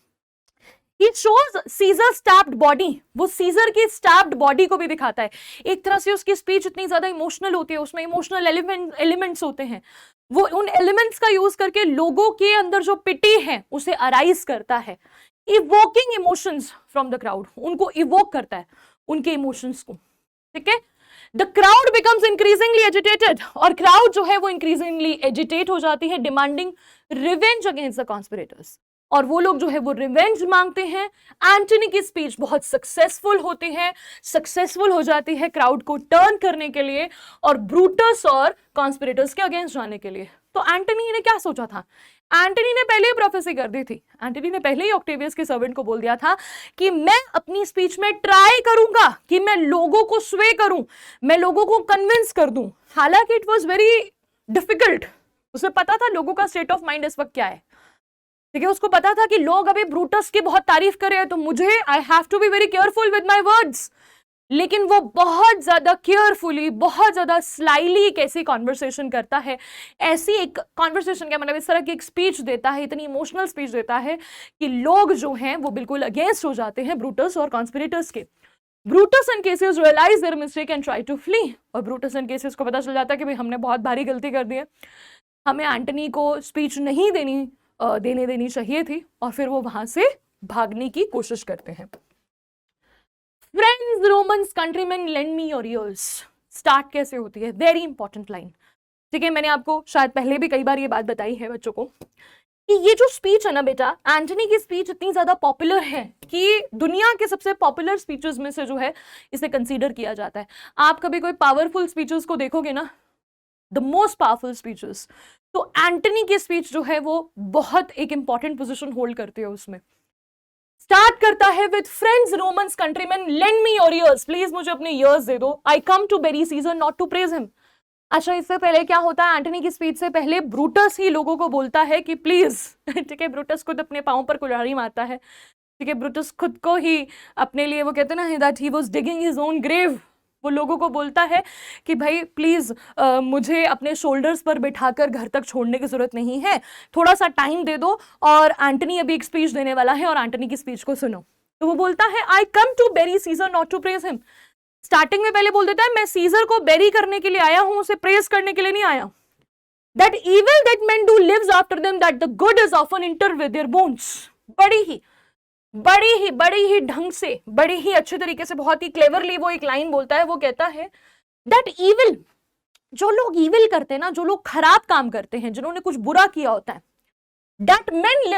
He shows Caesar stabbed body, वो सीजर की स्टैब्ड बॉडी को भी दिखाता है। एक तरह से उसकी स्पीच इतनी ज्यादा इमोशनल होती है, उसमें इमोशनल एलिमेंट्स होते हैं। वो उन एलिमेंट्स का यूज करके लोगों के अंदर जो पिटी है उसे अराइज करता है, evoking emotions from the crowd, उनको इवोक करता है उनके इमोशंस को। ठीक है, the crowd becomes increasingly agitated, और क्राउड जो है वो इंक्रीजिंगली एजिटेट हो जाती है, demanding revenge against the conspirators. और वो लोग जो है वो रिवेंज मांगते हैं। एंटनी की स्पीच बहुत सक्सेसफुल होती है, सक्सेसफुल हो जाती है क्राउड को टर्न करने के लिए और ब्रूटस और कॉन्स्पिरेटर्स के अगेंस्ट जाने के लिए। तो एंटनी ने क्या सोचा था, एंटनी ने पहले ही प्रोफेसी कर दी थी। एंटनी ने पहले ही ऑक्टेवियस के सर्वेंट को बोल दिया था कि मैं अपनी स्पीच में ट्राई करूंगा कि मैं लोगों को स्वे करूं, मैं लोगों को कन्विंस कर दूं। हालांकि इट वॉज वेरी डिफिकल्ट, उसे पता था लोगों का स्टेट ऑफ माइंड इस वक्त क्या है। ठीक है, उसको पता था कि लोग अभी ब्रूटस की बहुत तारीफ कर रहे हैं, तो मुझे I have to be very careful with my words. लेकिन वो बहुत ज्यादा केयरफुली, बहुत ज्यादा स्लाइली एक ऐसी कॉन्वर्सेशन करता है, ऐसी एक कॉन्वर्सेशन का मतलब इस तरह की एक स्पीच देता है, इतनी इमोशनल स्पीच देता है कि लोग जो हैं वो बिल्कुल अगेंस्ट हो जाते हैं ब्रूटस और कॉन्स्पिरेटर्स के। Brutus and Cassius realize their mistake and try to flee, और ब्रूटस एंड केसेस को पता चल जाता है कि भाई हमने बहुत भारी गलती कर दी है, हमें एंटनी को स्पीच नहीं देने देनी चाहिए थी, और फिर वो वहां से भागने की कोशिश करते हैं। Friends, Romans, countrymen, lend me your years start कैसे होती है, वेरी इंपॉर्टेंट लाइन। ठीक है, मैंने आपको शायद पहले भी कई बार ये बात बताई है बच्चों को कि ये जो स्पीच है ना बेटा, एंटनी की स्पीच इतनी ज्यादा पॉपुलर है कि दुनिया के सबसे पॉपुलर स्पीचेस में से जो है इसे कंसीडर किया जाता है। आप कभी कोई पावरफुल स्पीचेस को देखोगे ना, द मोस्ट पावरफुल स्पीचेस, तो एंटनी की स्पीच जो है वो बहुत एक इंपॉर्टेंट पोजीशन होल्ड करती है उसमें। स्टार्ट करता है with friends, Romans, countrymen, lend me your ears, please मुझे अपने ईयर्स दे दो। I come to bury Caesar not to praise him. अच्छा, इससे पहले क्या होता है, एंटनी की स्पीच से पहले ब्रूटस ही लोगों को बोलता है कि प्लीज ठीक है, ब्रूटस खुद अपने पाँव पर कुल्हाड़ी मारता है, ठीक है, ब्रूटस खुद को ही अपने लिए, वो कहते हैं ना that he was digging his own grave, वो लोगों को बोलता है कि भाई प्लीज मुझे अपने शोल्डर्स पर बिठाकर घर तक छोड़ने की जरूरत नहीं है, थोड़ा सा टाइम दे दो। और एंटनी अभी एक स्पीच देने वाला है और एंटनी की स्पीच को सुनो। तो वो बोलता है I come to bury Caesar not to praise him. Starting में पहले बोल देता है मैं सीजर को बेरी करने के लिए आया हूं, उसे प्रेज करने के लिए नहीं आया। That evil that men do lives after them, that the good is often interred with their bones। बड़ी ही ढंग से, बड़ी ही अच्छे तरीके से, बहुत ही क्लेवरली वो एक लाइन बोलता है। वो कहता है दैट evil, जो लोग evil करते हैं ना, जो लोग खराब काम करते हैं, जिन्होंने कुछ बुरा किया होता है, that men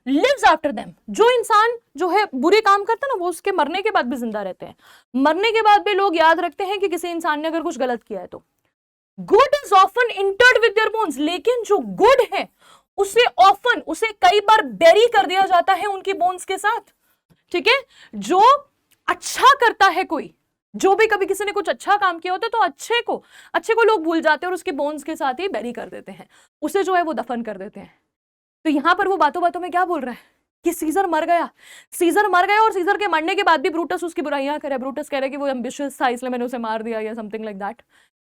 lives after them, जो इंसान जो है बुरे काम करता है ना, वो उसके मरने के बाद भी जिंदा रहते हैं, मरने के बाद भी लोग याद रखते हैं कि किसी इंसान ने अगर कुछ गलत किया है तो। Good is often entered with their bones, लेकिन जो गुड है उसे कई बार बेरी कर दिया जाता है उनकी बोन्स के साथ, ठीक है। जो अच्छा करता है कोई, जो भी कभी किसी ने कुछ अच्छा काम किया होता है तो अच्छे को लोग भूल जाते हैं और उसके बोन्स के साथ ही बेरी कर देते हैं, उसे जो है वो दफन कर देते हैं। तो यहां पर वो बातों बातों में क्या बोल रहा है कि सीजर मर गया और सीजर के मरने के बाद भी ब्रूटस उसकी बुराइयां करे। ब्रूटस कह रहा है कि वो एम्बिशियस था इसलिए मैंने उसे मार दिया या समथिंग लाइक दैट,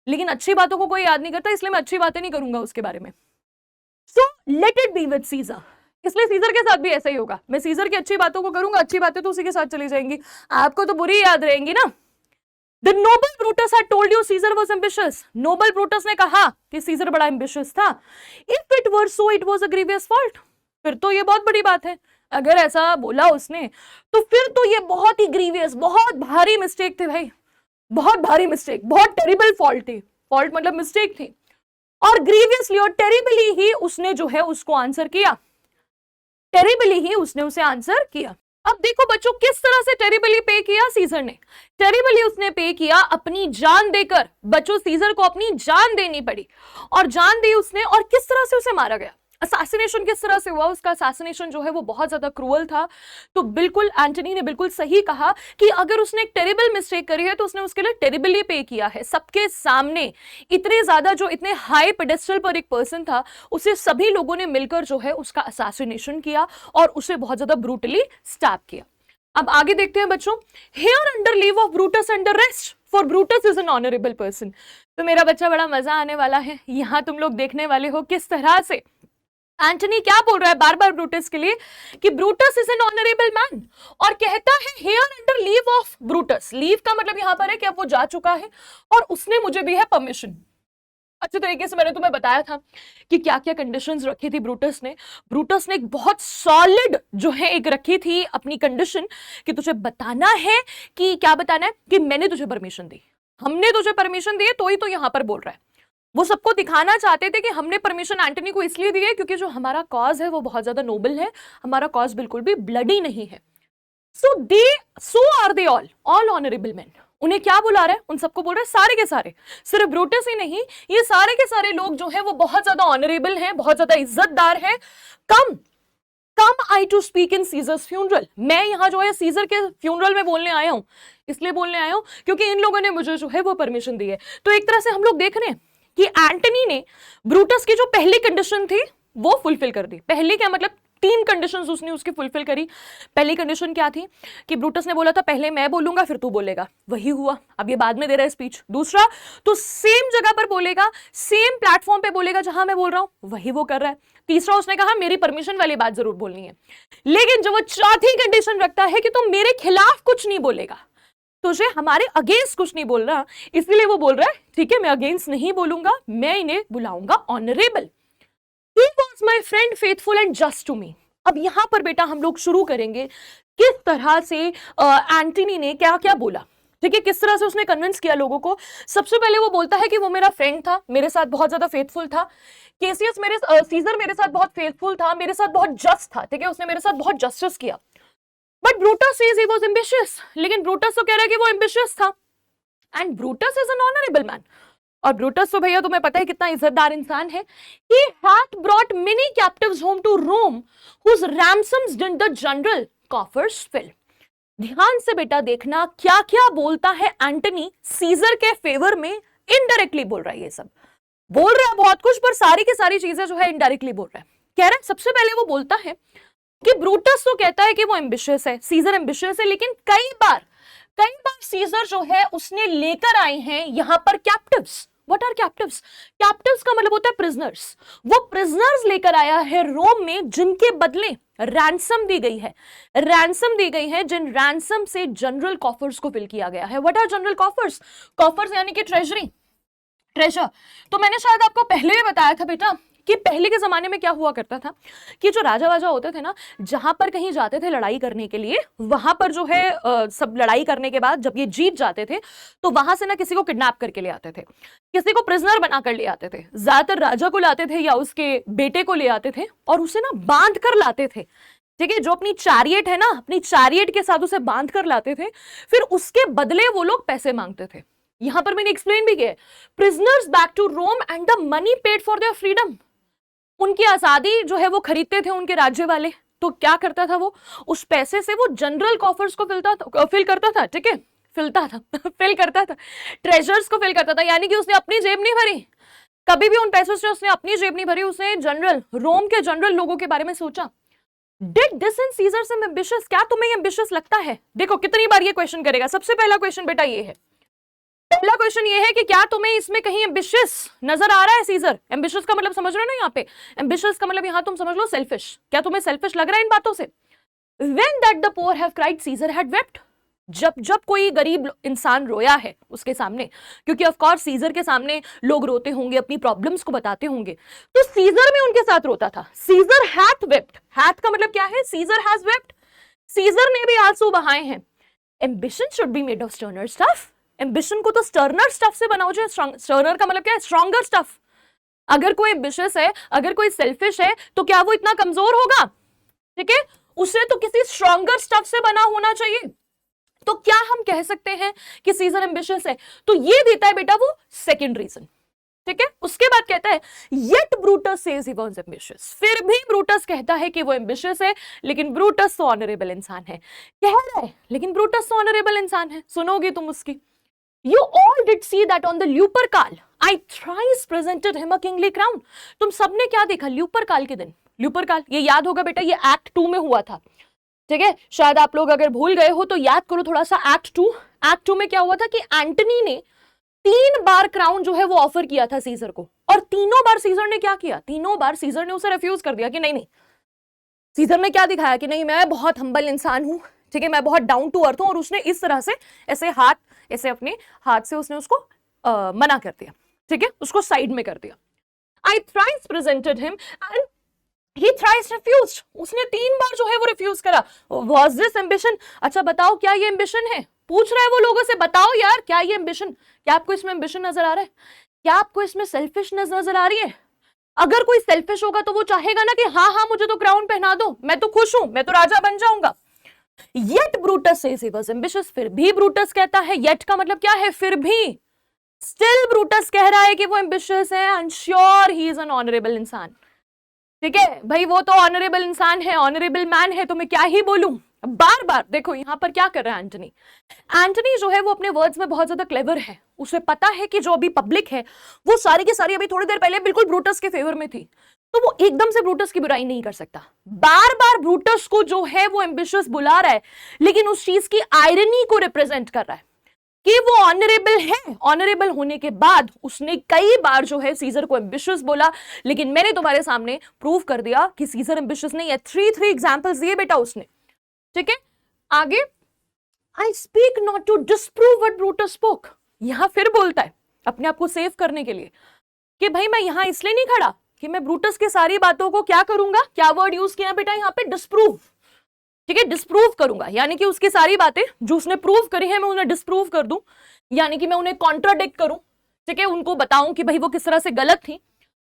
लेकिन अच्छी बातों को कोई याद नहीं करता, इसलिए मैं अच्छी बातें नहीं करूंगा उसके बारे में। So let it be with Caesar, इसलिए सीजर के साथ भी ऐसा ही होगा। मैं सीजर की अच्छी बातों को करूंगा, अच्छी बातें तो उसी के साथ चली जाएंगी, आपको तो बुरी याद रहेंगी ना। The noble Brutus had told you Caesar was ambitious। Noble Brutus ने कहा कि सीजर बड़ा एम्बिशियस था। If it were so, it was a grievous fault। फिर तो ये बहुत बड़ी बात है, अगर ऐसा बोला उसने तो फिर तो ये बहुत ही ग्रीवियस, बहुत भारी मिस्टेक थी भाई, बहुत भारी मिस्टेक, बहुत टेरिबल फॉल्ट थी। फॉल्ट मतलब मिस्टेक थी, और ग्रीवियसली और टेरिबली ही उसने जो है उसको आंसर किया, टेरिबली ही उसने उसे आंसर किया। अब देखो बच्चों, किस तरह से टेरिबली पे किया सीजर ने। टेरिबली उसने पे किया अपनी जान देकर। बच्चों, सीजर को अपनी जान देनी पड़ी और जान दी उसने, और किस तरह से उसे मारा गया, असैसिनेशन किस तरह से हुआ। उसका असैसिनेशन जो है वो बहुत ज्यादा क्रूअल था। तो बिल्कुल एंटनी ने बिल्कुल सही कहा कि अगर उसने एक टेरिबल मिस्टेक करी है तो उसने उसके लिए टेरिबली पे किया है, सबके सामने। इतने ज्यादा, जो इतने हाई पेडेस्टल पर एक पर्सन था, उसे सभी लोगों ने मिलकर जो है उसका असैसिनेशन किया और उसे बहुत ज्यादा ब्रूटली स्टैब किया। अब आगे देखते हैं बच्चों। Here under leave of Brutus under rest, for Brutus is an honourable person. तो मेरा बच्चा, बड़ा मजा आने वाला है। यहां तुम लोग देखने वाले हो किस तरह से एंटनी क्या बोल रहा है बार बार ब्रूटस के लिए कि Brutus is an honourable man, और कहता है here under leave of Brutus. Leave का मतलब यहां पर है कि अब वो जा चुका है और उसने मुझे दी है परमिशन। अच्छे तरीके से मैंने तुम्हें बताया था कि क्या क्या कंडीशंस रखी थी ब्रूटस ने। ब्रूटस ने एक बहुत सॉलिड जो है एक रखी थी अपनी कंडीशन कि तुझे बताना है, कि क्या बताना है, कि मैंने तुझे परमिशन दी, हमने तुझे परमिशन दी है, तो ही तो यहां पर बोल रहा है। वो सबको दिखाना चाहते थे कि हमने परमिशन एंटनी को इसलिए दी है क्योंकि जो हमारा कॉज है वो बहुत ज्यादा नोबल है, हमारा कॉज बिल्कुल भी ब्लडी नहीं है। So are they all honourable man. उन्हें क्या बुला रहे हैं, उन सबको बोल रहे हैं सारे के सारे, सिर्फ ब्रूटस ही नहीं, ये सारे के सारे लोग जो है वो बहुत ज्यादा ऑनरेबल हैं, बहुत ज्यादा इज्जतदार हैं। Come I to speak in Caesar's funeral. मैं यहाँ जो है सीजर के फ्यूनरल में बोलने आया हूं, इसलिए बोलने आया हूं क्योंकि इन लोगों ने मुझे जो है वो परमिशन दी है। तो एक तरह से हम लोग देख रहे हैं कि एंटनी ने ब्रूटस की जो पहली कंडीशन थी वो फुलफिल कर दी। पहली क्या मतलब, 3 कंडीशंस उसने उसकी फुलफिल करी। पहली कंडीशन क्या थी कि ब्रूटस ने बोला था पहले मैं बोलूंगा फिर तू बोलेगा, वही हुआ। अब ये बाद में दे रहा है स्पीच। दूसरा, तो सेम जगह पर बोलेगा, सेम प्लेटफॉर्म पे बोलेगा जहां मैं बोल रहा हूं, वही वो कर रहा है। तीसरा, उसने कहा मेरी परमिशन वाली बात जरूर बोलनी है। लेकिन जब वो चौथी कंडीशन रखता है कि तुम मेरे खिलाफ कुछ नहीं बोलेगा, तुझे हमारे अगेंस्ट कुछ नहीं बोल रहा, इसलिए वो बोल रहा है ठीक है मैं अगेंस्ट नहीं बोलूंगा, मैं इन्हें बुलाऊंगा honourable. He was my friend faithful and just to me। अब यहां पर बेटा हम लोग शुरू करेंगे किस तरह से एंटनी ने क्या क्या बोला, ठीक है, किस तरह से उसने कन्विंस किया लोगों को। सबसे पहले वो बोलता है कि वो मेरा फ्रेंड था, मेरे साथ बहुत ज्यादा फेथफुल था। सीजर मेरे साथ बहुत फेथफुल था, मेरे साथ बहुत जस्ट था, ठीक है, उसने मेरे साथ बहुत जस्टिस किया। But Brutus says he was ambitious, लेकिन ब्रूटस तो कह रहा है कि वो एम्बिशियस था, and Brutus is an honourable man. और ब्रूटस तो भैया तुम्हें पता है कितना इज्जतदार इंसान है। He had brought many captives home to Rome, whose ransoms did the general coffers fill। ध्यान से बेटा देखना क्या क्या बोलता है एंटनी सीजर के फेवर में, इनडायरेक्टली बोल रहा है ये सब। बोल रहा है बहुत कुछ, पर सारी की सारी चीजें जो है इनडायरेक्टली बोल रहा है। कह रहा है सबसे पहले वो बोलता है कि ब्रूटस तो कहता है कि वो एम्बिशियस है, सीजर एम्बिशियस है, लेकिन कई बार सीजर जो है उसने लेकर आए हैं यहां पर captives. What are captives? Captives का मतलब होता है प्रिजनर्स। वो प्रिजनर्स लेकर आया है रोम में, जिनके बदले रैंसम दी गई है। रैंसम दी गई है, जिन रैंसम से जनरल कॉफर्स को फिल किया गया है। What are general coffers? Coffers यानी कि ट्रेजरी, ट्रेजर। तो मैंने शायद आपको पहले भी बताया था बेटा कि पहले के जमाने में क्या हुआ करता था कि जो राजा वाजा होते थे ना, जहां पर कहीं जाते थे लड़ाई करने के लिए, वहां पर जो है सब लड़ाई करने के बाद जब ये जीत जाते थे तो वहां से ना किसी को किडनैप करके ले आते थे, किसी को प्रिजनर बनाकर ले आते थे। ज्यादातर राजा को लाते थे या उसके बेटे को ले आते थे और उसे ना बांध कर लाते थे। ठीक है, जो अपनी चैरियट है ना, अपनी चैरियट के साथ उसे बांध कर लाते थे, फिर उसके बदले वो लोग पैसे मांगते थे। यहां पर मैंने एक्सप्लेन भी किया, prisoners back to Rome and the money paid for their freedom. उनकी आजादी जो है वो खरीदते थे उनके राज्य वाले। तो क्या करता था वो, उस पैसे से वो जनरल कॉफर्स को फिल करता था। ठीक है, फिल करता था, ट्रेजर्स को फिल करता था। यानी कि उसने अपनी जेब नहीं भरी, कभी भी उन पैसों से उसने अपनी जेब नहीं भरी, उसने जनरल, रोम के जनरल लोगों के बारे में सोचा। Did this in Caesar seem ambitious? क्या तुम्हें ये एम्बिशियस लगता है? देखो कितनी बार ये क्वेश्चन करेगा। सबसे पहला क्वेश्चन बेटा ये है, पहला क्वेश्चन ये है कि क्या तुम्हें इसमें कहीं एम्बिशियस नजर आ रहा है? सीजर एम्बिशियस का मतलब समझ रहे हो ना? यहाँ पे एम्बिशियस का मतलब यहाँ तुम समझ लो सेल्फिश। क्या तुम्हें सेल्फिश लग रहा है इन बातों से? When that the poor have cried, Caesar had wept. जब कोई गरीब इंसान रोया है उसके सामने, क्योंकि ऑफ कोर्स सीजर के सामने लोग रोते होंगे, अपनी प्रॉब्लम्स को बताते होंगे, तो सीजर भी उनके साथ रोता था। सीजर हैथ वेप्ट, हैथ का मतलब क्या है? सीजर हैज वेप्ट, सीजर ने भी आंसू बहाए हैं। Ambition should be made of sterner stuff. Ambition को तो स्टर्नर स्टफ से बनाओ। स्टर्नर का मतलब क्या है? Stronger stuff. अगर कोई एम्बिशियस है, अगर कोई सेल्फिश है, तो क्या वो इतना कमजोर होगा? ठीक है, उसे तो किसी स्ट्रॉन्गर स्टफ से बना होना चाहिए। तो क्या हम कह सकते हैं कि सीजर एम्बिशियस है? तो ये देता है बेटा वो सेकंड रीजन। ठीक है, उसके बाद कहता है yet Brutus says he was ambitious. फिर भी ब्रूटस कहता है कि वो एम्बिशियस है, लेकिन ब्रूटस तो ऑनरेबल इंसान है। कह रहा है लेकिन ब्रूटस तो ऑनरेबल इंसान है। सुनोगी तुम उसकी। You all did see that on the Lupercal. I thrice presented him a kingly crown. तुम सबने क्या देखा ल्यूपरकाल के दिन? ल्यूपरकाल ये याद होगा बेटा, ये एक्ट 2 में हुआ था। ठीक है, शायद आप लोग अगर भूल गए हो तो याद करो थोड़ा सा। एक्ट 2 में क्या हुआ था कि एंटनी ने 3 बार क्राउन जो है वो ऑफर किया था सीजर को, और तीनों बार सीजर ने क्या किया? तीनों बार सीजर ने उसे रिफ्यूज कर दिया कि नहीं। सीजर ने क्या दिखाया कि नहीं, मैं बहुत हम्बल इंसान हूं, ठीक है, मैं बहुत डाउन टू अर्थ हूं, और उसने इस तरह से ऐसे अपने हाथ से उसने उसको मना कर दिया। ठीक है, उसको साइड में कर दिया। I thrice presented him and he thrice refused. उसने 3 बार जो है वो रिफ्यूज करा। Was this ambition? अच्छा बताओ क्या ये एम्बिशन है? पूछ रहा है वो लोगों से, बताओ यार क्या ये एम्बिशन? क्या आपको इसमें एम्बिशन नजर आ रहा है? क्या आपको इसमें सेल्फिशनेस नजर आ रही है? अगर कोई सेल्फिश होगा तो वो चाहेगा ना कि हाँ मुझे तो क्राउन पहना दो, मैं तो खुश हूं, मैं तो राजा बन जाऊंगा। Yet Brutus says he was ambitious. फिर भी ब्रूटस कहता है, yet का मतलब क्या है? फिर भी। Still ब्रूटस कह रहा है कि वो ambitious है, and sure he is an honorable इंसान। ठीक है भाई, वो तो ऑनरेबल इंसान है, ऑनरेबल मैन है, तो मैं क्या ही बोलूं। बार बार देखो यहां पर क्या कर रहा है एंटनी। एंटनी जो है वो अपने वर्ड्स में बहुत ज्यादा क्लेवर है। उसे पता है कि जो अभी पब्लिक है वो सारी की सारी अभी थोड़ी देर पहले बिल्कुल ब्रूटस के फेवर में थी, तो वो एकदम से ब्रूटस की बुराई नहीं कर सकता। बार बार ब्रूटस को जो है वो एम्बिशियस बुला रहा है, लेकिन उस चीज की आयरनी को रिप्रेजेंट कर रहा है कि वो ऑनरेबल है। ऑनरेबल होने के बाद उसने कई बार जो है सीजर को एम्बिशियस बोला, लेकिन मैंने तुम्हारे सामने प्रूव कर दिया कि सीजर एम्बिशियस नहीं है। 3 एग्जांपल्स दिए बेटा उसने। ठीक है, आगे I speak not to disprove what Brutus spoke. यहां फिर बोलता है अपने आप को सेव करने के लिए कि भाई मैं यहां इसलिए नहीं खड़ा कि मैं ब्रूटस की सारी बातों को क्या करूंगा, क्या वर्ड यूज किया बेटा यहां पे? डिस्प्रूव। ठीक है, डिस्प्रूव करूंगा, यानी कि उसकी सारी बातें जो उसने प्रूव करी है मैं उन्हें डिस्प्रूव कर दूं, यानी कि मैं उन्हें कॉन्ट्राडिक्ट करूं। ठीक है, उनको बताऊं कि भाई वो किस तरह से गलत थी।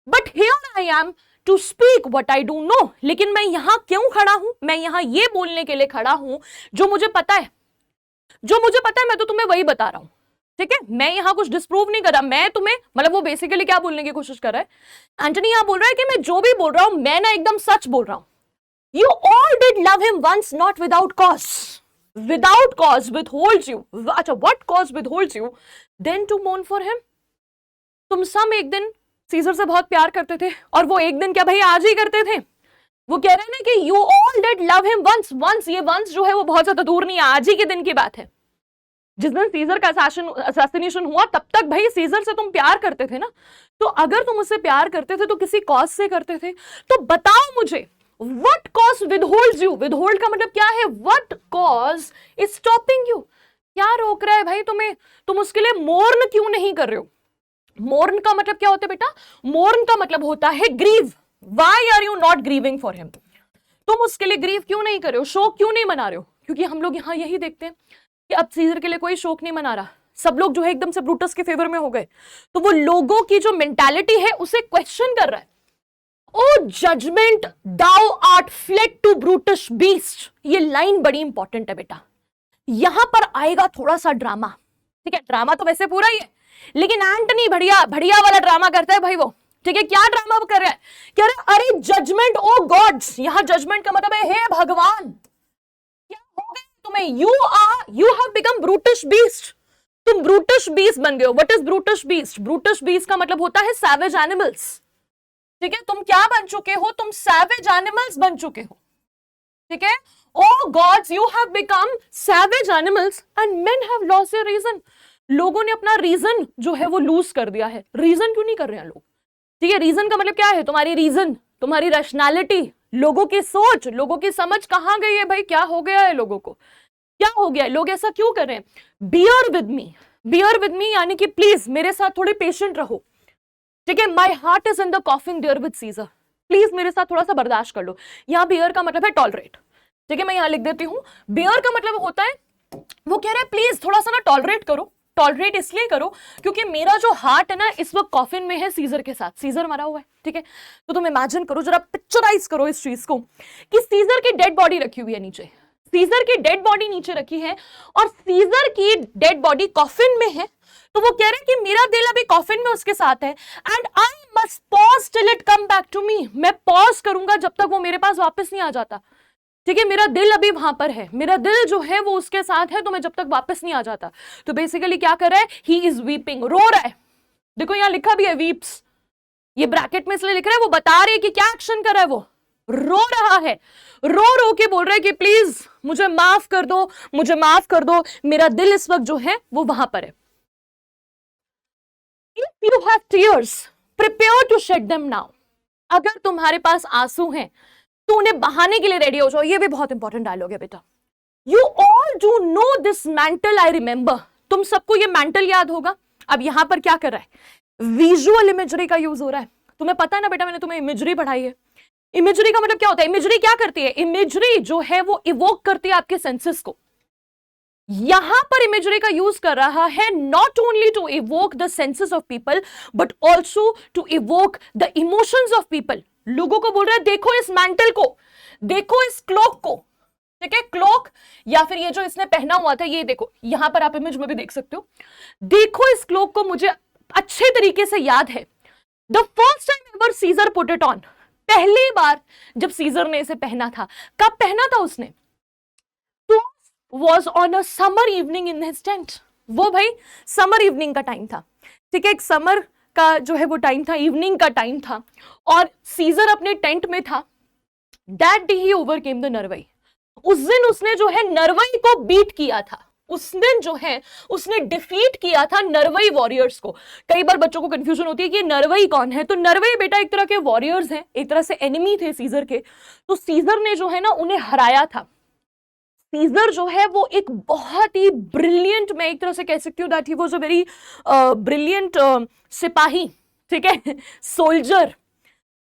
But here I am to speak what I do know. लेकिन मैं यहां क्यों खड़ा हूं? मैं यहां ये बोलने के लिए खड़ा हूं जो मुझे पता है। जो मुझे पता है मैं तो तुम्हें वही बता रहा हूं। ठीक है, मैं यहां कुछ डिस्प्रूव नहीं कर रहा, मैं तुम्हें मतलब वो बेसिकली क्या बोलने की कोशिश कर रहा है? एंटनी यहां बोल रहा है कि मैं जो भी बोल रहा हूं मैं ना एकदम सच बोल रहा हूं। You all did love him once, not without cause. Without cause withholds you. अच्छा, what cause withholds you? Then to mourn for him. तुम सब एक दिन सीजर से बहुत प्यार करते थे, और वो एक दिन क्या भाई आज ही करते थे। वो कह रहे हैं ना कि you all did love him once, ये वंस जो है वो बहुत ज्यादा दूर नहीं है, आज ही के दिन की बात है। जिस दिन सीजर का असैसिनेशन हुआ तब तक भाई सीजर से तुम प्यार करते थे ना। तो अगर तुम उससे प्यार करते थे तो किसी कॉज से करते थे। तो बताओ मुझे, व्हाट कॉज विदहोल्ड्स यू? विदहोल्ड का मतलब क्या है? What cause is stopping you? क्या रोक रहा है भाई तुम्हें? तुम उसके लिए मोर्न क्यों नहीं कर रहे हो? मोर्न का मतलब क्या होता है बेटा? मोर्न का मतलब होता है grieve. Why are you not grieving for him? तुम उसके लिए ग्रीव क्यों नहीं कर रहे हो? शोक क्यों नहीं मना रहे हो? क्योंकि हम लोग यहाँ यही देखते हैं कि अब सीजर के लिए कोई शोक नहीं मना रहा, सब लोग जो है एकदम से ब्रूटस के फेवर में हो गए। तो वो लोगों की जो मेंटालिटी है उसे क्वेश्चन कर रहा है। O judgement thou art fled to brutish beast, ये लाइन बड़ी इंपॉर्टेंट है बेटा। यहां पर आएगा थोड़ा सा ड्रामा, ठीक है? ड्रामा तो वैसे पूरा ही है, लेकिन एंटनी बढ़िया बढ़िया वाला ड्रामा करता है भाई वो, ठीक है? क्या ड्रामा कर रहा है? कह रहा है अरे जजमेंट, ओ गॉड्स, यहां जजमेंट का मतलब है हे भगवान, क्या हो गया तुम्हें? You have become brutish beast, तुम ब्रूटिश बीस्ट बन गए हो। What is brutish beast? Brutish beast का मतलब होता है सैवेज एनिमल्स, ठीक है? तुम क्या बन चुके हो? तुम सैवेज एनिमल्स बन चुके हो, ठीक है? O gods, you have become savage animals and men have lost their reason. लोगों ने अपना रीजन जो है वो लूज कर दिया है। रीजन क्यों नहीं कर रहे हैं लोग? ठीक है, रीजन का मतलब क्या है? तुम्हारी रीजन, तुम्हारी रैशनैलिटी, लोगों की सोच, लोगों की समझ कहां गई है भाई? क्या हो गया है लोगों को? क्या हो गया है? लोग ऐसा क्यों कर रहे हैं? बियर विद मी यानी कि प्लीज मेरे साथ थोड़े पेशेंट रहो, ठीक है? My heart is in the coffin dear with Caesar, please मेरे साथ थोड़ा सा बर्दाश्त कर लो। यहाँ बियर का मतलब है टॉलरेट, ठीक है? मैं यहाँ लिख देती हूँ, बियर का मतलब होता है, वो कह रहा है प्लीज थोड़ा सा ना टॉलरेट करो। टॉलरेट इसलिए करो क्योंकि मेरा जो हार्ट है ना इस वक्त कॉफिन में है सीजर के साथ, सीजर मरा हुआ है, ठीक है? तो तुम इमेजिन करो, जरा पिक्चराइज करो इस चीज को कि सीजर की डेड बॉडी रखी हुई है नीचे, सीजर की डेड बॉडी नीचे रखी है और सीजर की डेड बॉडी कॉफिन में है। तो वो कह रहे हैं कि मेरा दिल अभी कॉफिन में उसके साथ है and I must pause till it come back to me, मैं पॉज करूंगा जब तक वो मेरे पास वापस नहीं आ जाता, ठीक है? मेरा दिल अभी वहां पर है, मेरा दिल जो है वो उसके साथ है, तो मैं जब तक वापस नहीं आ जाता। तो बेसिकली क्या कर रहा है? ही इज वीपिंग, रो रहा है। देखो यहां लिखा भी है वीप्स, ये ब्रैकेट में इसलिए लिख रहा है, वो बता रहे कि क्या एक्शन कर रहा है, वो रो रहा है, रो रो के बोल रहा है कि प्लीज मुझे माफ कर दो, मुझे माफ कर दो, मेरा दिल इस वक्त जो है वो वहां पर है। If you have tears, prepare to shed them now. अगर तुम्हारे पास आंसू हैं तो उन्हें बहाने के लिए रेडी हो जाओ। ये भी बहुत इंपॉर्टेंट डायलॉग है बेटा। You all do know this mantle I remember. तुम सबको ये मैंटल याद होगा। अब यहां पर क्या कर रहा है? विजुअल इमेजरी का यूज हो रहा है। तुम्हें पता है ना बेटा, मैंने तुम्हें इमेजरी पढ़ाई है। इमेजरी का मतलब क्या होता है? इमेजरी क्या करती है? इमेजरी जो है वो इवोक करती है आपके सेंसेस को। यहां पर इमेजरी का यूज कर रहा है not only to evoke the senses of people but also to evoke the emotions of people. लोगों को बोल रहा है देखो इस मैंटल को, देखो इस क्लोक को, ठीक है? क्लोक या फिर ये जो इसने पहना हुआ था, ये देखो, यहां पर आप इमेज में भी देख सकते हो। देखो इस क्लोक को, मुझे अच्छे तरीके से याद है। The first time ever Caesar put it on, पहली बार जब सीजर ने इसे पहना था, कब पहना था उसने? Was on a summer evening in his tent. वो भाई समर इवनिंग का टाइम था, ठीक है? एक समर का जो है वो टाइम था, इवनिंग का टाइम था और सीजर अपने टेंट में था। That day he overcame the नरवई। उस दिन उसने जो है नरवई को बीट किया था, उस दिन जो है उसने डिफीट किया था नरवई वॉरियर्स को। कई बार बच्चों को कंफ्यूजन होती है कि नरवई कौन है, तो नरवई बेटा एक तरह के वॉरियर्स हैं, एक तरह से एनिमी थे सीजर के। तो सीजर ने जो है ना उन्हें हराया था। सीजर जो है वो एक बहुत ही ब्रिलियंट, मैं एक तरह से कह सकती हूँ that he was a very brilliant सिपाही, ठीक है? Soldier,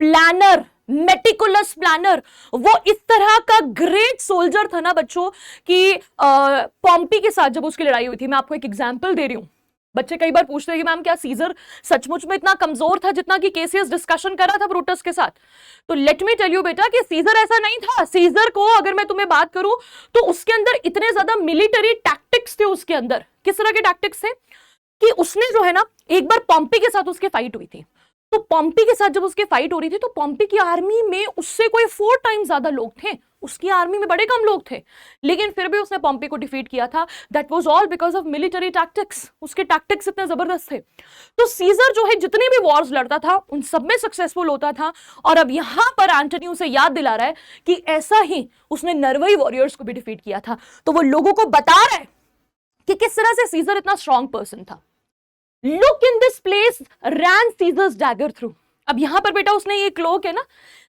planner, meticulous planner. वो इस तरह का ग्रेट सोल्जर था ना बच्चों कि पॉम्पी के साथ जब उसकी लड़ाई हुई थी, मैं आपको एक एग्जांपल दे रही हूँ। बच्चे कई बार पूछते हैं कि मैम क्या सीजर सचमुच में इतना कमजोर था जितना कि केसीएस डिस्कशन कर रहा था ब्रूटस के साथ? तो लेट मी टेल यू बेटा कि सीजर ऐसा नहीं था। सीजर को अगर मैं तुम्हें बात करूं तो उसके अंदर इतने ज्यादा मिलिटरी टैक्टिक्स थे उसके अंदर। किस तरह के टैक्टिक्स थे कि उसने जो है ना, एक बार पॉम्पी के साथ उसके फाइट हुई थी, तो पॉम्पी के साथ जब उसकी फाइट हो रही थी तो पॉम्पी की आर्मी में उससे कोई 4 टाइम्स ज्यादा लोग थे, उसकी आर्मी में बड़े कम लोग थे, लेकिन फिर भी उसने पॉम्पी को डिफीट किया था। That was all because of military tactics, उसके टैक्टिक्स इतने जबरदस्त थे। तो सीजर जो है जितने भी वॉर्स लड़ता था उन सब में सक्सेसफुल होता था। और अब यहां पर एंटनी उसे याद दिला रहा है कि ऐसा ही उसने नर्वई वॉरियर्स को भी डिफीट किया था। तो वो लोगों को बता रहा है कि किस तरह से सीजर इतना स्ट्रॉन्ग पर्सन था। Look in this place ran Caesar's dagger through। अब यहां पर बेटा उसने ये क्लोक है ना,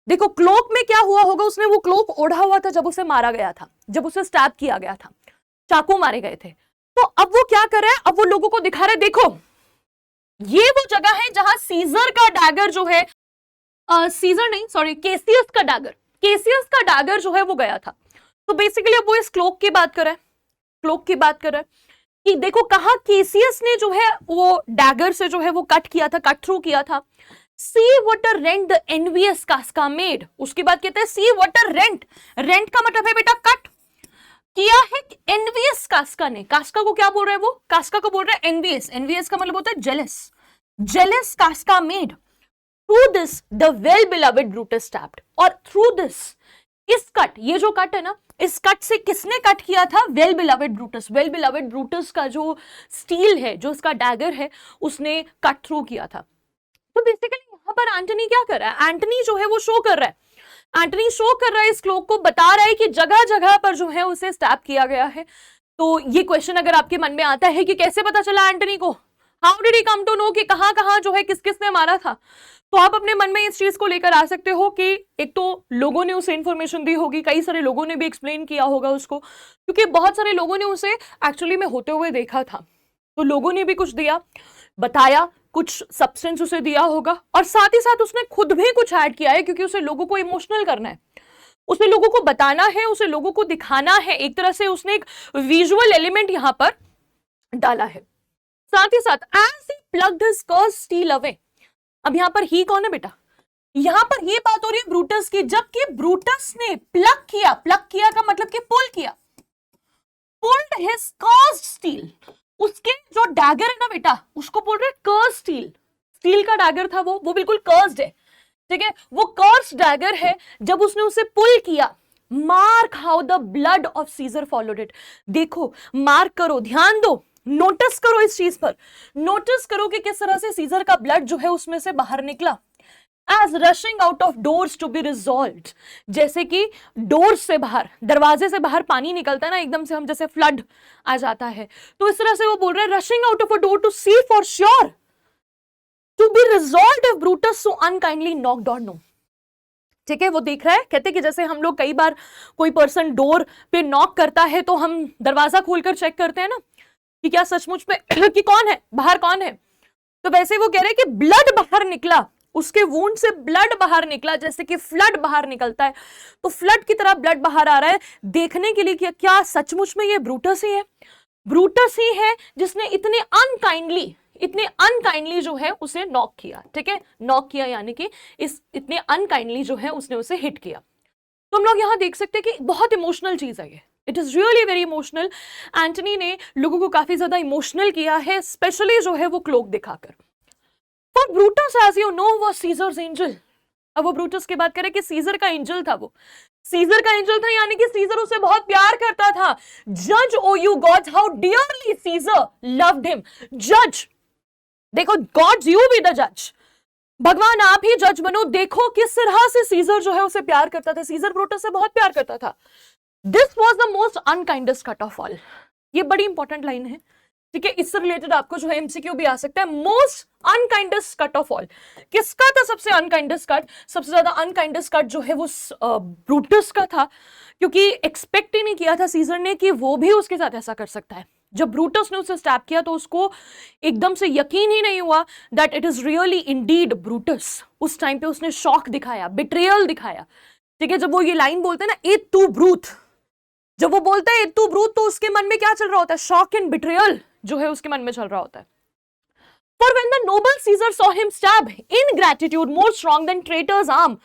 देखो क्लोक में क्या हुआ होगा, उसने वो क्लोक ओढ़ा हुआ था जब उसे मारा गया था, जब उसे स्टैब किया गया था, चाकू मारे गए थे। तो अब वो क्या कर रहा है, अब वो लोगों को दिखा रहा है, देखो ये वो जगह है जहां सीजर का डैगर जो है, सीजर नहीं सॉरी केसियस का डैगर, केसियस का डैगर जो है वो गया था। तो बेसिकली अब वो इस क्लोक की बात कर रहा है, क्लोक की बात कर रहा है कि देखो कहा केसियस ने जो है वो डैगर से जो है वो कट किया था, कट थ्रू किया था। See what a rent the envious कास्का made. उसके बाद कहते हैं see what a rent, rent का मतलब है बेटा कट किया है एनवियस कास्का ने। कास्का को क्या बोल रहे हैं वो, कास्का को बोल रहे हैं एनवियस, एनवियस का मतलब होता है jealous, jealous कास्का made. Through this the well beloved Brutus stabbed, और थ्रू दिस इस कट, ये जो कट है ना, इस कट से किसने कट किया था, well beloved Brutus. Well beloved Brutus का जो स्टील है, जो उसका डैगर है, उसने कट थ्रू किया था। तो बेसिकली यहां पर एंटनी क्या कर रहा है, एंटनी जो है वो शो कर रहा है, एंटनी शो कर रहा है इस क्लोक को, बता रहा है कि जगह जगह पर जो है उसे स्टैब किया गया है। तो ये क्वेश्चन अगर आपके मन में आता है कि कैसे पता चला एंटनी को, how did he come to know कि कहां कहां जो है किस किस ने मारा था, तो आप अपने मन में इस चीज को लेकर आ सकते हो कि एक तो लोगों ने उसे इंफॉर्मेशन दी होगी, कई सारे लोगों ने भी एक्सप्लेन किया होगा उसको, क्योंकि बहुत सारे लोगों ने उसे एक्चुअली में होते हुए देखा था। तो लोगों ने भी कुछ दिया, बताया, कुछ सब्सटेंस उसे दिया होगा, और साथ ही साथ उसने खुद भी कुछ ऐड किया है, क्योंकि उसे लोगों को इमोशनल करना है, उसे लोगों को बताना है, उसे लोगों को दिखाना है। एक तरह से उसने एक विजुअल एलिमेंट यहां पर डाला है। साथ ही साथ as he plucked his cursed steel away. अब यहां पर ही कौन है बेटा, यहां पर ये बात हो रही है ब्रूटस की, जबकि ब्रूटस ने प्लग किया, प्लग किया का मतलब कि पुल किया, पुल्ड हिज कर्स्ड स्टील। उसके जो डैगर है ना बेटा, उसको बोल रहे कर्स्ड स्टील, स्टील का डैगर था वो बिल्कुल कर्स्ड है, ठीक है, वो कर्स्ड डैगर है। जब उसने उसे पुल किया, mark how the blood of Caesar followed it. देखो, मार्क करो, ध्यान दो, नोटिस करो इस चीज पर, नोटिस करो कि किस तरह से सीजर का ब्लड जो है उसमें से बाहर निकला। As rushing out of doors to be resolved, जैसे कि डोर्स से बाहर, दरवाजे से बाहर पानी निकलता है ना एकदम से, हम जैसे फ्लड आ जाता है, तो इस तरह से वो बोल रहे हैं rushing out of a door to see for sure to be resolved if Brutus so unkindly knocked on no. ठीक है, वो देख रहा है, कहते कि जैसे हम लोग कई बार कोई पर्सन डोर पे नॉक करता है तो हम दरवाजा खोलकर चेक करते हैं ना कि क्या सचमुच में कि कौन है बाहर, कौन है। तो वैसे वो कह रहे हैं कि ब्लड बाहर निकला, उसके वुंड से ब्लड बाहर निकला, जैसे कि फ्लड बाहर निकलता है, तो फ्लड की तरह ब्लड बाहर आ रहा है, देखने के लिए कि क्या सचमुच में ये ब्रूटस ही है, ब्रूटस ही है जिसने इतने अनकाइंडली जो है उसे नॉक किया। ठीक है, नॉक किया यानी कि इस इतने अनकाइंडली जो है उसने उसे हिट किया। तो हम लोग यहां देख सकते हैं कि बहुत इमोशनल चीज है ये, it is really very emotional. Antony ने लोगों को काफी ज्यादा इमोशनल किया है, स्पेशली जो है वो क्लोक दिखाकर। For Brutus as you know was Caesar's angel. अब वो ब्रूटस की बात करें कि सीजर का एंजल था, वो सीजर का एंजल था, यानी कि सीजर उसे बहुत प्यार करता था। जज O you gods how dearly Caesar loved him. जज, देखो, गॉड्स यू बी द जज, भगवान आप ही जज बनो। देखो किस तरह से सीजर जो है उसे प्यार करता था, सीजर ब्रूटस से बहुत प्यार करता था। This was the most unkindest cut of all. ये बड़ी इंपॉर्टेंट लाइन है, ठीक है, इससे रिलेटेड आपको जो है एमसीक्यू भी आ सकता है। Most unkindest cut of all, किसका था सबसे अनकाइंडेस्ट कट? सबसे ज्यादा अनकाइंडेस्ट कट जो है वो ब्रूटस का था, क्योंकि एक्सपेक्ट ही नहीं किया था सीजर ने कि वो भी उसके साथ ऐसा कर सकता है। जब ब्रूटस ने उसे स्टैब किया तो उसको एकदम से यकीन ही नहीं हुआ that it is really Indeed Brutus. उस टाइम पे उसने शॉक दिखाया, बिट्रेयल दिखाया। ठीक है, जब वो ये लाइन बोलते हैं ना, ए तू ब्रूथ, जब वो बोलता है ए तू ब्रूथ, तो उसके मन में क्या चल रहा होता है? शॉक एंड बिट्रेयल जो है उसके मन में चल रहा होता है। For when the noble Caesar saw him stab, ingratitude more strong than traitor's arm,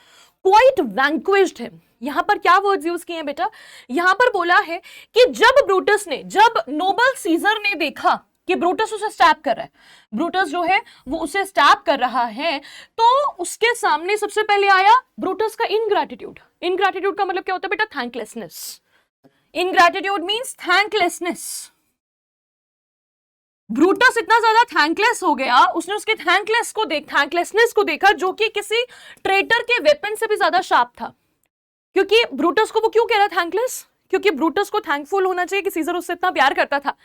quite vanquished him. यहां पर क्या वर्ड्स यूज किए हैं बेटा? यहां पर बोला है कि जब ब्रूटस ने, जब नोबल सीजर ने देखा कि ब्रूटस उसे स्टैब कर रहा है, ब्रूटस जो है वो उसे स्टैब कर रहा है, तो उसके सामने सबसे पहले आया ब्रूटस का इनग्रैटिट्यूड। इनग्रैटिट्यूड का मतलब क्या होता है बेटा? थैंकलेसनेस। इनग्रैटिट्यूड means thanklessness. ब्रूटस इतना ज्यादा थैंकलेस हो गया, उसने उसके थैंकलेसनेस को देखा, जो कि किसी ट्रेटर के वेपन से भी ज्यादा शार्प था। क्योंकि ब्रूटस को वो क्यों कह रहा है थैंकलेस? क्योंकि ब्रूटस को थैंकफुल होना चाहिए कि सीजर उससे इतना प्यार करता था।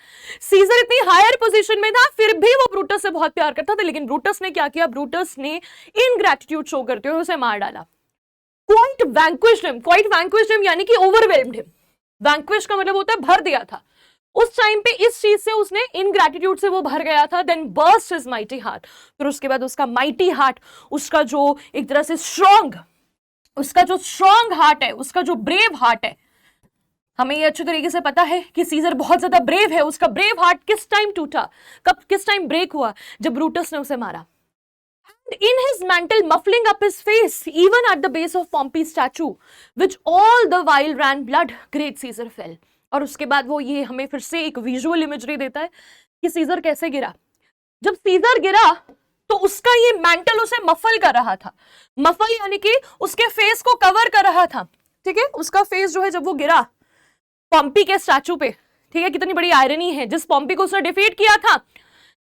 सीजर इतनी हायर पोजीशन में था, फिर भी वो ब्रूटस से बहुत प्यार करता था, लेकिन ब्रूटस ने क्या किया? ब्रूटस ने इनग्रैटिट्यूड शो करते हुए उसे मार डाला। क्वाइट वैंक्विश्ड हिम यानी कि ओवरवेल्म्ड हिम। वैंक्विश का मतलब होता है भर दिया था। उस टाइम पे इस चीज से उसने इनग्रैटिट्यूड से वो भर गया था। Then burst his mighty heart. फिर उसके बाद उसका माइटी हार्ट, उसका जो एक तरह से स्ट्रॉन्ग हार्ट है, उसका जो ब्रेव हार्ट है, हमें ये अच्छी तरीके से पता है कि सीजर बहुत ज्यादा ब्रेव है। उसका ब्रेव हार्ट किस टाइम टूटा, किस टाइम ब्रेक हुआ? जब ब्रूटस ने उसे मारा। In his mantle muffling up his face, even at the base of Pompey's statue, which all the while ran blood, great Caesar fell. और उसके बाद वो ये हमें फिर से एक विजुअल इमेजरी देता है कि सीजर कैसे गिरा। जब सीजर गिरा तो उसका ये मैंटल उसे मफल कर रहा था। मफल यानी कि उसके फेस को कवर कर रहा था, ठीक है। उसका फेस जो है जब वो गिरा पॉम्पी के स्टैचू पे, ठीक है, कितनी बड़ी आयरनी है, जिस पॉम्पी को उसने डिफीट किया था,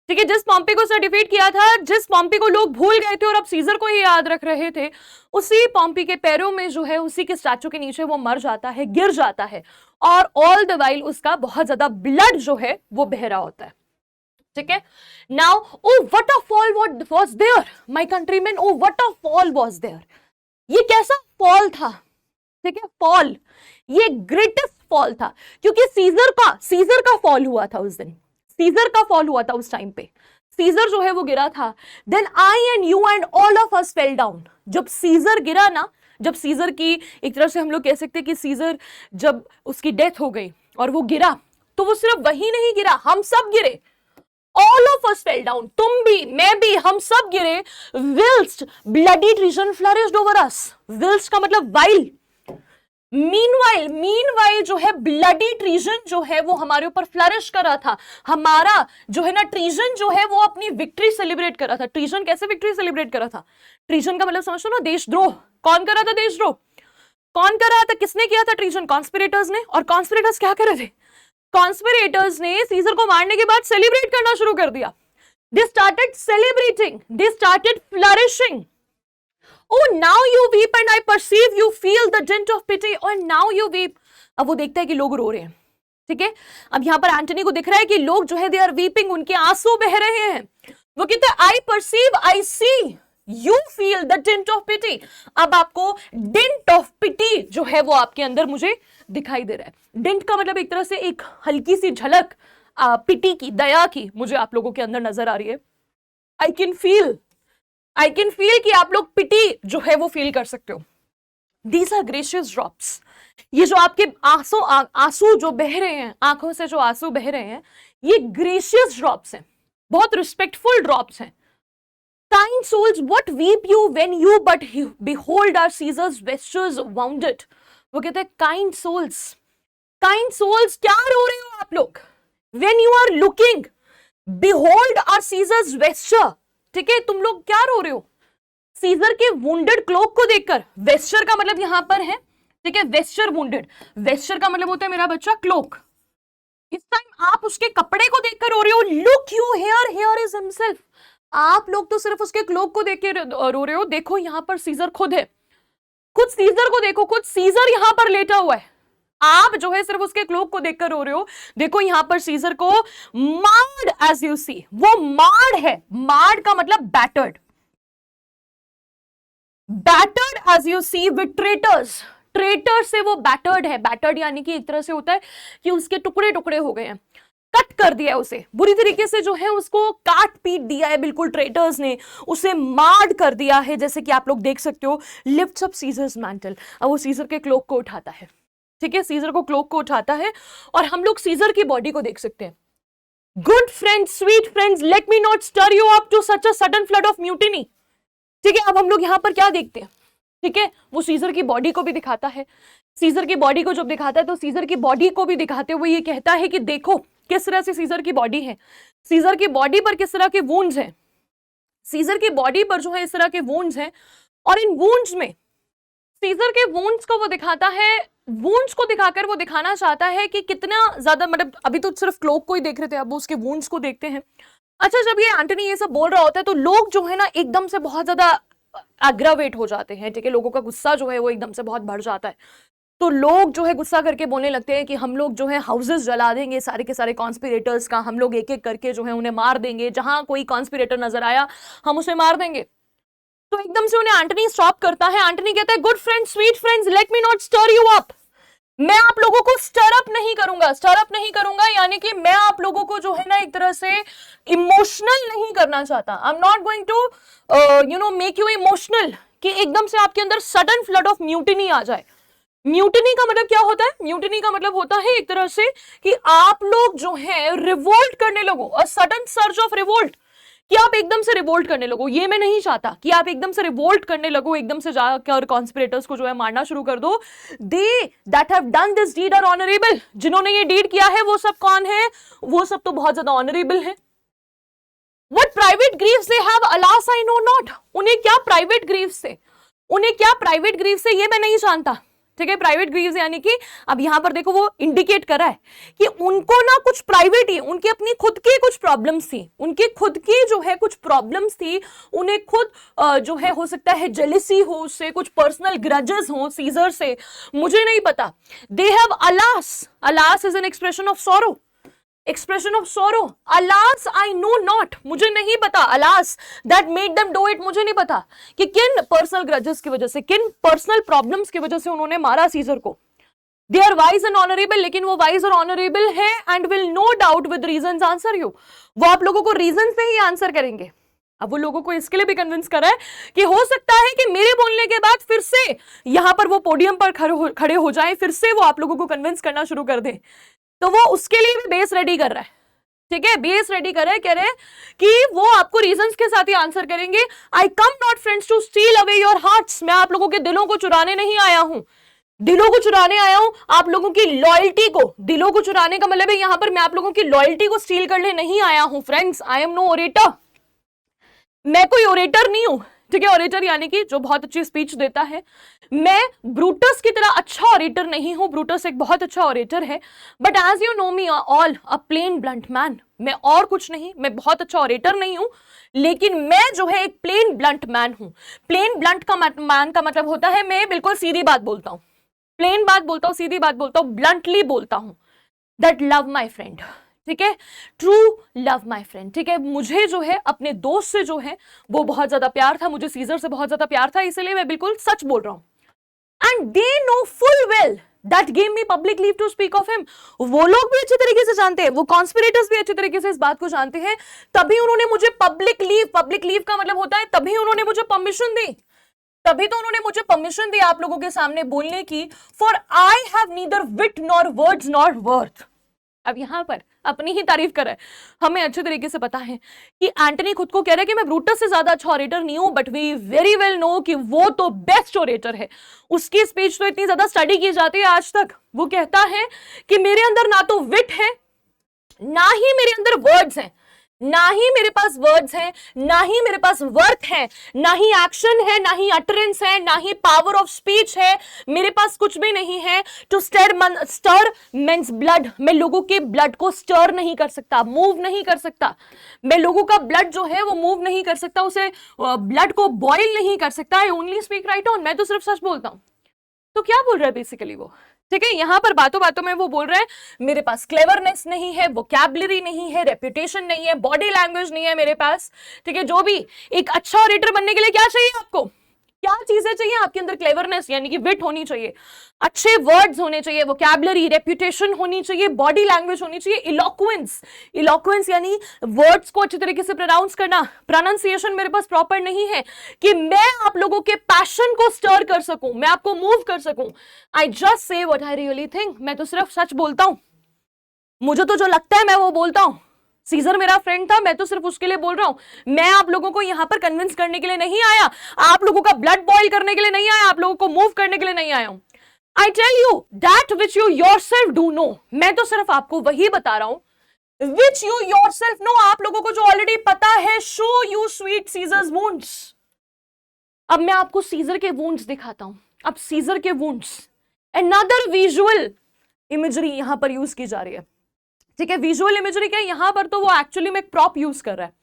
ठीक है, जिस पॉम्पी को उसने डिफीट किया था, जिस पॉम्पी को लोग भूल गए थे और अब सीजर को ही याद रख रहे थे, उसी पॉम्पी के पैरों में जो है, उसी के स्टैचू के नीचे वो मर जाता है, गिर जाता है, और ऑल द वाइल उसका बहुत ज्यादा ब्लड जो है वो बह रहा होता है, ठीक है। Now O what a fall was there my countryman, O what a fall was there. ये कैसा फॉल था, ठीक है, फॉल, ये ग्रेटेस्ट फॉल था, क्योंकि सीजर का फॉल हुआ था उस दिन, सीजर का फॉल हुआ था उस टाइम पे, सीजर जो है वो गिरा था। Then I and you and all of us fell down. जब सीजर गिरा ना, जब सीजर की एक तरह से हम लोग कह सकते हैं कि सीजर जब उसकी डेथ हो गई और वो गिरा, तो वो सिर्फ वही नहीं गिरा, हम सब गिरे, all of us fell down, तुम भी, मैं भी, हम सब गिरे। whilst bloody treason flourished over us, whilst का मतलब while, मीनवाइल जो है ब्लडी ट्रीजन जो है वो हमारे ऊपर फ्लरिश कर रहा था। हमारा जो है ना ट्रीजन जो है वो अपनी विक्ट्री सेलिब्रेट कर रहा था। ट्रीजन कैसे विक्ट्री सेलिब्रेट कर रहा था? ट्रीजन का मतलब समझो ना, देशद्रोह। कौन कर रहा था देशद्रोह? कौन कर रहा था? किसने किया था ट्रीजन? कॉन्स्पिरेटर्स ने। और कॉन्स्पिरेटर्स क्या कर रहे थे? कॉन्स्पिरेटर्स ने सीजर को मारने के बाद सेलिब्रेट करना शुरू कर दिया। They started celebrating, they started flourishing. Oh, now you weep and I perceive you feel the dint of pity. और now you weep. अब वो देखता है कि लोग रो रहे हैं, ठीक है। अब यहाँ पर एंटनी को दिख रहा है कि लोग जो है दे आर वीपिंग, उनके आंसू बह रहे हैं। वो कहते हैं I perceive, I see, you feel the dint of pity. अब आपको dint of pity जो है वो आपके अंदर मुझे दिखाई दे रहा है। dint का मतलब एक तरह से एक हल्की सी झलक पिटी की, दया की मुझे आप लोगों के अंदर नजर आ रही है। आई कैन फील कि आप लोग पिटी जो है वो फील कर सकते हो। These are gracious drops. ये जो आपके आंसू जो बह रहे हैं, आंखों से जो आंसू बह रहे हैं, ये ग्रेशियस ड्रॉप्स हैं, बहुत रिस्पेक्टफुल ड्रॉप्स हैं। Kind souls, what weep you when you but behold our Caesar's vestures wounded. वो कहते हैं kind souls क्या रो रहे हो आप लोग? When you are looking, behold our Caesar's vesture. ठीक है, तुम लोग क्या रो रहे हो? सीजर के वुंडेड क्लोक को देखकर। वेस्चर का मतलब यहां पर है, ठीक है, वेस्चर वुंडेड, वेस्चर का मतलब होता है मेरा बच्चा क्लोक। इस टाइम आप उसके कपड़े को देखकर रो रहे हो। Look you here is himself. आप लोग तो सिर्फ उसके क्लोक को देख के रो रहे हो। देखो यहां पर सीजर खुद है, खुद सीजर को देखो, खुद सीजर यहां पर लेटा हुआ है। आप जो है सिर्फ उसके क्लोक को देखकर रो रहे हो। देखो यहां पर सीजर को मार्ड एज यू सी, वो मार्ड है। मार्ड का मतलब battered, battered as you see with traitors. Traitor से वो बैटर्ड है। बैटर्ड यानी कि एक तरह से होता है कि उसके टुकड़े टुकड़े हो गए हैं, कट कर दिया है उसे, बुरी तरीके से जो है उसको काट पीट दिया है बिल्कुल। ट्रेटर्स ने उसे मार्ड कर दिया है, जैसे कि आप लोग देख सकते हो। Lifts up Caesar's mantle. अब वो सीजर के क्लोक को उठाता है, ठीक है, सीजर को क्लोक को उठाता है और हम लोग सीजर की बॉडी को देख सकते हैं। Good friends, sweet friends, let me not stir you up to such a sudden flood of mutiny. ठीक है, अब हम लोग यहां पर क्या देखते हैं, ठीक है, वो सीजर की बॉडी को भी दिखाता है। सीजर की बॉडी को जब दिखाता है तो सीजर की बॉडी को भी दिखाते हुए ये कहता है कि देखो किस तरह से सीजर की बॉडी है, सीजर की बॉडी पर किस तरह के वुंड्स हैं, सीजर की बॉडी पर जो है इस तरह के वुंड्स हैं, और इन वुंड्स में सीजर के वुंड्स को वो दिखाता है, वुंड्स को दिखाकर वो दिखाना चाहता है कि कितना ज्यादा, मतलब अभी तो सिर्फ क्लोक को ही देख रहे थे, अब वो उसके वुंड्स को देखते हैं। अच्छा, जब ये एंटनी ये सब बोल रहा होता है तो लोग जो है ना एकदम से बहुत ज्यादा एग्रावेट हो जाते हैं, ठीक है, लोगों का गुस्सा जो है वो एकदम से बहुत बढ़ जाता है। तो लोग जो है गुस्सा करके बोलने लगते हैं कि हम लोग जो है हाउसेस जला देंगे सारे के सारे कॉन्स्पिरेटर्स का, हम लोग एक एक करके जो है उन्हें मार देंगे, जहां कोई कॉन्स्पिरेटर नजर आया हम उसे मार देंगे। तो एकदम से उन्हें एंटनी स्टॉप करता है। एंटनी कहता है, good friends, sweet friends, let me not stir you up. मैं आप लोगों को स्टर अप नहीं करूंगा, स्टर अप नहीं करूंगा, यानी कि मैं आप लोगों को जो है ना एक तरह से इमोशनल नहीं करना चाहता। I am not going to make you emotional, कि एकदम से आपके अंदर सडन फ्लड ऑफ म्यूटिनी आ जाए। म्यूटिनी का मतलब क्या होता है? म्यूटिनी का मतलब होता है एक तरह से कि आप लोग जो है रिवोल्ट करने लगो, a sudden surge of revolt, कि आप एकदम से रिवोल्ट करने लगो। ये मैं नहीं चाहता कि आप एकदम से रिवोल्ट करने लगो, एकदम से जाकर कॉन्स्पिरेटर्स को जो है मारना शुरू कर दो। They that have done this deed are honourable, जिन्होंने ये डीड किया है वो सब कौन है? वो सब तो बहुत ज्यादा ऑनरेबल है। What private griefs they have, alas I know not। उन्हें क्या प्राइवेट ग्रीव्स से, उन्हें क्या प्राइवेट ग्रीव्स से ये मैं नहीं जानता, ठीक है। प्राइवेट ग्रीव्स यानी कि अब यहां पर देखो वो इंडिकेट करा है कि उनको ना कुछ प्राइवेट ही, उनकी अपनी खुद की कुछ प्रॉब्लम्स थी, उनकी खुद की जो है कुछ प्रॉब्लम्स थी, उन्हें खुद जो है हो सकता है जेलिसी हो उससे, कुछ पर्सनल ग्रजेस हो सीजर से, मुझे नहीं पता। They have alas, alas is an expression of sorrow, expression of सोरो। अलास आई नो नॉट, मुझे नहीं पता। Alas that made them do it, मुझे नहीं पता कि किन पर्सनल ग्रजेस की वजह से, किन पर्सनल प्रॉब्लम्स की वजह से उन्होंने मारा सीजर को। They are wise and honourable, लेकिन वो वाइज और ऑनरेबल है and will no doubt with reasons answer you. वो आप लोगों को रीजन से ही आंसर करेंगे। अब वो लोगों को इसके लिए भी कन्विंस कर रहा है कि हो सकता है कि मेरे बोलने के बाद फिर से यहां पर वो पोडियम पर खड़े हो जाए, फिर से वो आप लोगों को कन्विंस करना शुरू कर दे। तो वो उसके लिए भी बेस रेडी कर रहा है, ठीक है, बेस रेडी कर रहा है, कह रहे हैं कि वो आपको रीजंस के साथ ही आंसर करेंगे। I come not friends to steal away your hearts, मैं आप लोगों के दिलों को चुराने नहीं आया हूं, दिलों को चुराने आया हूं आप लोगों की लॉयल्टी को। दिलों को चुराने का मतलब है यहां पर मैं आप लोगों की लॉयल्टी को स्टील करने नहीं आया हूं friends. I am no orator, मैं कोई ओरेटर नहीं हूं, ठीक है। ओरेटर यानी कि जो बहुत अच्छी स्पीच देता है। मैं ब्रूटस की तरह अच्छा ऑरेटर नहीं हूं, ब्रूटस एक बहुत अच्छा ऑरेटर है, but as you know me all a plain blunt man, मैं और कुछ नहीं, मैं बहुत अच्छा ऑरेटर नहीं हूं, लेकिन मैं जो है एक प्लेन ब्लंट मैन हूं। प्लेन ब्लंट का मैन का मतलब होता है मैं बिल्कुल सीधी बात बोलता हूं, प्लेन बात बोलता हूं, सीधी बात बोलता हूं, ब्लंटली बोलता हूं। दैट लव माई फ्रेंड, ठीक है, ट्रू लव माई फ्रेंड, ठीक है। मुझे जो है अपने दोस्त से जो है वो बहुत ज्यादा प्यार था, मुझे सीजर से बहुत ज्यादा प्यार था, इसलिए मैं बिल्कुल सच बोल रहा हूं। And they know full well that gave me public leave to speak of him. वो लोग भी अच्छे तरीके से जानते हैं, वो कॉन्स्पिरेटर्स भी अच्छे तरीके से इस बात को जानते हैं, तभी उन्होंने मुझे पब्लिक लीव का मतलब होता है तभी उन्होंने मुझे परमिशन दी, तभी तो उन्होंने मुझे परमिशन दी आप लोगों के सामने बोलने की। For I have neither wit nor words nor worth. अब यहां पर अपनी ही तारीफ कर रहा है, हमें अच्छे तरीके से पता है कि एंटनी खुद को कह रहा है कि मैं ब्रूटस से ज्यादा अच्छा ऑरेटर नहीं हूं, but we very well know कि वो तो बेस्ट ऑरेटर है। उसकी स्पीच तो इतनी ज्यादा स्टडी की जाती है आज तक। वो कहता है कि मेरे अंदर ना तो विट है, ना ही मेरे अंदर वर्ड्स हैं, ना ही मेरे पास वर्ड्स हैं, ना ही मेरे पास वर्थ है, ना ही एक्शन है, ना ही अटरेंस है, ना ही पावर ऑफ स्पीच है, मेरे पास कुछ भी नहीं है टू स्टर मेंस ब्लड। मैं लोगों के ब्लड को स्टर नहीं कर सकता, मूव नहीं कर सकता, मैं लोगों का ब्लड जो है वो मूव नहीं कर सकता, उसे ब्लड को बॉइल नहीं कर सकता। I only speak right on, मैं तो सिर्फ सच बोलता हूं। तो क्या बोल रहा है बेसिकली वो, ठीक है, यहां पर बातों बातों में वो बोल रहे हैं मेरे पास क्लेवरनेस नहीं है, वोकैबुलरी नहीं है, रेपुटेशन नहीं है, बॉडी लैंग्वेज नहीं है मेरे पास, ठीक है। जो भी एक अच्छा ऑरेटर बनने के लिए क्या चाहिए आपको, क्या चीजें चाहिए आपके अंदर? क्लेवरनेस यानी कि विट होनी चाहिए, अच्छे वर्ड्स होने चाहिए, वोकैबुलरी, रेपुटेशन होनी चाहिए, बॉडी लैंग्वेज होनी चाहिए, इलोक्वेंस, इलोक्वेंस यानी वर्ड्स को अच्छे तरीके से प्रोनाउंस करना। प्रोनाउंसिएशन मेरे पास प्रॉपर नहीं है कि मैं आप लोगों के पैशन को स्टर कर सकूं, मैं आपको मूव कर सकूं। I just say what I really think, मैं तो सिर्फ सच बोलता हूं, मुझे तो जो लगता है मैं वो बोलता हूं। सीजर मेरा फ्रेंड था, मैं तो सिर्फ उसके लिए बोल रहा हूं। मैं आप लोगों को यहां पर कन्विंस करने के लिए नहीं आया, आप लोगों का ब्लड बॉयल करने के लिए नहीं आया, आप लोगों को मूव करने के लिए नहीं आया हूं। I tell you that which you yourself do know, मैं तो सिर्फ आपको वही बता रहा हूं विच यू योरसेल्फ नो, आप लोगों को जो ऑलरेडी पता है, show you sweet Caesar's wounds. अब मैं आपको सीजर के वुंड्स दिखाता हूं। अब सीजर के वुंड्स, अनदर विजुअल इमेजरी यहां पर यूज की जा रही है, ठीक है। विजुअल इमेजरी क्या, यहां पर तो वो एक्चुअली में एक प्रॉप यूज कर रहा है,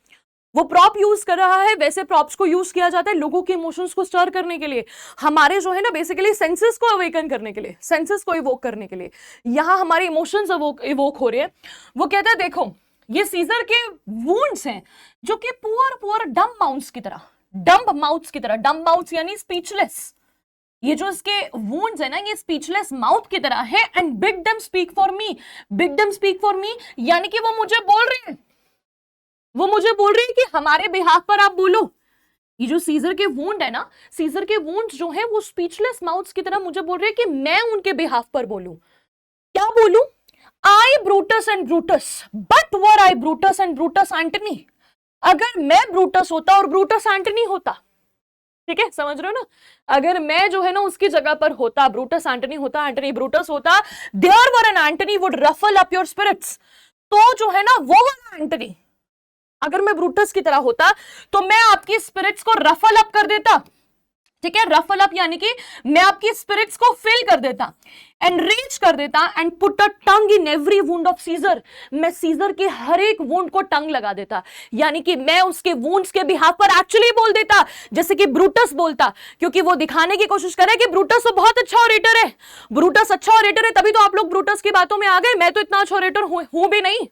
वो प्रॉप यूज कर रहा है। वैसे प्रॉप्स को यूज किया जाता है लोगों के इमोशंस को स्टर करने के लिए, हमारे जो है ना बेसिकली सेंसेस को अवेकन करने के लिए, सेंसेस को इवोक करने के लिए। यहां हमारे इमोशंस इवोक हो रहे हैं। वो कहता है देखो ये सीजर के वुंड्स हैं जो कि पुअर डम माउथ्स की तरह, डम्ब माउथ्स की तरह, डम्ब माउथ्स यानी स्पीचलेस, ये जो इसके वुंड्स है ना ये स्पीचलेस माउथ की तरह है। And bid them speak for me, bid them speak for me यानी कि वो मुझे बोल रहे हैं, वो मुझे बोल रही है कि हमारे बिहाफ पर आप बोलो। ये जो सीजर के वुंड है ना, सीजर के वुंड जो है वो स्पीचलेस माउथ्स की तरह मुझे बोल रहे हैं कि मैं उनके बिहाफ पर बोलूं। क्या बोलूं? I Brutus and Brutus, but were I Brutus and Brutus Antony. अगर मैं ब्रूटस होता और ब्रूटस एंटनी होता, ठीक है, समझ रहे हो ना, अगर मैं जो है ना उसकी जगह पर होता, ब्रूटस एंटनी होता, एंटनी ब्रूटस होता, there were an Antony would ruffle up your spirits. तो जो है ना वो वाला एंटनी, अगर मैं ब्रूटस की तरह होता तो मैं आपकी स्पिरिट्स को रफल अप कर देता, ठीक है। रफल अप यानी कि मैं आपकी स्पिरिट्स को फिल कर देता, एनरिच कर देता, and put a tongue in every wound of Caesar. मैं सीजर के हर एक वुंड को टंग लगा देता, यानी कि मैं उसके वुंड्स के बिहाफ पर एक्चुअली बोल देता जैसे कि ब्रूटस बोलता, क्योंकि वो दिखाने की कोशिश करे कि ब्रूटस तो बहुत अच्छा ऑरेटर है, ब्रूटस अच्छा ऑरेटर है, तभी तो आप लोग ब्रूटस की बातों में आ गए। मैं तो इतना अच्छा ऑरेटर हूं भी नहीं,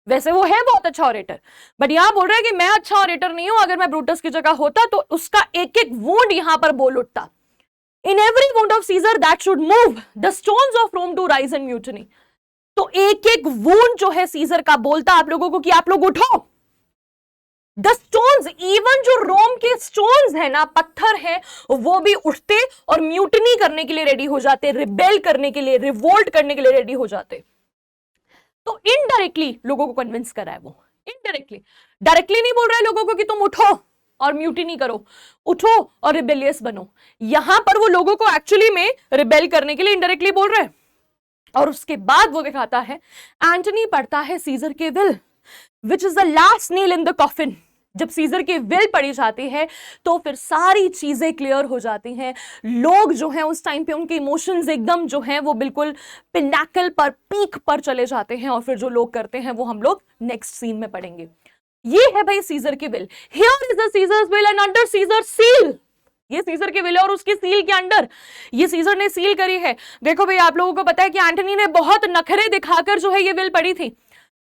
वैसे वो है बहुत अच्छा ऑरेटर, बट यहां बोल रहा है कि मैं अच्छा ऑरेटर नहीं हूं। अगर मैं ब्रूटस की जगह होता तो उसका एक एक वुंड यहां पर बोल उठता। In every wound of Caesar that should move the stones of Rome to rise and mutiny. तो एक एक वुंड जो है सीजर का बोलता आप लोगों को कि आप लोग उठो। द स्टोन्स, इवन जो रोम के स्टोन्स है ना, पत्थर है, वो भी उठते और म्यूटनी करने के लिए रेडी हो जाते, रिबेल करने के लिए, रिवोल्ट करने के लिए रेडी हो जाते। तो इनडायरेक्टली लोगों को कन्विंस करा है वो, इनडायरेक्टली, डायरेक्टली नहीं बोल रहा है लोगों को कि तुम उठो और म्यूटिनी करो, उठो और रिबेलियस बनो। यहां पर वो लोगों को एक्चुअली में रिबेल करने के लिए इनडायरेक्टली बोल रहे हैं। और उसके बाद वो दिखाता है, एंटनी पढ़ता है सीजर के will, which is the last nail in the coffin. जब सीजर की विल पढ़ी जाती है तो फिर सारी चीजें क्लियर हो जाती हैं। लोग जो हैं उस टाइम पे उनके इमोशंस एकदम जो हैं वो बिल्कुल पिनाकल पर, पीक पर चले जाते हैं, और फिर जो लोग करते हैं वो हम लोग नेक्स्ट सीन में पढ़ेंगे। ये है भाई सीजर की will. Here is the Caesar's will and under Caesar seal. ये सीजर की विल है और उसकी सील के अंडर ये सीजर ने सील करी है। देखो भाई आप लोगों को पता है कि एंटनी ने बहुत नखरे दिखाकर जो है ये विल पढ़ी थी।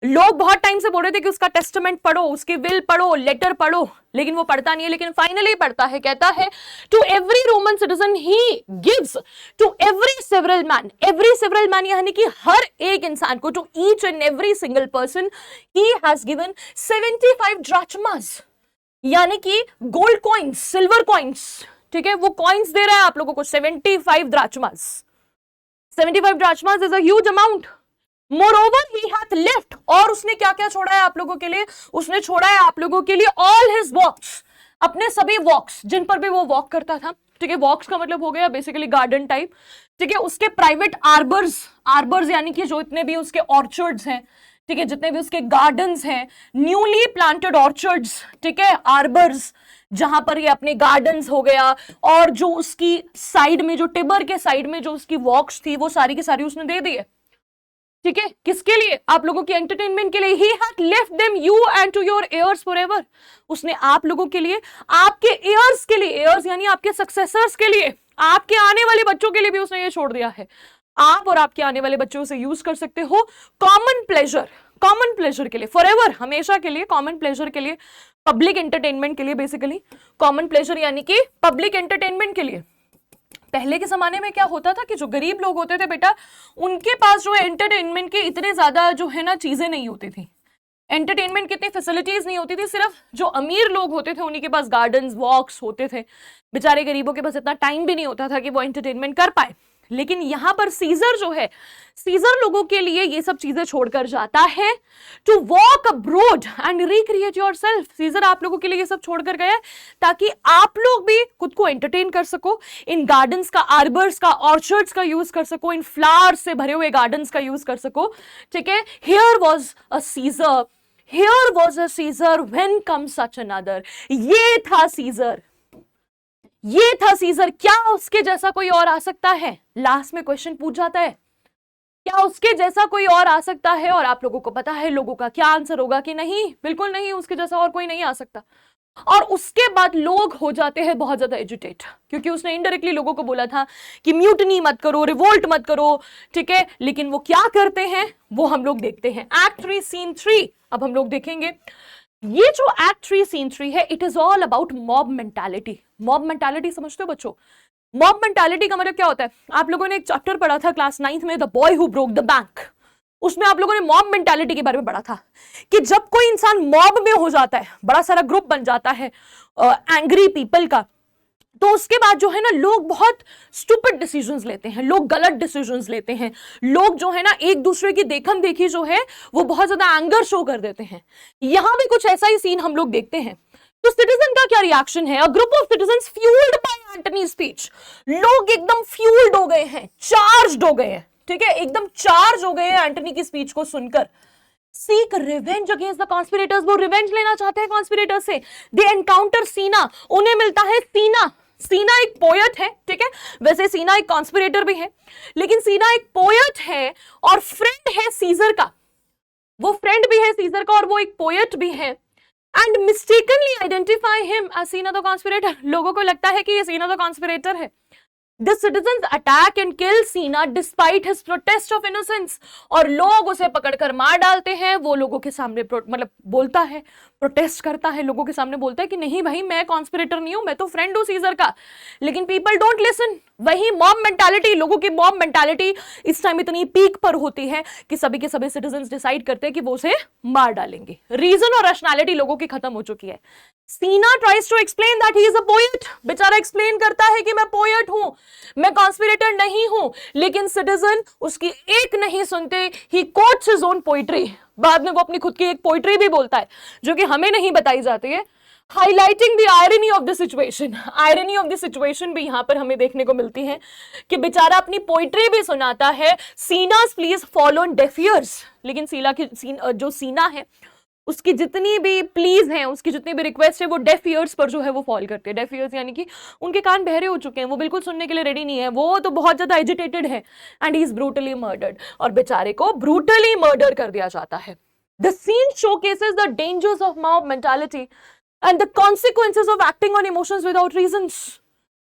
लोग बहुत टाइम से बोल रहे थे कि उसका टेस्टामेंट पढ़ो, उसकी विल पढ़ो, लेटर पढ़ो, लेकिन वो पढ़ता नहीं है। लेकिन फाइनली पढ़ता है, कहता है to every Roman citizen he gives to every several man यानी कि हर एक इंसान को, to each and every single person he has given 75 drachmas यानी कि गोल्ड कॉइन्स, सिल्वर कॉइन्स, ठीक है, वो कॉइन्स दे रहा है आप लोगों को 75 ड्राचमास। 75 ड्राचमास is a huge amount. Moreover, he hath left, और उसने क्या क्या छोड़ा है आप लोगों के लिए? उसने छोड़ा है आप लोगों के लिए all his walks, अपने सभी वॉक्स जिन पर भी वो वॉक करता था, ठीक है। वॉक्स का मतलब हो गया बेसिकली गार्डन टाइप, ठीक है। उसके प्राइवेट आर्बर्स यानी कि जो इतने भी उसके ऑर्चर्ड्स हैं, ठीक है, जितने भी उसके गार्डन्स हैं, न्यूली प्लांटेड ऑर्चर्ड्स, ठीक है, आर्बर्स, जहां पर ये अपने गार्डन्स हो गया, और जो उसकी साइड में, जो टिबर के साइड में जो उसकी वॉक्स थी, वो सारी की सारी उसने दे दी है, ठीक है। किसके लिए? आप लोगों के एंटरटेनमेंट के लिए। He hath left them you and to your heirs forever, उसने आप लोगों के लिए, आपके heirs के लिए, heirs यानी आपके सक्सेसर्स के लिए, आपके आने वाले बच्चों के लिए भी उसने ये छोड़ दिया है। आप और आपके आने वाले बच्चों से यूज कर सकते हो कॉमन प्लेजर के लिए, फॉरएवर, हमेशा के लिए, कॉमन प्लेजर के लिए, पब्लिक एंटरटेनमेंट के लिए, बेसिकली कॉमन प्लेजर यानी कि पब्लिक एंटरटेनमेंट के लिए। पहले के जमाने में क्या होता था कि जो गरीब लोग होते थे बेटा, उनके पास जो है एंटरटेनमेंट के इतने ज्यादा जो है ना चीजें नहीं होती थी, एंटरटेनमेंट की इतनी फैसिलिटीज नहीं होती थी। सिर्फ जो अमीर लोग होते थे उन्हीं के पास गार्डन्स, वॉक्स होते थे। बेचारे गरीबों के पास इतना टाइम भी नहीं होता था कि वो एंटरटेनमेंट कर पाए। लेकिन यहां पर सीजर जो है, सीजर लोगों के लिए ये सब चीजें छोड़कर जाता है to walk abroad and recreate yourself. Caesar आप लोगों के लिए ये सब छोड़कर गया है ताकि आप लोग भी खुद को एंटरटेन कर सको, इन गार्डन्स का, आर्बर्स का, ऑर्चर्ड्स का यूज कर सको, इन फ्लावर्स से भरे हुए गार्डन्स का यूज कर सको। ठीक है, here was a seizure, here was a seizure, when come such another. ये था सीजर, ये था सीजर। क्या उसके जैसा कोई और आ सकता है? लास्ट में क्वेश्चन पूछ जाता है, क्या उसके जैसा कोई और आ सकता है? और आप लोगों को पता है लोगों का क्या आंसर होगा कि नहीं, बिल्कुल नहीं, उसके जैसा और कोई नहीं आ सकता। और उसके बाद लोग हो जाते हैं बहुत ज्यादा एजुटेट, क्योंकि उसने इनडायरेक्टली लोगों को बोला था कि म्यूटनी मत करो, रिवोल्ट मत करो। ठीक है, लेकिन वो क्या करते हैं वो हम लोग देखते हैं। एक्ट 3 सीन 3 अब हम लोग देखेंगे। ये जो एक्ट 3 सीन 3 है, it is all about mob mentality. Mob mentality समझते हो बच्चों? मॉब मेंटालिटी का मतलब क्या होता है? आप लोगों ने एक चैप्टर पढ़ा था क्लास 9th में, the boy who broke the bank. उसमें आप लोगों ने मॉब मेंटालिटी के बारे में पढ़ा था कि जब कोई इंसान मॉब में हो जाता है, बड़ा सारा ग्रुप बन जाता है एंग्री पीपल का, तो उसके बाद जो है ना लोग बहुत स्टूपिड डिसीजंस लेते हैं, लोग गलत डिसीजंस लेते हैं, लोग जो है ना एक दूसरे की देखम देखी जो है वो बहुत ज्यादा एंगर शो कर देते हैं। यहां भी कुछ ऐसा ही सीन हम लोग देखते हैं। तो सिटीजन का क्या रिएक्शन है? A group of citizens fuelled by Antony speech. लोग एकदम फ्यूल्ड हो गए हैं, चार्ज्ड हो गए हैं। ठीक है, एकदम चार्ज हो गए हैं एंटनी की स्पीच को सुनकर। Seek revenge against the conspirators, वो रिवेंज लेना चाहते हैं कॉन्स्पिरेटर्स से। दे एनकाउंटर सीना, उन्हें मिलता है सीना। सीना एक पोएट है, ठीक है, वैसे सीना एक कॉन्स्पिरेटर भी है, लेकिन सीना एक पोएट है और फ्रेंड है सीजर का। वो फ्रेंड भी है सीजर का और वो एक पोएट भी है। And mistakenly identify him as Cinna the conspirator. लोगों को लगता है कि ये सीना द कॉन्स्पिरेटर है। The citizens attack and kill Sina despite his protest of innocence। और लोग उसे पकड़कर मार डालते हैं। वो लोगों के सामने मतलब बोलता है, प्रोटेस्ट करता है, लोगों के सामने बोलता है कि नहीं भाई मैं कॉन्स्पिरेटर नहीं हूं, मैं तो फ्रेंड हूं सीजर का। लेकिन पीपल डोंट लिसन। वही मॉब मेंटालिटी, लोगों की मॉब मेंटालिटी इस टाइम इतनी पीक पर होती है कि सभी के सभी सिटीजंस डिसाइड करते हैं कि वो उसे मार डालेंगे। रीजन और रैशनैलिटी लोगों की खत्म हो चुकी है। Cinna tries to explain that he is a poet. बेचारा एक्सप्लेन करता है कि मैं पोएट हूं, मैं कॉन्स्पिरेटर नहीं हूं, लेकिन सिटीजन उसकी एक नहीं सुनते। ही कोट्स हिज ओन पोइट्री। बाद में वो अपनी खुद की एक पोइट्री भी बोलता है जो कि हमें नहीं बताई जाती है, highlighting the irony of the situation. Irony of the situation भी यहां पर हमें देखने को मिलती है कि बेचारा अपनी पोइट्री भी सुनाता है, Cinna's please fall on deaf ears. लेकिन जो सीना है उसकी जितनी भी प्लीज हैं, उसकी जितनी भी रिक्वेस्ट है, वो डेफ ईयर्स पर जो है वो फॉल करते हैं। डेफ ईयर्स यानी कि उनके कान बहरे हो चुके हैं, वो बिल्कुल सुनने के लिए रेडी नहीं है, वो तो बहुत ज्यादा एजिटेटेड है। And he is brutally murdered, और बेचारे को ब्रूटली मर्डर कर दिया जाता है। The scene showcases the dangers of mob mentality and the consequences of acting on emotions without reasons.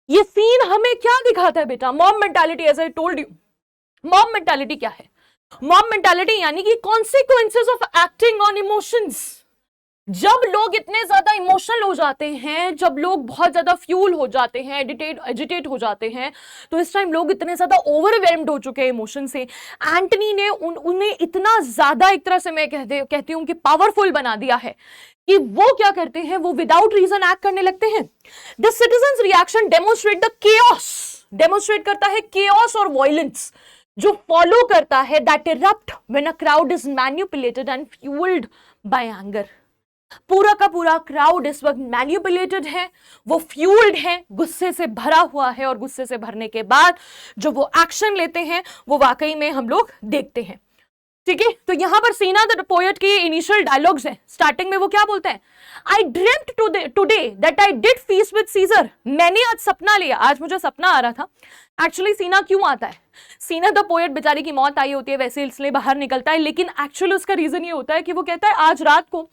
ये सीन हमें क्या दिखाता है बेटा? Mob mentality, as I told you, mob mentality क्या है? मॉब मेंटालिटी यानी कि consequences of acting on emotions. जब लोग इतने ज्यादा इमोशनल हो जाते हैं, जब लोग बहुत ज्यादा फ्यूल हो जाते हैं, एजिटेट हो जाते हैं, तो इस टाइम लोग इतने ज्यादा ओवरवेल्म्ड हो चुके हैं इमोशन से। एंटनी ने उन्हें इतना ज्यादा, एक तरह से मैं कहती हूं कि पावरफुल बना दिया है कि वो क्या करते हैं, वो विदाउट रीजन एक्ट करने लगते हैं। The citizens reaction demonstrate the chaos, demonstrate करता है केओस और वायलेंस जो फॉलो करता है, that erupt when a crowd is manipulated and fuelled by anger. पूरा का पूरा क्राउड इस वक्त मैनिपुलेटेड है, वो फ्यूल्ड है, गुस्से से भरा हुआ है, और गुस्से से भरने के बाद जो वो एक्शन लेते हैं वो वाकई में हम लोग देखते हैं। ठीक है, तो यहां पर सीना द पोएट की इनिशियल डायलॉग्स है। स्टार्टिंग में वो क्या बोलते हैं? I dreamed today that I did feast with Caesar. मैंने आज सपना लिया, आज मुझे सपना आ रहा था। एक्चुअली सीना क्यों आता है? सीना द पोएट बेचारी की मौत आई होती है वैसे, इसलिए बाहर निकलता है, लेकिन एक्चुअली उसका रीजन ये होता है कि वो कहता है आज रात को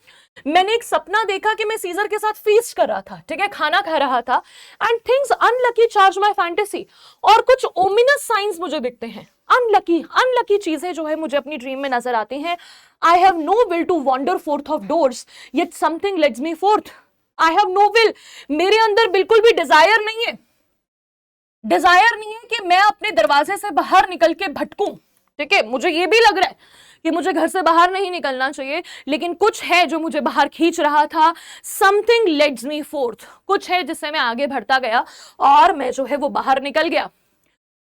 मैंने एक सपना देखा कि मैं सीजर के साथ फीस्ट कर रहा था, ठीक है, खाना खा रहा था, and things unlucky charge my fantasy. और कुछ ओमिनस साइंस मुझे दिखते हैं, अनलकी चीजें जो है मुझे अपनी ड्रीम में नजर आती हैं। I have no will to wander forth of doors yet something leads me forth. I have no will, मेरे अंदर बिल्कुल भी डिजायर नहीं है, डिजायर नहीं है कि मैं अपने दरवाजे से बाहर निकल के भटकूं। ठीक है, मुझे ये भी लग रहा है कि मुझे घर से बाहर नहीं निकलना चाहिए, लेकिन कुछ है जो मुझे बाहर खींच रहा था। समथिंग लेट्स मी फोर्थ, कुछ है जिससे मैं आगे बढ़ता गया और मैं जो है वो बाहर निकल गया।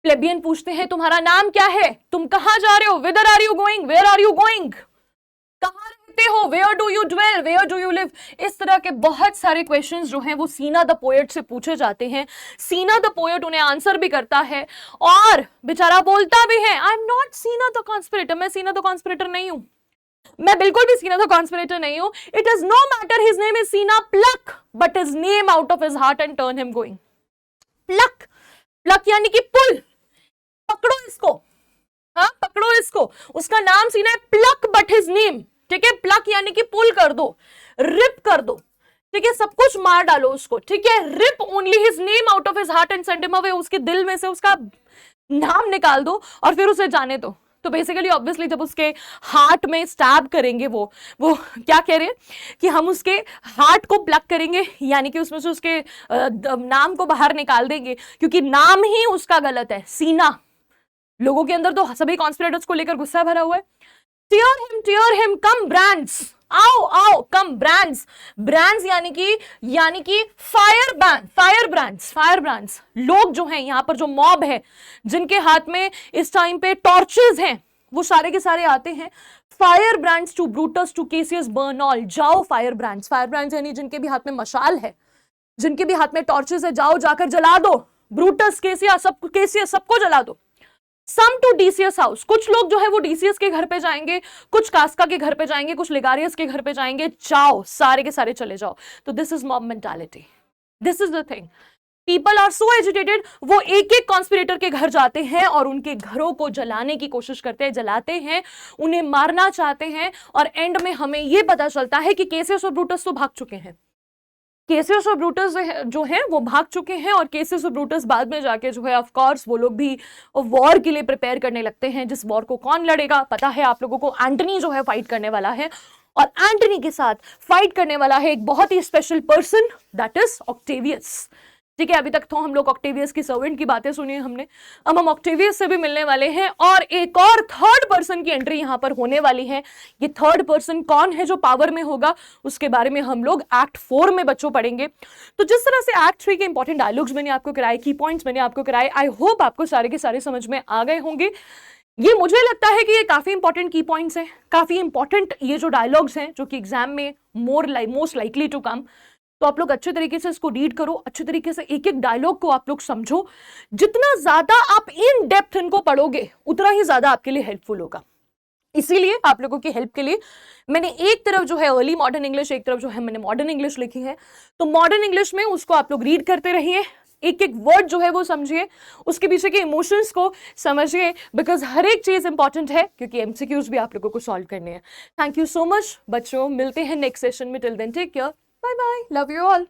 प्लेबियन पूछते हैं तुम्हारा नाम क्या है, तुम कहां जा रहे हो, whither are you going, where are you going, कहां रहते हो, where do you dwell, where do you live. इस तरह के बहुत सारे क्वेश्चंस जो हैं वो सीना द पोएट से पूछे जाते हैं। सीना द पोएट उन्हें आंसर भी करता है और बेचारा बोलता भी है, आई एम नॉट सीना द कॉन्स्पिरेटर, मैं सीना द कॉन्स्पिरेटर नहीं हूं, मैं बिल्कुल भी सीना द कॉन्स्पिरेटर नहीं हूं। It is no matter his name is Cinna pluck, but his name out of his heart and turn him going. Pluck, pluck यानी कि पुल, पकड़ो इसको, हाँ पकड़ो इसको, उसका नाम सीना है प्लक बट हिज नेम, ठीक है, प्लक यानी कि पुल कर दो, रिप कर दो, ठीक है, सब कुछ मार डालो उसको, ठीक है, rip only his name out of his heart and send him away, उसके दिल में से उसका नाम निकाल दो और फिर उसे जाने दो। तो बेसिकली ऑब्वियसली जब उसके हार्ट में स्टैब करेंगे वो क्या कह रहे हैं कि हम उसके हार्ट को प्लग करेंगे, यानी कि उसमें से उसके नाम को बाहर निकाल देंगे, क्योंकि नाम ही उसका गलत है, सीना। लोगों के अंदर तो सभी कॉन्स्पिरेटर्स को लेकर गुस्सा भरा हुआ है। टीयर हिम, कम ब्रांड्स, आओ आओ, कम ब्रांड्स, ब्रांड्स यानी कि फायर ब्रांड्स। लोग जो हैं यहाँ पर, जो मॉब है जिनके हाथ में इस टाइम पे टॉर्चेस हैं, वो सारे के सारे आते हैं। Firebrands to Brutus to Cassius burn all, जाओ फायर ब्रांड्स यानी जिनके भी हाथ में मशाल है, जिनके भी हाथ में टॉर्चेस है, जाओ जाकर जला दो, ब्रूटस, केसियस सबको जला दो। सम टू डीसीएस हाउस, कुछ लोग जो है वो डीसीएस के घर पे जाएंगे, कुछ कास्का के घर पे जाएंगे, कुछ लिगारियस के घर पे जाएंगे, जाओ सारे के सारे चले जाओ। तो this is mob mentality, this is the thing. People are so agitated, वो एक एक कॉन्स्पिरेटर के घर जाते हैं और उनके घरों को जलाने की कोशिश करते हैं, जलाते हैं, उन्हें मारना चाहते हैं, और एंड में हमें यह पता चलता है कि केसियस और ब्रूटस तो भाग चुके हैं। केसियस और ब्रूटस जो हैं वो भाग चुके हैं, और केसियस और ब्रूटस बाद में जाके जो है ऑफ कोर्स वो लोग भी वॉर के लिए प्रिपेयर करने लगते हैं। जिस वॉर को कौन लड़ेगा पता है आप लोगों को, एंटनी जो है फाइट करने वाला है, और एंटनी के साथ फाइट करने वाला है एक बहुत ही special person, that is Octavius. ठीक है, अभी तक तो हम लोग ऑक्टेवियस की सर्वेंट की बातें सुनी है हमने, अब हम ऑक्टेवियस से भी मिलने वाले हैं, और एक और थर्ड पर्सन की एंट्री यहां पर होने वाली है। ये थर्ड पर्सन कौन है जो पावर में होगा, उसके बारे में हम लोग एक्ट 4 में बच्चों पढ़ेंगे। तो जिस तरह से एक्ट 3 के इंपॉर्टेंट डायलॉग्स मैंने आपको कराए, की पॉइंट्स मैंने आपको कराए, आई होप आपको सारे के सारे समझ में आ गए होंगे। ये मुझे लगता है कि ये काफी इंपॉर्टेंट की पॉइंट्स हैं, काफी इंपॉर्टेंट ये जो डायलॉग्स हैं जो कि एग्जाम में मोस्ट लाइकली टू कम। तो आप लोग अच्छे तरीके से इसको रीड करो, अच्छे तरीके से एक एक डायलॉग को आप लोग समझो। जितना ज्यादा आप इन डेप्थ इनको पढ़ोगे उतना ही ज्यादा आपके लिए हेल्पफुल होगा। इसीलिए आप लोगों की हेल्प के लिए मैंने एक तरफ जो है अर्ली मॉडर्न इंग्लिश, एक तरफ जो है मैंने मॉडर्न इंग्लिश लिखी है। तो मॉडर्न इंग्लिश में उसको आप लोग रीड करते रहिए, एक एक वर्ड जो है वो समझिए, उसके पीछे के इमोशंस को समझिए, बिकॉज हर एक चीज इंपॉर्टेंट है, क्योंकि एमसीक्यूज भी आप लोगों को सॉल्व करने हैं। थैंक यू सो मच बच्चों, मिलते हैं नेक्स्ट सेशन में। Till then take care, bye bye, love you all.